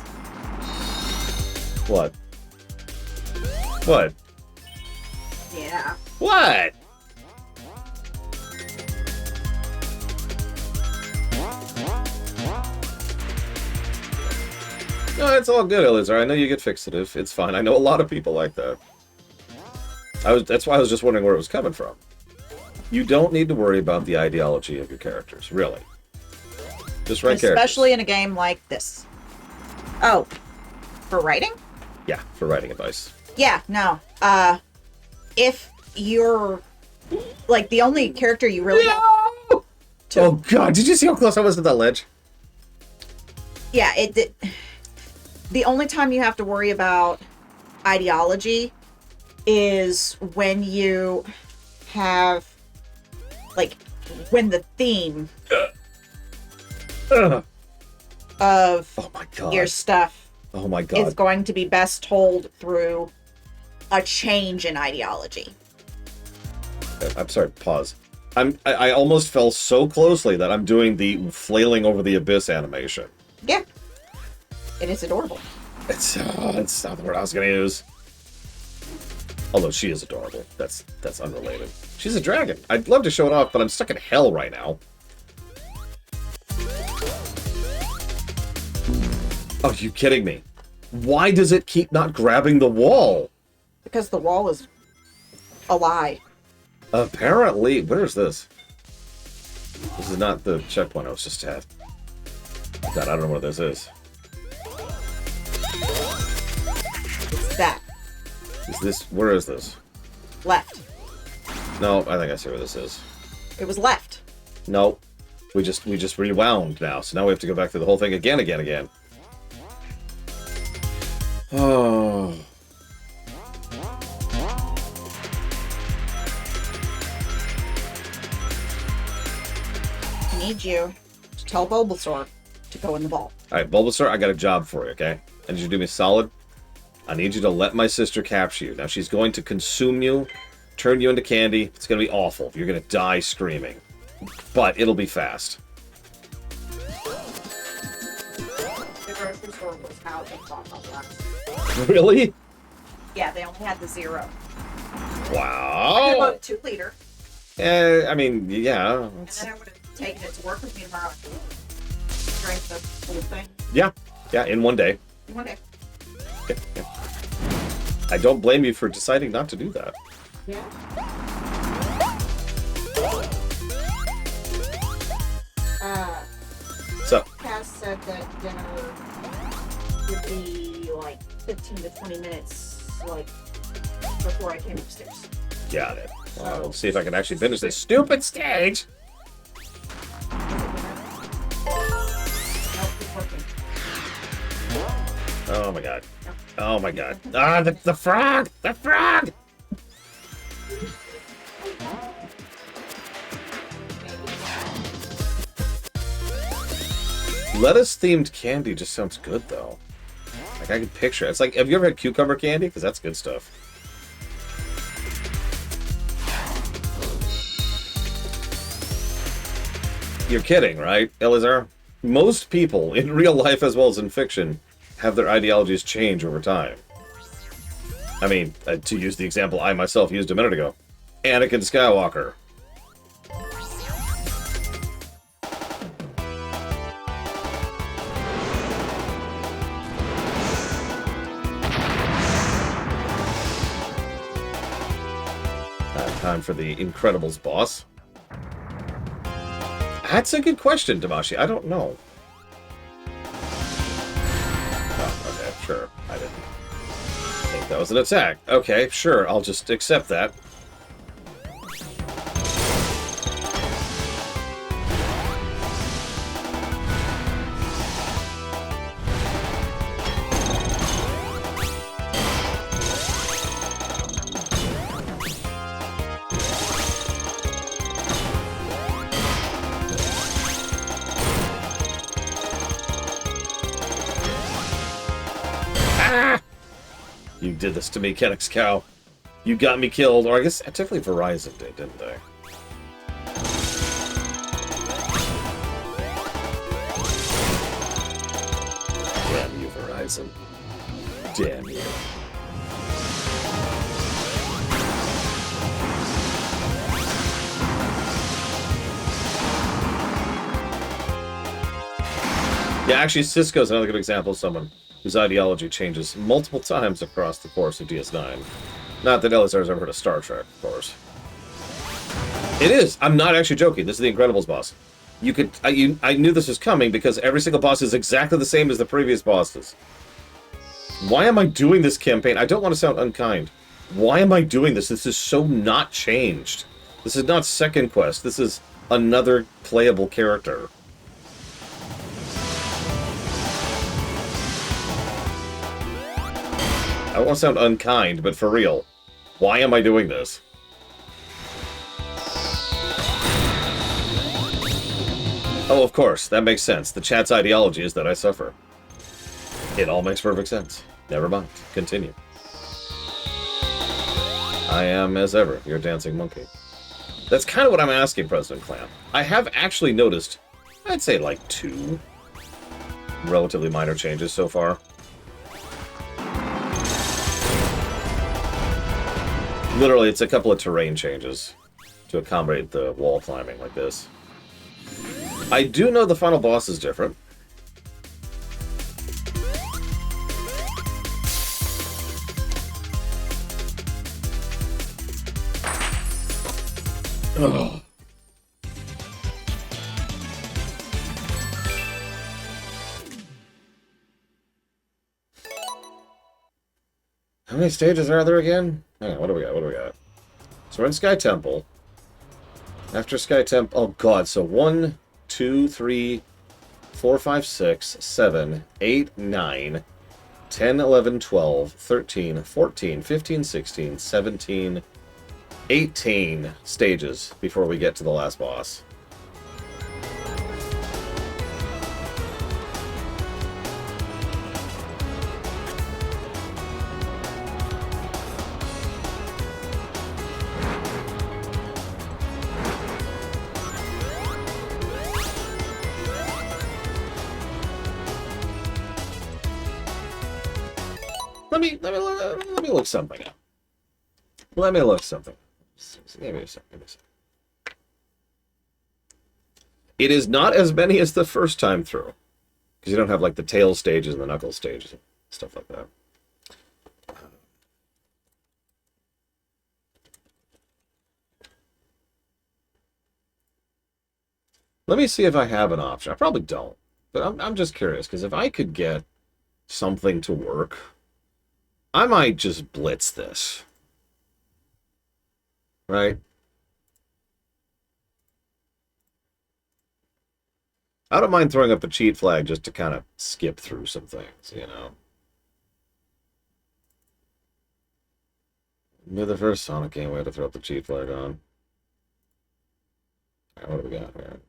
What? What? yeah. What? No, it's all good, Elizar. I know you get fixative. It's fine. I know a lot of people like that. That's why I was just wondering where it was coming from. You don't need to worry about the ideology of your characters, really. Just write characters. Especially in a game like this. Oh, for writing? Yeah, for writing advice. Yeah, no. If you're like the only character you really No! Oh god, did you see how close I was to that ledge? yeah, the only time you have to worry about ideology is when you have like when the theme Ugh. of Oh my god. your stuff Oh my is god. going to be best told through a change in ideology. I'm sorry, pause. I almost fell so closely that I'm doing the flailing over the abyss animation. Yeah. It is adorable. It's not the word I was gonna use. Although she is adorable. That's unrelated. She's a dragon. I'd love to show it off, but I'm stuck in hell right now. Oh, you kidding me? Why does it keep not grabbing the wall? Because the wall is a lie. Apparently, where is this? This is not the checkpoint I was just at. God, I don't know where this is. It's that. Is this? Where is this? Left. No, I think I see where this is. It was left. No, we just rewound now, so now we have to go back through the whole thing again. Oh. I need you to tell Bulbasaur to go in the ball. All right, Bulbasaur, I got a job for you, okay? I need you to do me a solid. I need you to let my sister capture you. Now, she's going to consume you, turn you into candy. It's going to be awful. You're going to die screaming. But it'll be fast. The grocery store was out of Bob. Really? Yeah, they only had the 0. Wow. About 2 liter. I mean, yeah. And then I would have taken it to work with me tomorrow. Drank the whole thing. Yeah, in one day. One day. Yeah. I don't blame you for deciding not to do that. Yeah. So, Cass said that dinner would be like 15 to 20 minutes, like, before I came upstairs. got it. Well, we'll see if I can actually finish this stupid stage. Nope, it's working. Oh my god. Oh my god. Ah, the frog! The frog! Lettuce-themed candy just sounds good, though. Like, I can picture it. It's like, have you ever had cucumber candy? Because that's good stuff. You're kidding, right, Elazar? Most people, in real life as well as in fiction, have their ideologies change over time. I mean, to use the example I myself used a minute ago. Anakin Skywalker. Time for the Incredibles boss. That's a good question, Damashi. I don't know. Oh, okay, sure. I didn't think that was an attack. Okay, sure. I'll just accept that. You did this to me, Kennex Cow. You got me killed. Or I guess technically Verizon did, didn't they? Damn you, Verizon. Damn you. Yeah, actually, Cisco's another good example of someone whose ideology changes multiple times across the course of DS9. Not that Elazar's ever heard of Star Trek, of course. It is. I'm not actually joking. This is the Incredibles boss. You could I knew this was coming because every single boss is exactly the same as the previous bosses. Why am I doing this campaign? I don't want to sound unkind. Why am I doing this? This is so not changed. This is not Second Quest. This is another playable character. I don't want to sound unkind, but for real, why am I doing this? Oh, of course, that makes sense. The chat's ideology is that I suffer. It all makes perfect sense. Never mind. Continue. I am, as ever, your dancing monkey. That's kind of what I'm asking, President Clam. I have actually noticed, I'd say like 2 relatively minor changes so far. Literally, it's a couple of terrain changes to accommodate the wall climbing like this. I do know the final boss is different. Ugh. How many stages are there again? Hang on, what do we got? What do we got? So we're in Sky Temple. After Sky Temple... Oh, God. So 1, 2, 3, 4, 5, 6, 7, 8, 9, 10, 11, 12, 13, 14, 15, 16, 17, 18 stages before we get to the last boss. Let me look something up. Let me look something. Give me a second. It is not as many as the first time through, because you don't have like the tail stages and the knuckle stages and stuff like that. Let me see if I have an option. I probably don't, but I'm just curious, because if I could get something to work, I might just blitz this. Right? I don't mind throwing up a cheat flag just to kind of skip through some things, you know? Maybe the first Sonic game we had to throw up the cheat flag on. Alright, what do we got here?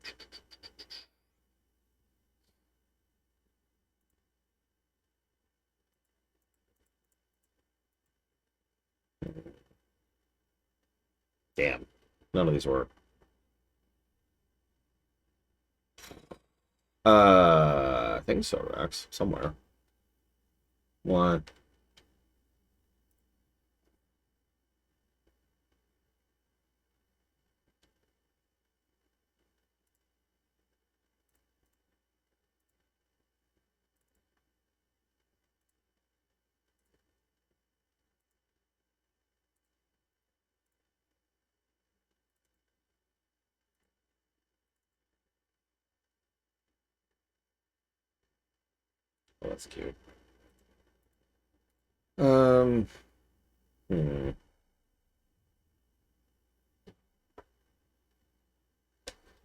Damn. None of these work. I think so, Rex. Somewhere. What? Oh, that's cute. Um, hmm.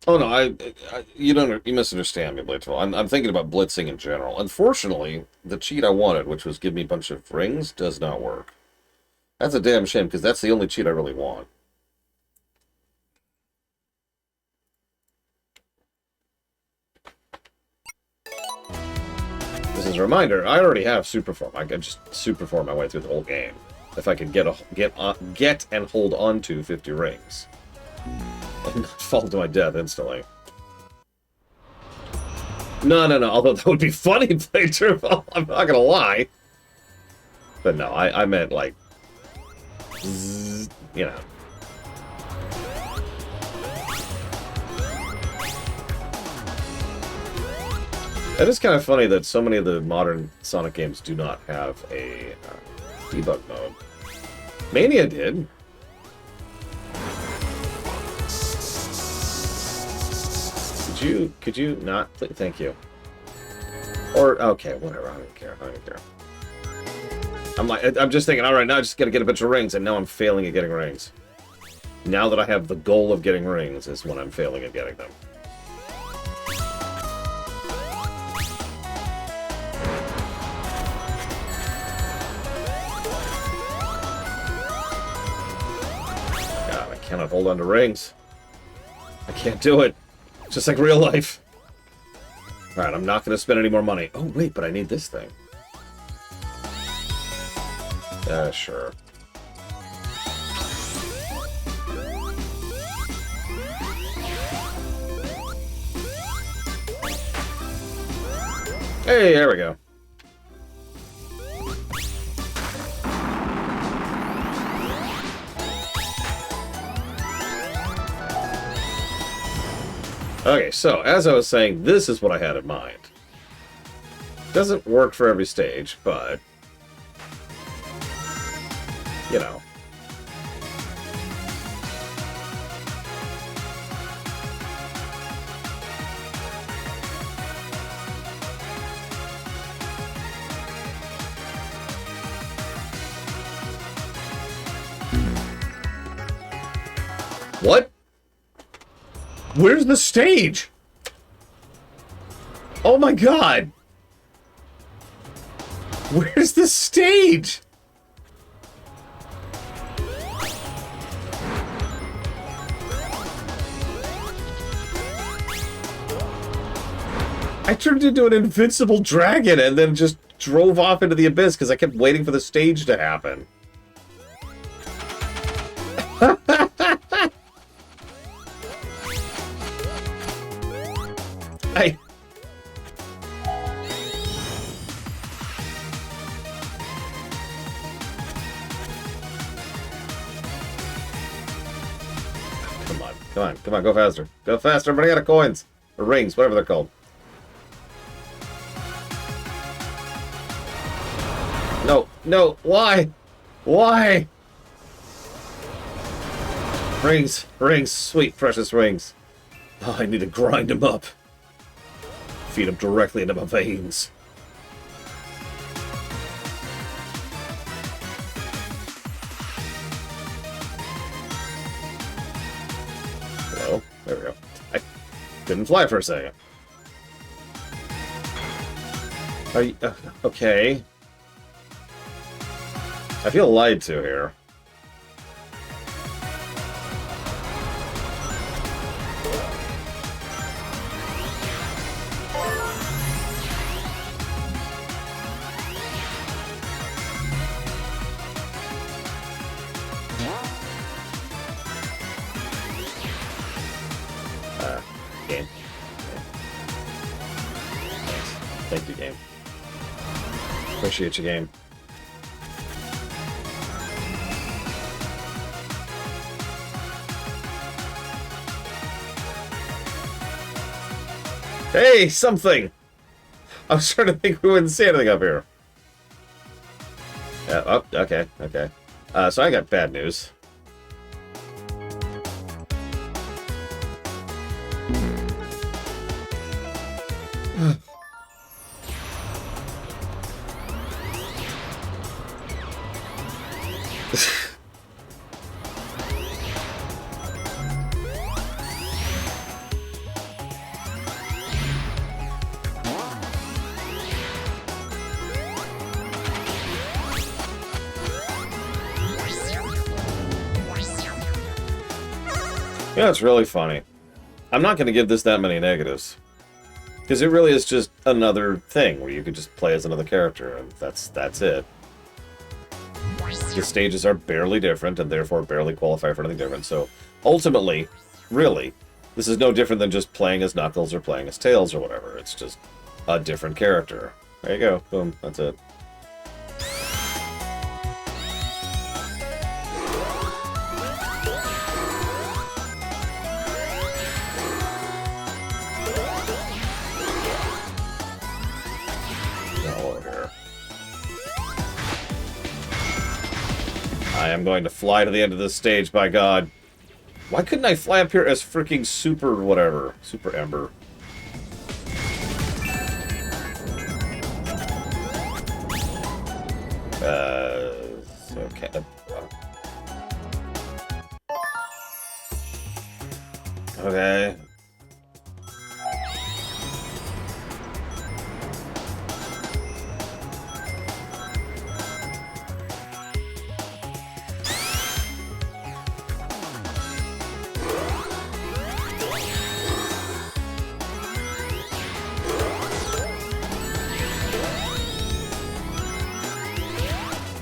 Oh no, you misunderstand me, Blitzville. I'm thinking about blitzing in general. Unfortunately, the cheat I wanted, which was give me a bunch of rings, does not work. That's a damn shame, because that's the only cheat I really want. This is a reminder, I already have Superform. I can just Superform my way through the whole game. If I can get and hold on to 50 rings. And not fall to my death instantly. No. Although that would be funny playthrough, I'm not gonna lie. But no, I meant like, zzz, you know. It is kind of funny that so many of the modern Sonic games do not have a debug mode. Mania did. Could you not? Thank you. Or, okay, whatever. I don't care. I don't care. I'm just thinking, alright, now I just gotta get a bunch of rings, and now I'm failing at getting rings. Now that I have the goal of getting rings is when I'm failing at getting them. God, I cannot hold on to rings. I can't do it. Just like real life. Alright, I'm not going to spend any more money. Oh, wait, but I need this thing. Sure. Hey, there we go. Okay, so, as I was saying, this is what I had in mind. Doesn't work for every stage, but... you know. What? Where's the stage? Oh my god! Where's the stage? I turned into an invincible dragon and then just drove off into the abyss because I kept waiting for the stage to happen. Come on, go faster. Go faster, I'm running out of coins. Or rings, whatever they're called. No, why? Why? Rings, sweet precious rings. Oh, I need to grind them up. Feed them directly into my veins. Hello? There we go. I didn't fly for a second. Are you... okay. I feel lied to here. Game. Thank you, game. Appreciate you, game. Hey, something! I was trying to think we wouldn't see anything up here. Yeah, oh, okay. So I got bad news. Yeah, it's really funny. I'm not going to give this that many negatives. Because it really is just another thing where you could just play as another character, and that's it. The stages are barely different, and therefore barely qualify for anything different, so ultimately, really, this is no different than just playing as Knuckles or playing as Tails or whatever. It's just a different character. There you go. Boom. That's it. I am going to fly to the end of this stage, by God. Why couldn't I fly up here as freaking Super whatever? Super Ember. Okay. Okay.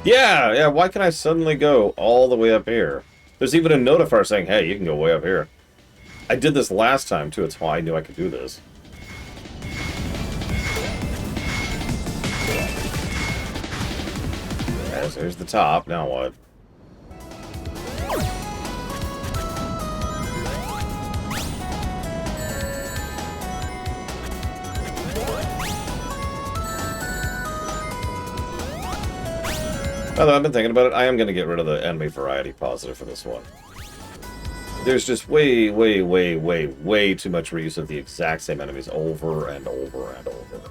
Yeah, why can I suddenly go all the way up here? There's even a notifier saying, hey, you can go way up here. I did this last time, too. It's why I knew I could do this. Okay, so here's the top. Now what? Although I've been thinking about it, I am going to get rid of the enemy variety positive for this one. There's just way too much reuse of the exact same enemies over and over and over.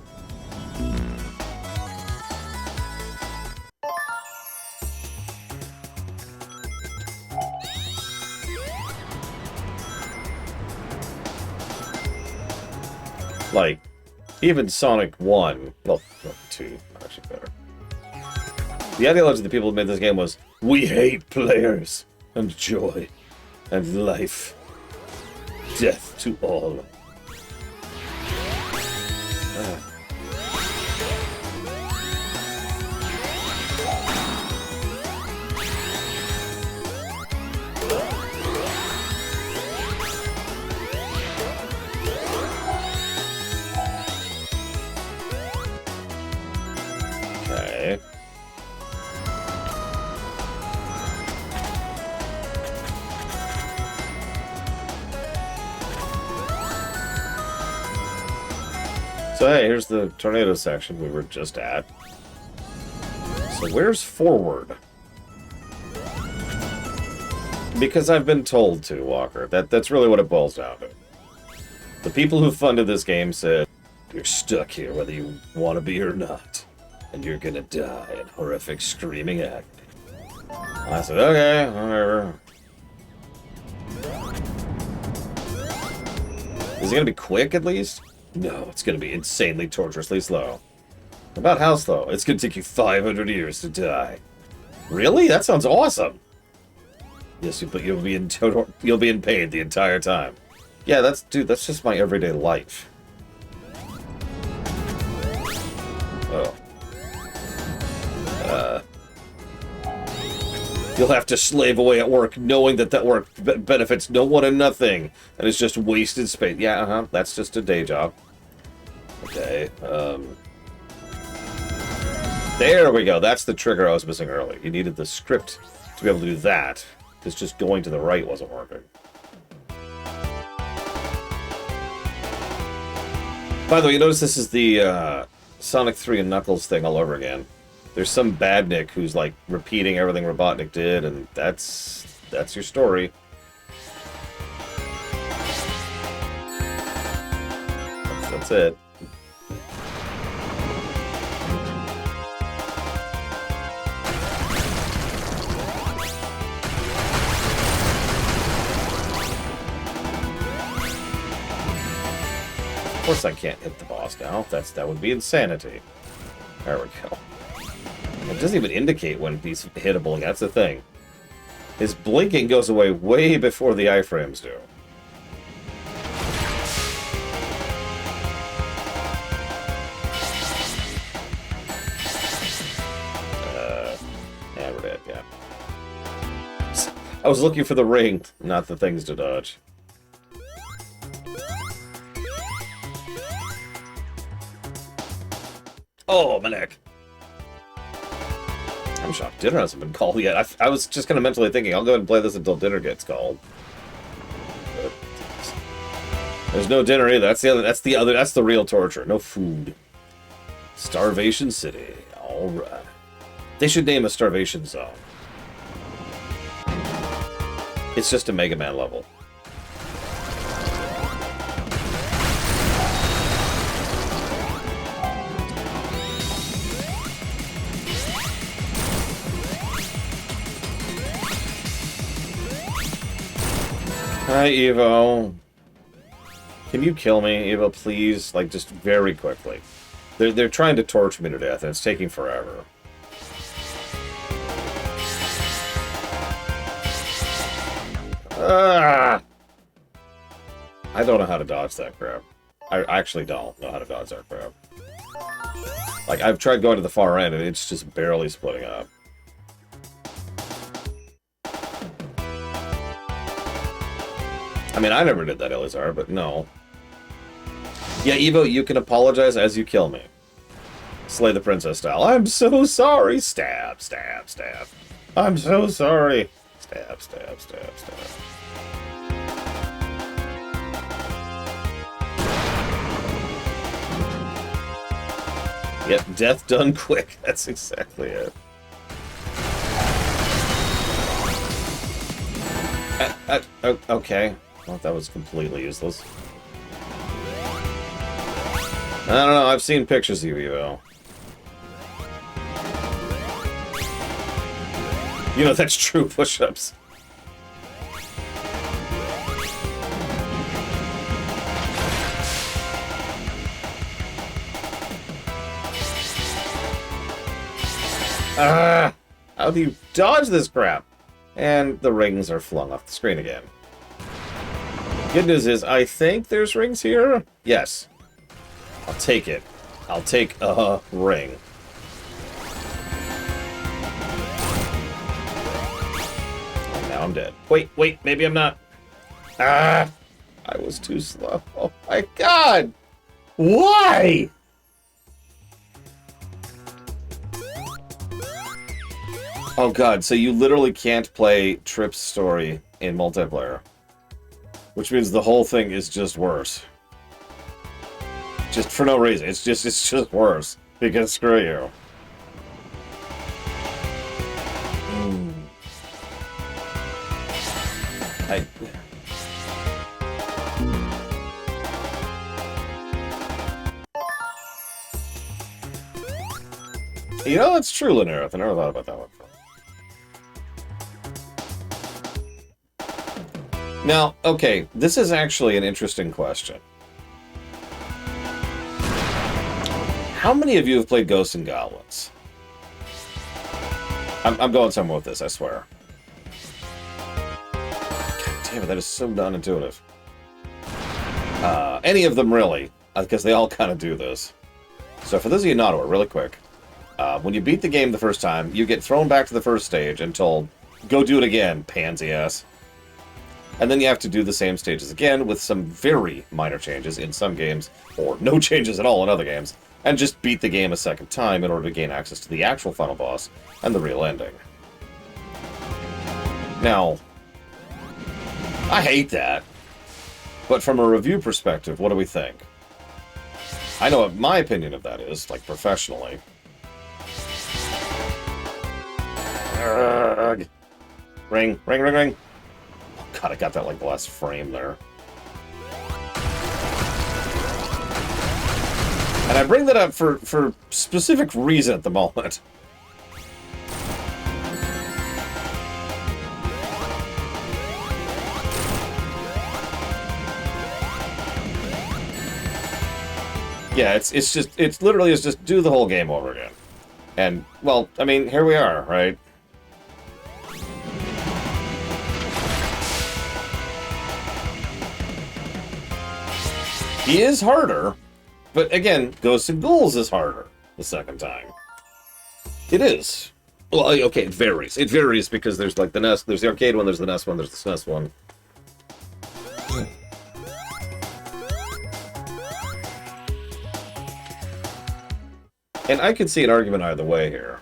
Like, even Sonic 1, well, 2, actually better. The ideology of the people who made this game was, we hate players, and joy, and life. Death to all. Okay. So hey, here's the tornado section we were just at. So where's forward? Because I've been told to, Walker. That's really what it boils down to. The people who funded this game said, you're stuck here whether you want to be or not. And you're gonna die in horrific screaming agony. I said, okay, whatever. Is it gonna be quick at least? No, it's gonna be insanely torturously slow. About how slow? It's gonna take you 500 years to die. Really? That sounds awesome. Yes, but you'll be in pain the entire time. Yeah, that's just my everyday life. Oh. You'll have to slave away at work, knowing that work benefits no one and nothing, and it's just wasted space. Yeah, that's just a day job. Okay, there we go. That's the trigger I was missing earlier. You needed the script to be able to do that. It's just going to the right wasn't working. By the way, you notice this is the Sonic 3 and Knuckles thing all over again. There's some badnik who's like repeating everything Robotnik did, and that's your story. That's it. Of course I can't hit the boss now. That would be insanity. There we go. It doesn't even indicate when he's hittable. That's the thing. His blinking goes away way before the iframes do. Yeah, we're dead, yeah. I was looking for the ring, not the things to dodge. Oh, my neck. I'm shocked dinner hasn't been called yet. I was just kind of mentally thinking, I'll go ahead and play this until dinner gets called. But there's no dinner either. That's the real torture. No food. Starvation City. All right. They should name a starvation zone. It's just a Mega Man level. Hi, Evo. Can you kill me, Evo, please? Like, just very quickly. They're trying to torture me to death, and it's taking forever. Ah! I don't know how to dodge that crap. I actually don't know how to dodge that crap. Like, I've tried going to the far end, and it's just barely splitting up. I mean, I never did that, Elizar, but no. Yeah, Evo, you can apologize as you kill me. Slay the princess style. I'm so sorry. Stab, stab, stab. I'm so sorry. Stab, stab, stab, stab. Yep, death done quick. That's exactly it. Okay. Well, that was completely useless. I don't know, I've seen pictures of you, Evo. You know, that's true push-ups. Ah! How do you dodge this crap? And the rings are flung off the screen again. Good news is, I think there's rings here. Yes. I'll take it. I'll take a ring. And now I'm dead. Wait, maybe I'm not. Ah! I was too slow. Oh my god! Why? Oh god, so you literally can't play Trip's story in multiplayer. Which means the whole thing is just worse. Just for no reason. It's just worse. Because screw you. You know, that's true, Linerith. I never thought about that one before. Now, okay, this is actually an interesting question. How many of you have played Ghosts and Goblins? I'm going somewhere with this, I swear. God damn it, that is so unintuitive. Any of them, really, because they all kind of do this. So for those of you not aware, really quick, when you beat the game the first time, you get thrown back to the first stage and told, go do it again, pansy ass. And then you have to do the same stages again with some very minor changes in some games, or no changes at all in other games, and just beat the game a second time in order to gain access to the actual final boss and the real ending. Now, I hate that, but from a review perspective, what do we think? I know what my opinion of that is, like professionally. Urgh. Ring, ring, ring, ring. God, I got that like the last frame there. And I bring that up for specific reason at the moment. Yeah, it's literally just do the whole game over again. And, well, I mean, here we are, right? He is harder, but again, Ghosts and Ghouls is harder the second time. It is. Well, okay, it varies. It varies because there's like the NES, there's the arcade one, there's the NES one, there's the SNES one. And I could see an argument either way here.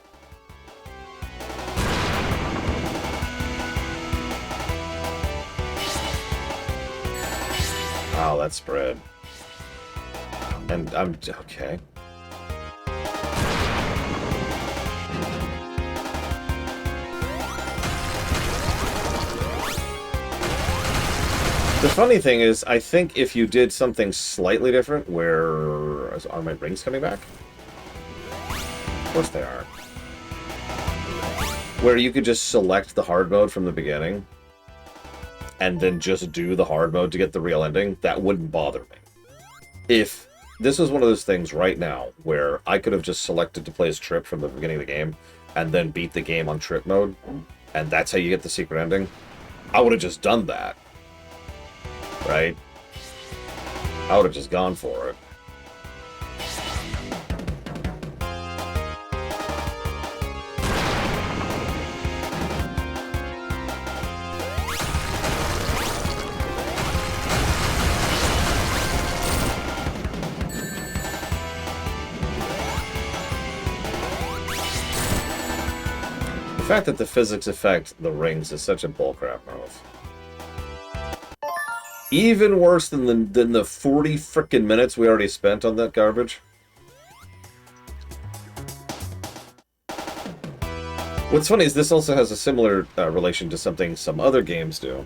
Wow, that spread. And I'm... okay. The funny thing is, I think if you did something slightly different, where... are my rings coming back? Of course they are. Where you could just select the hard mode from the beginning, and then just do the hard mode to get the real ending, that wouldn't bother me. If this was one of those things right now where I could have just selected to play as Trip from the beginning of the game and then beat the game on Trip mode, and that's how you get the secret ending, I would have just done that. Right? I would have just gone for it. The fact that the physics affect the rings is such a bullcrap move. Even worse than the 40 frickin' minutes we already spent on that garbage. What's funny is this also has a similar relation to something some other games do.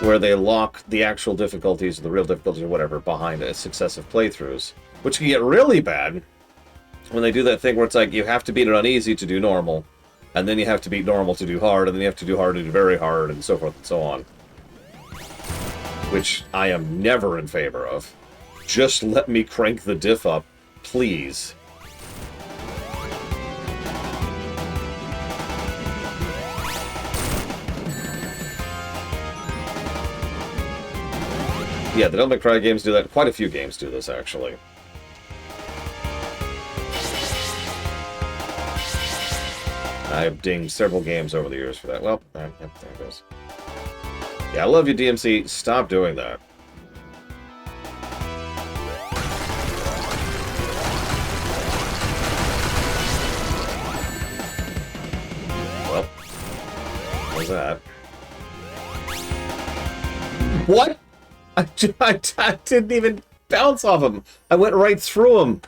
Where they lock the actual difficulties, or the real difficulties, or whatever, behind successive playthroughs. Which can get really bad when they do that thing where it's like, you have to beat it on easy to do normal, and then you have to beat normal to do hard, and then you have to do hard to do very hard, and so forth and so on. Which I am never in favor of. Just let me crank the diff up, please. Yeah, the Devil May Cry games do that. Quite a few games do this, actually. I've dinged several games over the years for that. Well, yep, there it goes. Yeah, I love you, DMC. Stop doing that. Well, what was that? What? I didn't even bounce off him. I went right through him.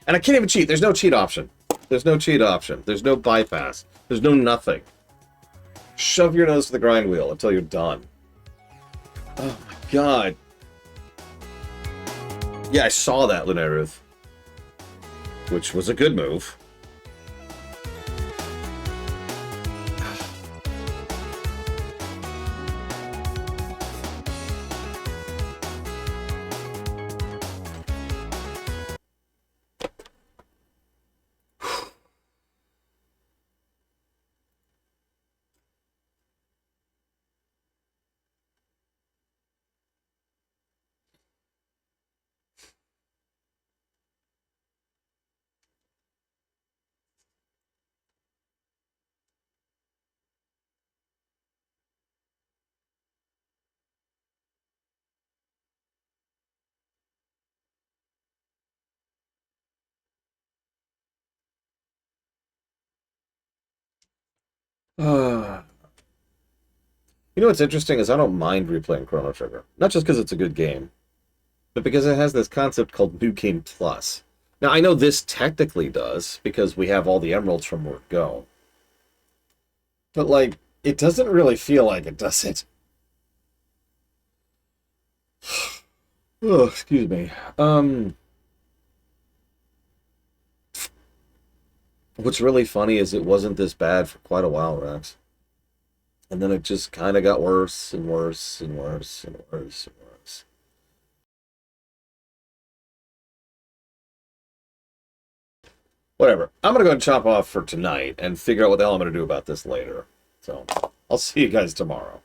And I can't even cheat. There's no cheat option. There's no cheat option. There's no bypass. There's no nothing. Shove your nose to the grind wheel until you're done. Oh my god. Yeah, I saw that, Lunaruth. Which was a good move. You know what's interesting is I don't mind replaying Chrono Trigger. Not just because it's a good game, but because it has this concept called New Game Plus. Now, I know this technically does, because we have all the emeralds from Word Go. But, like, it doesn't really feel like it, does it? Oh, excuse me. What's really funny is it wasn't this bad for quite a while, Rex. And then it just kind of got worse and worse and worse and worse and worse. Whatever. I'm going to go and chop off for tonight and figure out what the hell I'm going to do about this later. So, I'll see you guys tomorrow.